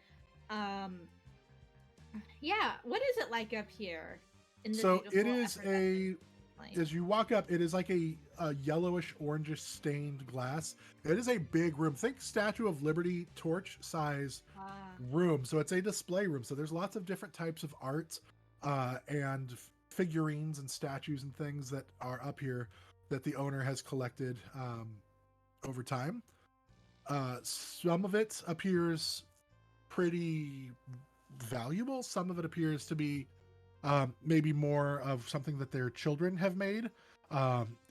Yeah, what is it like up here? In the So it beautiful is effervescent light? as you walk up, it is like a yellowish orangish stained glass. It is a big room. Think Statue of Liberty torch size Ah, room. So it's a display room. So there's lots of different types of art and figurines and statues and things that are up here that the owner has collected over time. Some of it appears pretty valuable. Some of it appears to be maybe more of something that their children have made.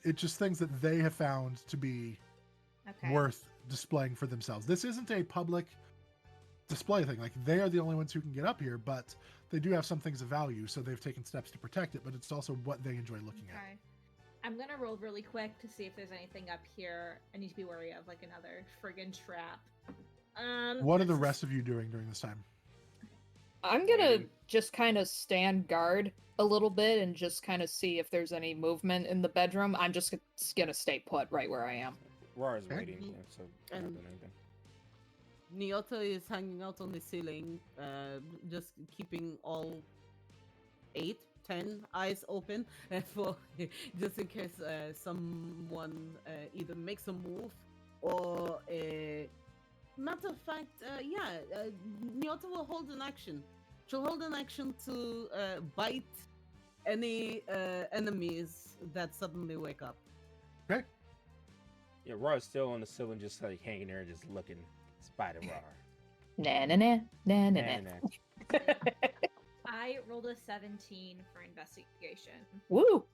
It's just things that they have found to be okay. worth displaying for themselves. This isn't a public display thing. Like, they are the only ones who can get up here, but they do have some things of value, so they've taken steps to protect it, but it's also what they enjoy looking at. Okay. I'm gonna roll really quick to see if there's anything up here I need to be wary of, like another friggin' trap. What are the rest of you doing during this time? I'm gonna just kind of stand guard a little bit and just kind of see if there's any movement in the bedroom. I'm just gonna stay put right where I am. Rara's Okay. waiting, yeah, so we're not And- doing anything. Nyota is hanging out on the ceiling, just keeping all 8, 10 eyes open for just in case someone either makes a move or matter of fact, Nyota will hold an action. She'll hold an action to bite any enemies that suddenly wake up. Yeah, Rara's still on the ceiling, just like hanging there, just looking. Spider Rar. Nah, nah, nah, nah, nah, Nah, nah. nah. I rolled a 17 for investigation. Woo!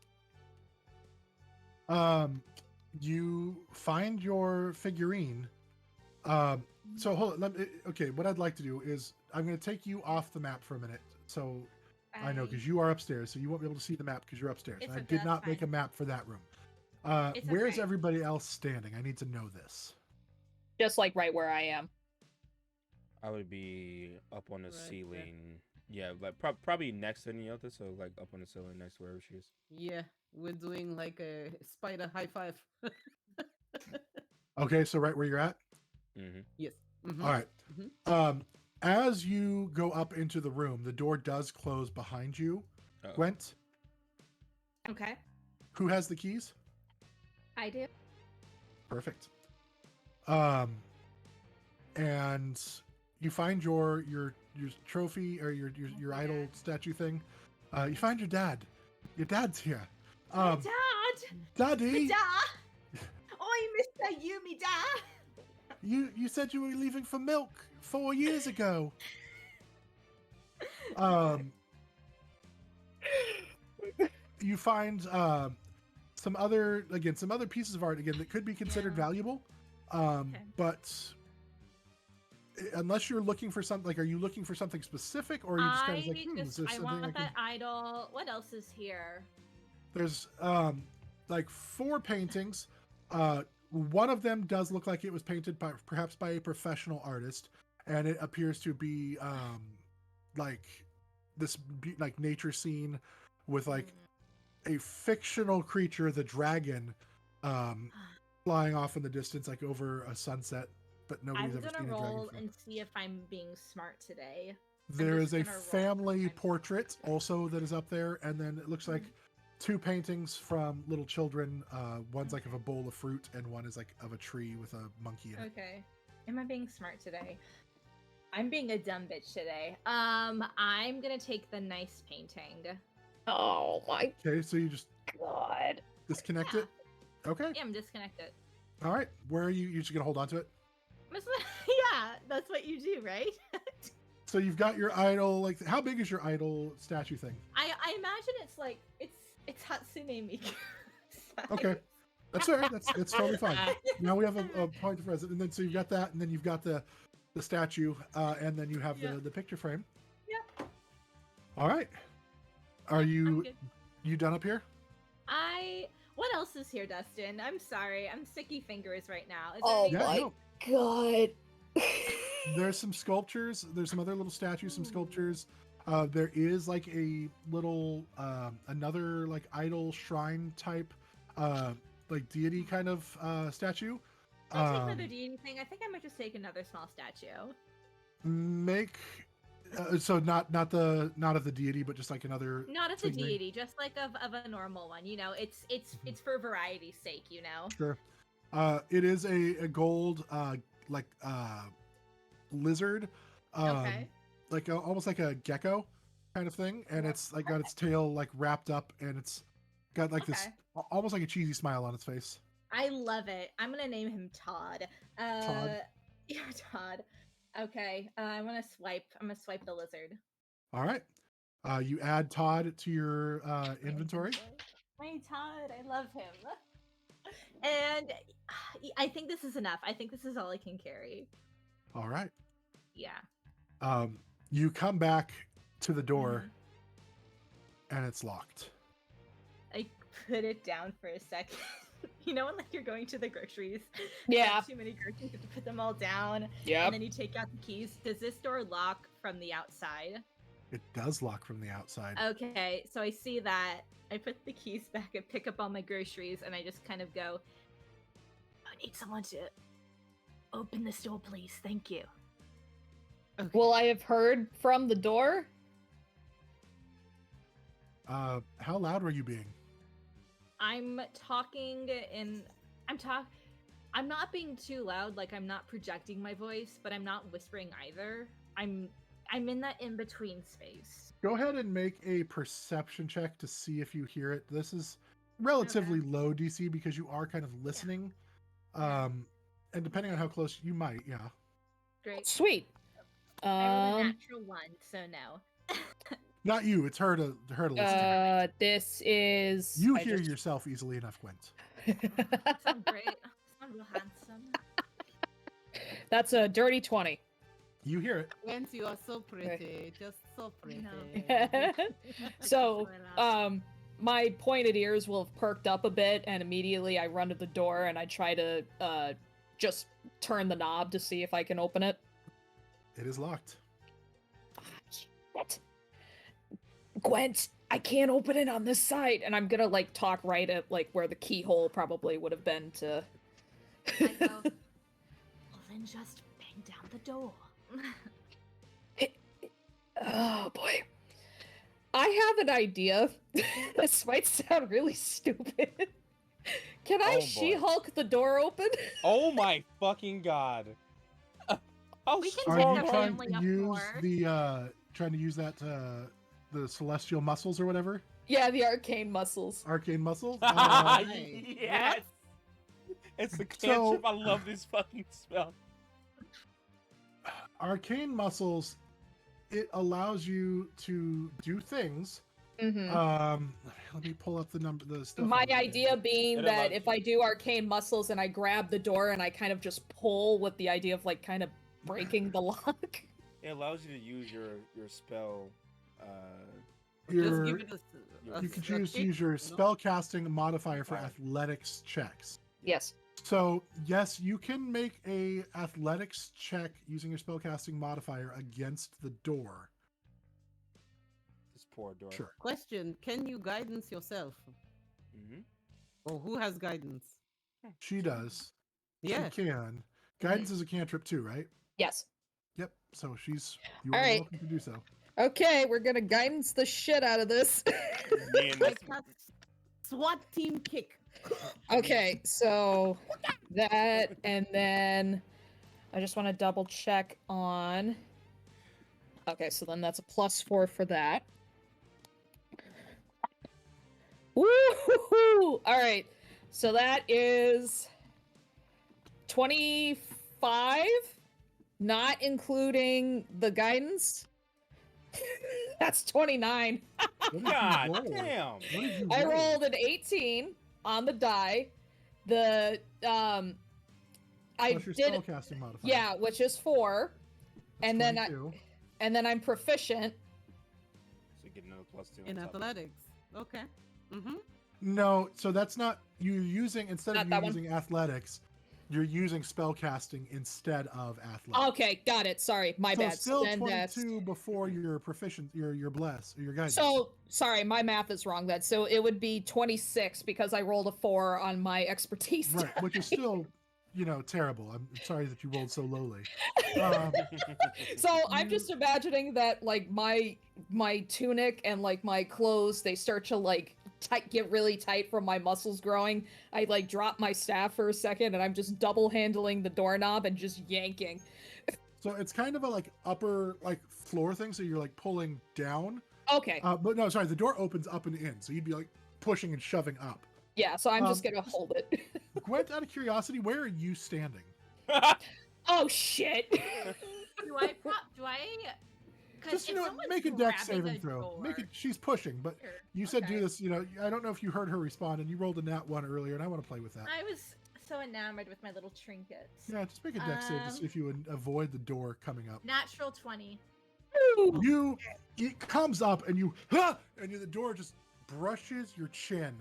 You find your figurine. So hold on. Okay, what I'd like to do is I'm going to take you off the map for a minute. So I know because you are upstairs, so you won't be able to see the map because you're upstairs. It's I okay, did that's not make a fine. map for that room. It's Where's okay. everybody else standing? I need to know this. Just like right where I am. I would be up on the Right there. ceiling. Yeah, like probably next to Nyota, so like up on the ceiling next to wherever she is. Yeah, we're doing like a spider high five. Okay, so right where you're at. Mm-hmm. Yes. Mhm. All right. Mhm. As you go up into the room, the door does close behind you. Uh-oh. Gwent, Okay, who has the keys? I do. Perfect. And you find your trophy or your my idol dad. statue thing. You find your dad. Your dad's here. My dad! Daddy, Dad! Oi, Mr. Yumi Dad! you said you were leaving for milk 4 years ago. You find some other pieces of art again that could be considered Yeah. valuable. Okay. But unless you're looking for something, like, are you looking for something specific, or are you just kind of like, is there I something want I can... that idol. What else is here? There's like 4 paintings. One of them does look like it was painted by perhaps by a professional artist, and it appears to be like this like nature scene with like a fictional creature, the dragon, flying off in the distance, like over a sunset. But nobody's I'm ever gonna seen a dragon roll before. and see if I'm being smart today. There just is a gonna roll family and- portrait also that is up there, and then it looks like 2 paintings from little children. One's like of a bowl of fruit, and one is like of a tree with a monkey in it. Okay. Am I being smart today? I'm being a dumb bitch today. I'm gonna take the nice painting. Oh my Okay, so you just god. disconnect Yeah. it. Okay, Yeah, I'm disconnected. all right. Where are you? You're just gonna hold on to it. Yeah, that's what you do, right? So you've got your idol. Like, how big is your idol statue thing? I imagine it's like it's Hatsune Miku. Okay, that's all right. That's totally fine. Now we have a point of reference, and then so you've got that, and then you've got the statue, and then you have Yeah. the picture frame. Yep. All right. Are I'm you good. done up here? What else is here, Dustin? I'm sorry. I'm sicky fingers right now. Is there Oh anything- Yeah, my no. god. There's some sculptures. There's some other little statues, some sculptures. There is like a little another like idol shrine type like deity kind of statue. I'll take another deity thing. I think I might just take another small statue. Make So not of the deity, but just like another. Not of the figurine? deity, just like of a normal one. You know, it's for variety's sake. You know. Sure. It is a gold like lizard, Okay. like almost like a gecko kind of thing, and it's like got its tail like wrapped up, and it's got like this Okay. almost like a cheesy smile on its face. I love it. I'm gonna name him Todd. Todd. Yeah, Todd. Okay. I'm gonna swipe. I'm gonna swipe the lizard. All right. You add Todd to your inventory. My Todd. I love him. And I think this is enough. I think this is all I can carry. All right. Yeah. You come back to the door, Mhm. and it's locked. I put it down for a second. You know when like you're going to the groceries? Yeah. Too many groceries, you have to put them all down. Yep. And then you take out the keys. Does this door lock from the outside? It does lock from the outside. Okay, so I see that. I put the keys back and pick up all my groceries, and I just kind of go, I need someone to open this door, please. Thank you. Okay. Will I have heard from the door? How loud were you being? I'm talking in. I'm not being too loud, like I'm not projecting my voice, but I'm not whispering either. I'm in that in-between space. Go ahead and make a perception check to see if you hear it. This is relatively low DC because you are kind of listening. And depending on how close you might, yeah. Great. Sweet. I rolled a natural 1, so no. Not you, it's her to listen. This is. You I hear just- yourself easily enough, Gwent. Sound great. Sound real handsome. That's a dirty 20. You hear it. Went, you are so pretty, just so pretty. know. So, my pointed ears will have perked up a bit, and immediately I run to the door and I try to just turn the knob to see if I can open it. It is locked. What? Gwent, I can't open it on this side, and I'm gonna like talk right at like where the keyhole probably would have been to. I go, well then just bang down the door. Oh boy. I have an idea. This might sound really stupid. Can I Oh, boy. She-Hulk the door open? Oh my fucking god. How We can Are take strong you the are trying family to up use more. that the celestial muscles or whatever? Yeah, the arcane muscles. Arcane muscle? Yes. It's the So- cantrip. I love this fucking spell. Arcane muscles, it allows you to do things. Mm-hmm. Let me pull up the stuff. My on it. idea being It that allows if you- I do arcane muscles and I grab the door and I kind of just pull with the idea of like kind of breaking the lock. It allows you to use your spell. Just Your- give it a you can choose to kick, use your you know? spell casting modifier for Fine. athletics checks. Yes. So yes, you can make a athletics check using your spellcasting modifier against the door. This poor door. Sure. Question: can you guidance yourself, Mm-hmm. or who has guidance? She does. Yeah. She can. Guidance is a cantrip too, right? Yes. Yep. So you All are right. welcome to do so. Okay, we're gonna guidance the shit out of this. Me and I this, cast SWAT team kick. Okay, so that, and then I just want to double check on. Okay, so then that's a +4 for that. Woo-hoo-hoo! All right, so that is 25, not including the guidance. That's 29. What did you God roll? damn. What did you I roll? rolled an 18 on the die. The I Plus your did spellcasting modifier. yeah, which is 4, That's and then 22. and then I'm proficient. So you get another +2 In on top of it. athletics. Okay. Mm-hmm. No, so that's not you're using instead Not of that you one? using athletics, you're using spellcasting instead of athletics. Okay, got it. Sorry, my so bad. still Then that's 22 before your proficient, your bless, or your guidance. so sorry, my math is wrong then. So it would be 26 because I rolled a 4 on my expertise. right, which is still terrible. I'm sorry that you rolled so lowly. Um, So I'm just imagining that like my tunic and like my clothes, they start to like get really tight from my muscles growing. I like drop my staff for a second and I'm just double handling the doorknob and just yanking. so it's kind of a like upper like floor thing. So you're like pulling down. Okay. But no, sorry, the door opens up and in. So you'd be like pushing and shoving up. Yeah, so I'm just gonna hold it. Gwent, out of curiosity, where are you standing? Oh shit. Do I? Because Just make a dex saving throw. Make it. She's pushing, but you said do this. I don't know if you heard her respond, and you rolled a nat 1 earlier, and I want to play with that. I was so enamored with my little trinkets. Yeah, just make a dex save to see if you would avoid the door coming up. Natural 20. It comes up, and the door just brushes your chin,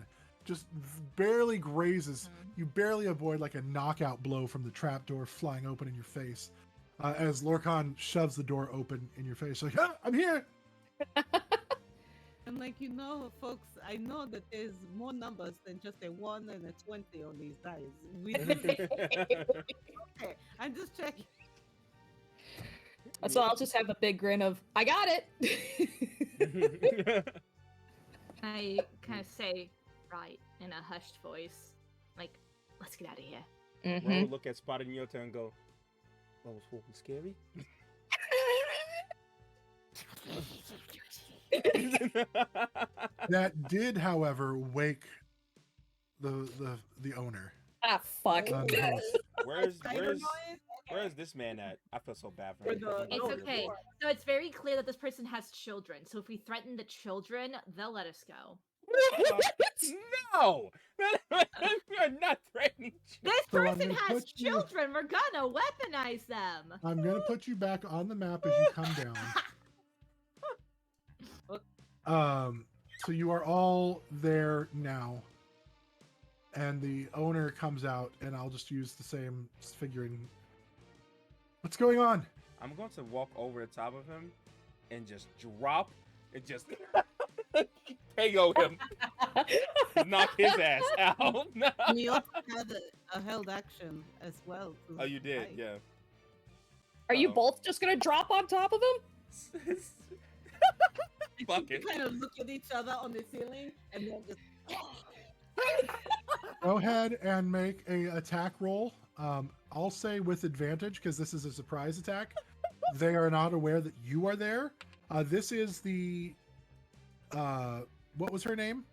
just barely grazes. You barely avoid like a knockout blow from the trapdoor flying open in your face. As Lorcan shoves the door open in your face, like, I'm here. I'm like, folks, I know that there's more numbers than just a 1 and a 20 on these dice. Okay, I'm just checking. So I'll just have a big grin of, I got it. I kind of say, right, in a hushed voice, like, let's get out of here. Ro look at Spotted Nyota and go, that was fucking scary. That did, however, wake the owner. Ah, fuck. Where's this man at? I feel so bad for him. It's okay. So it's very clear that this person has children. So if we threaten the children, they'll let us go. No! We're not threatening children. This person has children. We're gonna weaponize them. I'm gonna put you back on the map as you come down. So you are all there now, and the owner comes out, and I'll just use the same figuring. What's going on? I'm going to walk over the top of him and just drop and just KO him. Knock his ass out. We also had a held action as well. Oh, you did? Yeah. Are you both just gonna drop on top of him? Fuck it. Kind of look at each other on the ceiling and then just. Go ahead and make a attack roll. I'll say with advantage because this is a surprise attack. They are not aware that you are there. This is the what was her name?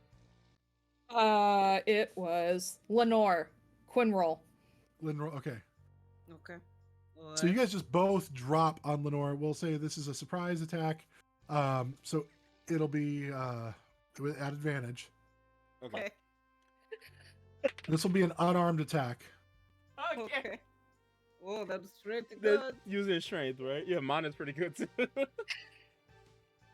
It was Lenore Quinroll. Lenore. Okay. Okay. So you guys just both drop on Lenore. We'll say this is a surprise attack. So it'll be at advantage. Okay. This will be an unarmed attack. Okay. Oh, that's pretty good. Using strength, right? Yeah, mine is pretty good too.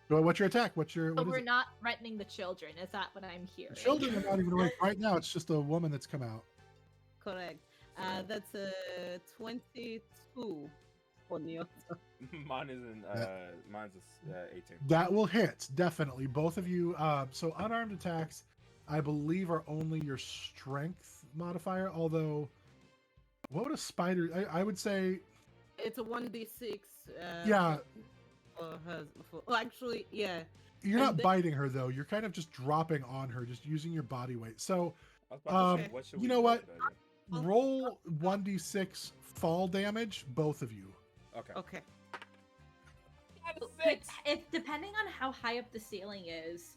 What's your attack? What We're is not threatening the children. Is that what I'm hearing? it? Children are not even awake right now. It's just a woman that's come out. Correct. That's a 22 for Nyota. Mine's 18. That will hit, definitely. Both of you. So unarmed attacks, I believe, are only your strength modifier. Although, what would a spider? I would say. It's a 1d6. Yeah. Actually, yeah. You're not biting her though. You're kind of just dropping on her, just using your body weight. So, you know what? Roll 1d6 fall damage, both of you. Okay. If depending on how high up the ceiling is,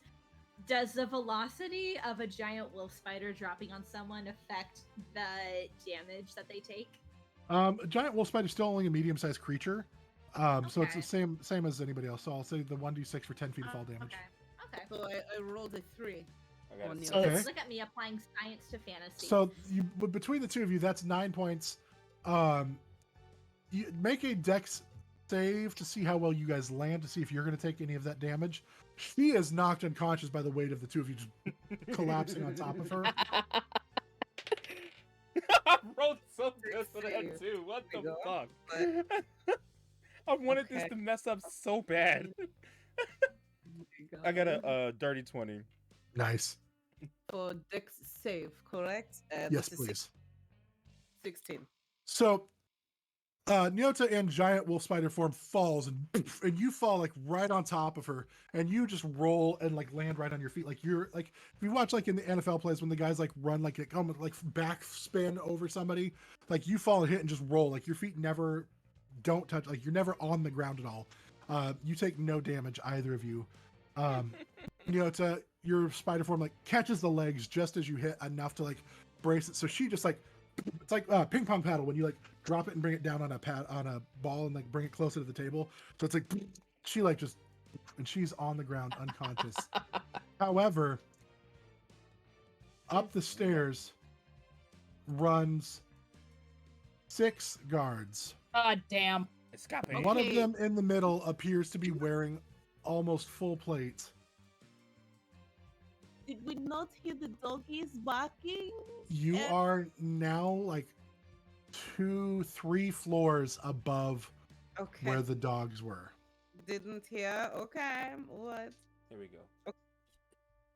does the velocity of a giant wolf spider dropping on someone affect the damage that they take? A giant wolf spider is still only a medium-sized creature, so it's the same as anybody else. So I'll say the 1d6 for 10 feet of fall damage. Okay. So I rolled a 3. Okay. Look at me applying science to fantasy. So between the two of you, that's 9 points. You make a dex save to see how well you guys land, to see if you're going to take any of that damage. She is knocked unconscious by the weight of the two of you just collapsing on top of her. I rolled so good for that too. What the fuck? I wanted this to mess up so bad. I got a dirty 20. Nice. For dex save, correct? Yes, please. 16. So Nyota and giant wolf spider form falls and you fall like right on top of her and you just roll and like land right on your feet. Like you're like, if you watch like in the NFL plays when the guys like run like it come like back spin over somebody, like you fall and hit and just roll. Like your feet never don't touch, like you're never on the ground at all. You take no damage, either of you. Nyota, your spider form like catches the legs just as you hit enough to like brace it. So she just like, it's like a ping pong paddle when you like drop it and bring it down on a ball and like bring it closer to the table. So it's like she like just, and she's on the ground unconscious. However, up the stairs runs 6 guards. God damn. Escape. Okay. One of them in the middle appears to be wearing almost full plate. Did we not hear the doggies barking? You are now like 2-3 floors above Okay. where the dogs were. Didn't hear. Okay. What? Here we go. Okay.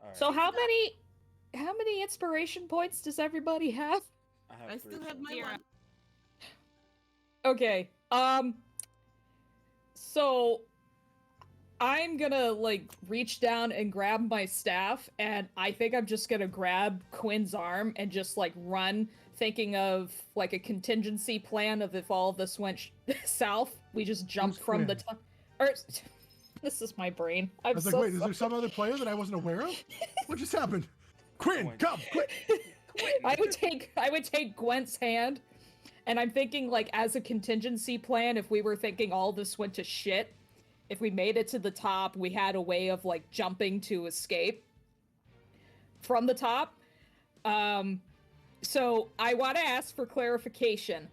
All right. So how many inspiration points does everybody have? I I three still have so- my Zero. one. Okay. So I'm gonna like reach down and grab my staff, and I think I'm just gonna grab Quinn's arm and just like run, thinking of like a contingency plan of if all of this went south, we just jump Who's from the Quinn? top. Or this is my brain. I I'm was like, so wait, is there some other player that I wasn't aware of? What just happened? Quinn, Quinn. come, quick! I would take Gwent's hand, and I'm thinking like as a contingency plan, if we were thinking all this went to shit, if we made it to the top, we had a way of like jumping to escape from the top. So I want to ask for clarification.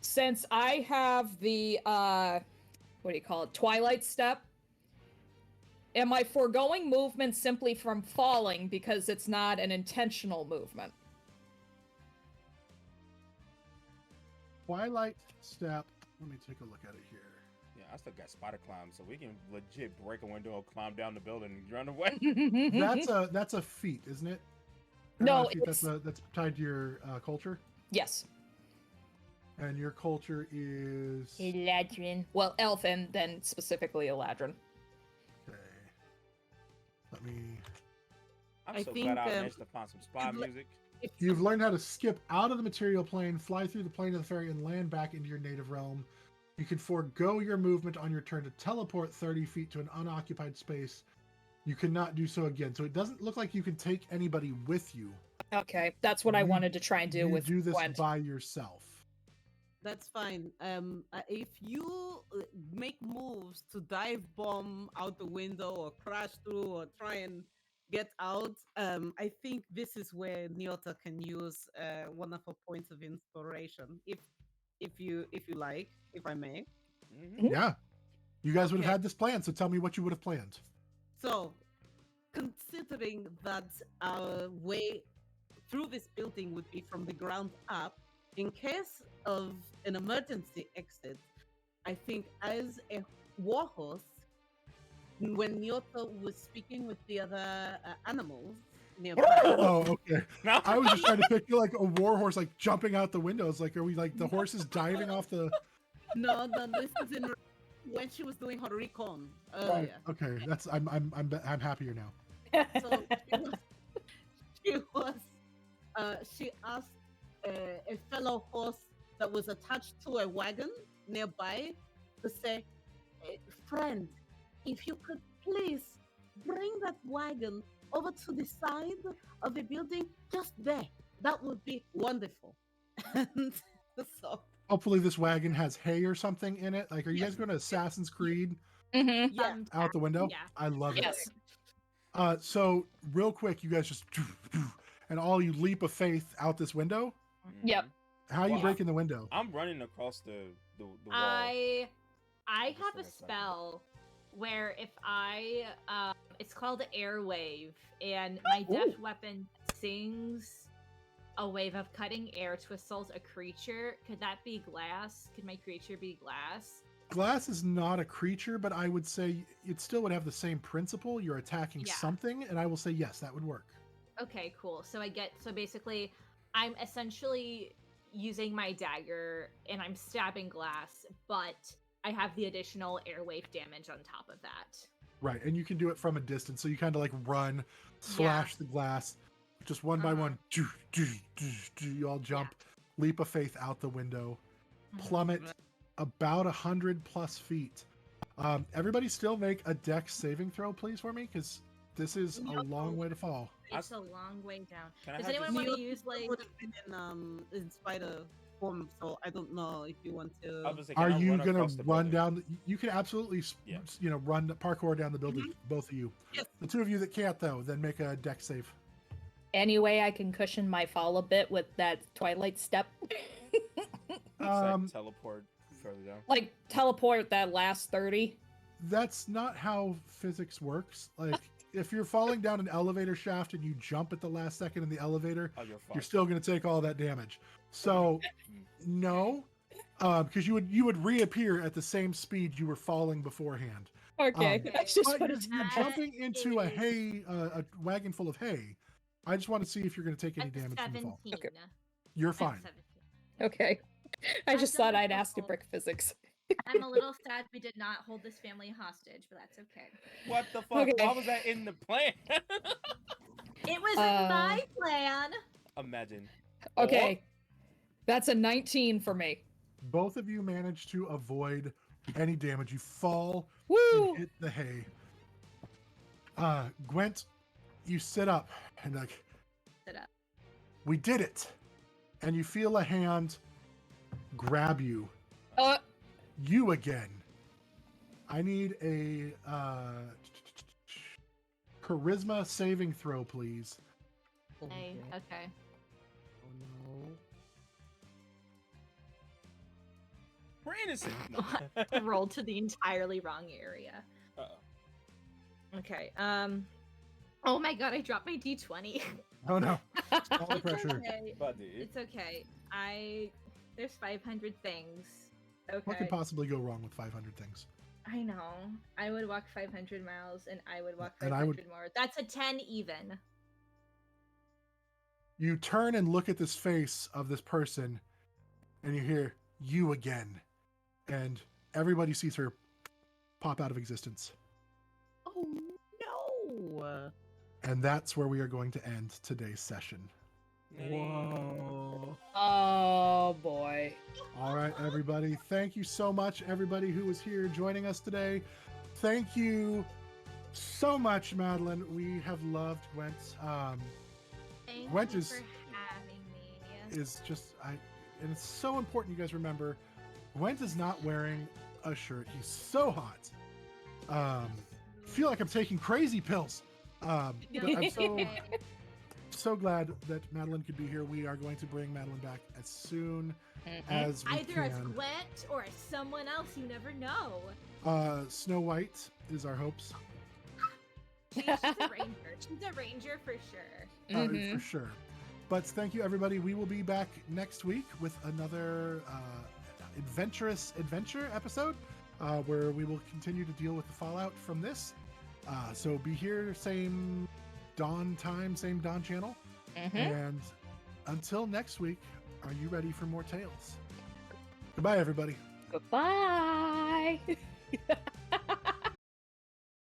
Since I have the what do you call it? Twilight step. Am I foregoing movement simply from falling because it's not an intentional movement? Twilight step. Let me take a look at it here. Yeah, I still got spider climb, so we can legit break a window, climb down the building, and run away. That's a feat, isn't it? No, I think that's tied to your culture, Yes. and your culture is Eladrin. Well, elf and then specifically Eladrin. okay. Let me. I'm I so think, glad I managed to find some spy you've le- music. You've learned how to skip out of the material plane, fly through the plane of the fairy, and land back into your native realm. You can forego your movement on your turn to teleport 30 feet to an unoccupied space. You cannot do so again. So it doesn't look like you can take anybody with you. Okay, that's what I You- wanted to try and do You with do this Gwent. by yourself. That's fine. If you make moves to dive bomb out the window or crash through or try and get out, I think this is where Nyota can use one of her points of inspiration. If you like, if I may. Mm-hmm. Yeah. You guys would have Okay. had this plan, so tell me what you would have planned. So, considering that our way through this building would be from the ground up, in case of an emergency exit, I think as a warhorse, when Nyota was speaking with the other animals nearby, Oh, okay. No. I was just trying to picture like a warhorse like jumping out the windows. Like, are we like the horses diving off the? no, this is in when she was doing her recon earlier. Okay, that's I'm happier now. So she asked a fellow horse that was attached to a wagon nearby to say, friend, if you could please bring that wagon over to the side of the building, just there, that would be wonderful. And so, Hopefully, this wagon has hay or something in it. Like, are you guys going to Assassin's Creed Mm-hmm. yeah, out the window? Yeah. I love it. Yes. So real quick, you guys just and all you leap of faith out this window. Yep. How are you Wow. breaking the window? I'm running across the wall. I Just have in a a second. spell where if I it's called airwave, and my death weapon sings a wave of cutting air to assault a creature. Could that be glass? Could my creature be glass? Glass is not a creature, but I would say it still would have the same principle. You're attacking Yeah. something, and I will say yes, that would work. Okay, cool. So basically I'm essentially using my dagger and I'm stabbing glass, but I have the additional airwave damage on top of that. Right, and you can do it from a distance, so you kind of like run, slash the glass, just one by one. You all jump, leap of faith out the window, plummet about 100+ feet. Everybody still make a dex saving throw, please, for me, because this is a long way to fall. It's a long way down. Can I Does have anyone this- want to use like? would have been in spider form, so I don't know if you want to. I was thinking, Are I'll you run gonna across the run building. down? You can absolutely, Yeah. run parkour down the building. Both of you. Yes. The two of you that can't, though, then make a dex save. Anyway, I can cushion my fall a bit with that Twilight step. It's like teleport further down. Like teleport that last 30. That's not how physics works. Like, if you're falling down an elevator shaft and you jump at the last second in the elevator, Oh, you're you're fucked. still going to take all that damage. So, no, because you would reappear at the same speed you were falling beforehand. Okay. Okay. I just But wanted you're to- jumping into a wagon full of hay. I just want to see if you're going to take any That's damage from the 17. fall. Okay. You're That's fine. 17. Okay. I I've just done thought this I'd ask to before. brick physics. I'm a little sad we did not hold this family hostage, but that's okay. What the fuck? Okay. Why was that in the plan? It was in my Uh, plan. Imagine. Okay. That's a 19 for me. Both of you managed to avoid any damage. You fall Woo! and hit the hay. Gwent, you sit up and like, Sit up. we did it. And you feel a hand grab you. You again. I need a charisma saving throw, please. Hey, okay. Oh no. We're innocent. No. Rolled to the entirely wrong area. Uh-oh. Okay. Oh my god, I dropped my d20. Oh no. All the It's pressure. okay. Buddy. It's okay. There's 500 things. What Okay. could possibly go wrong with 500 things? I know. I would walk 500 miles and I would walk And 500 I would- more. That's a 10 even. You turn and look at this face of this person, and you hear, you again. And everybody sees her pop out of existence. Oh no. And that's where we are going to end today's session. Whoa. Oh boy. All right, everybody. Thank you so much, everybody who was here joining us today. Thank you so much, Madeline. We have loved Gwent. Thank Gwent you is- for having me. Is just and it's so important you guys remember. Gwent is not wearing a shirt. He's so hot. Feel like I'm taking crazy pills. But I'm so glad that Madeline could be here. We are going to bring Madeline back as soon as we Either as can. Gwent or as someone else, you never know. Snow White is our hopes, She's a ranger. She's a ranger for sure. for sure. But thank you, everybody. We will be back next week with another adventure episode where we will continue to deal with the fallout from this. So be here, same dawn time, same dawn channel. And until next week, are you ready for more tales? Goodbye, everybody. Goodbye.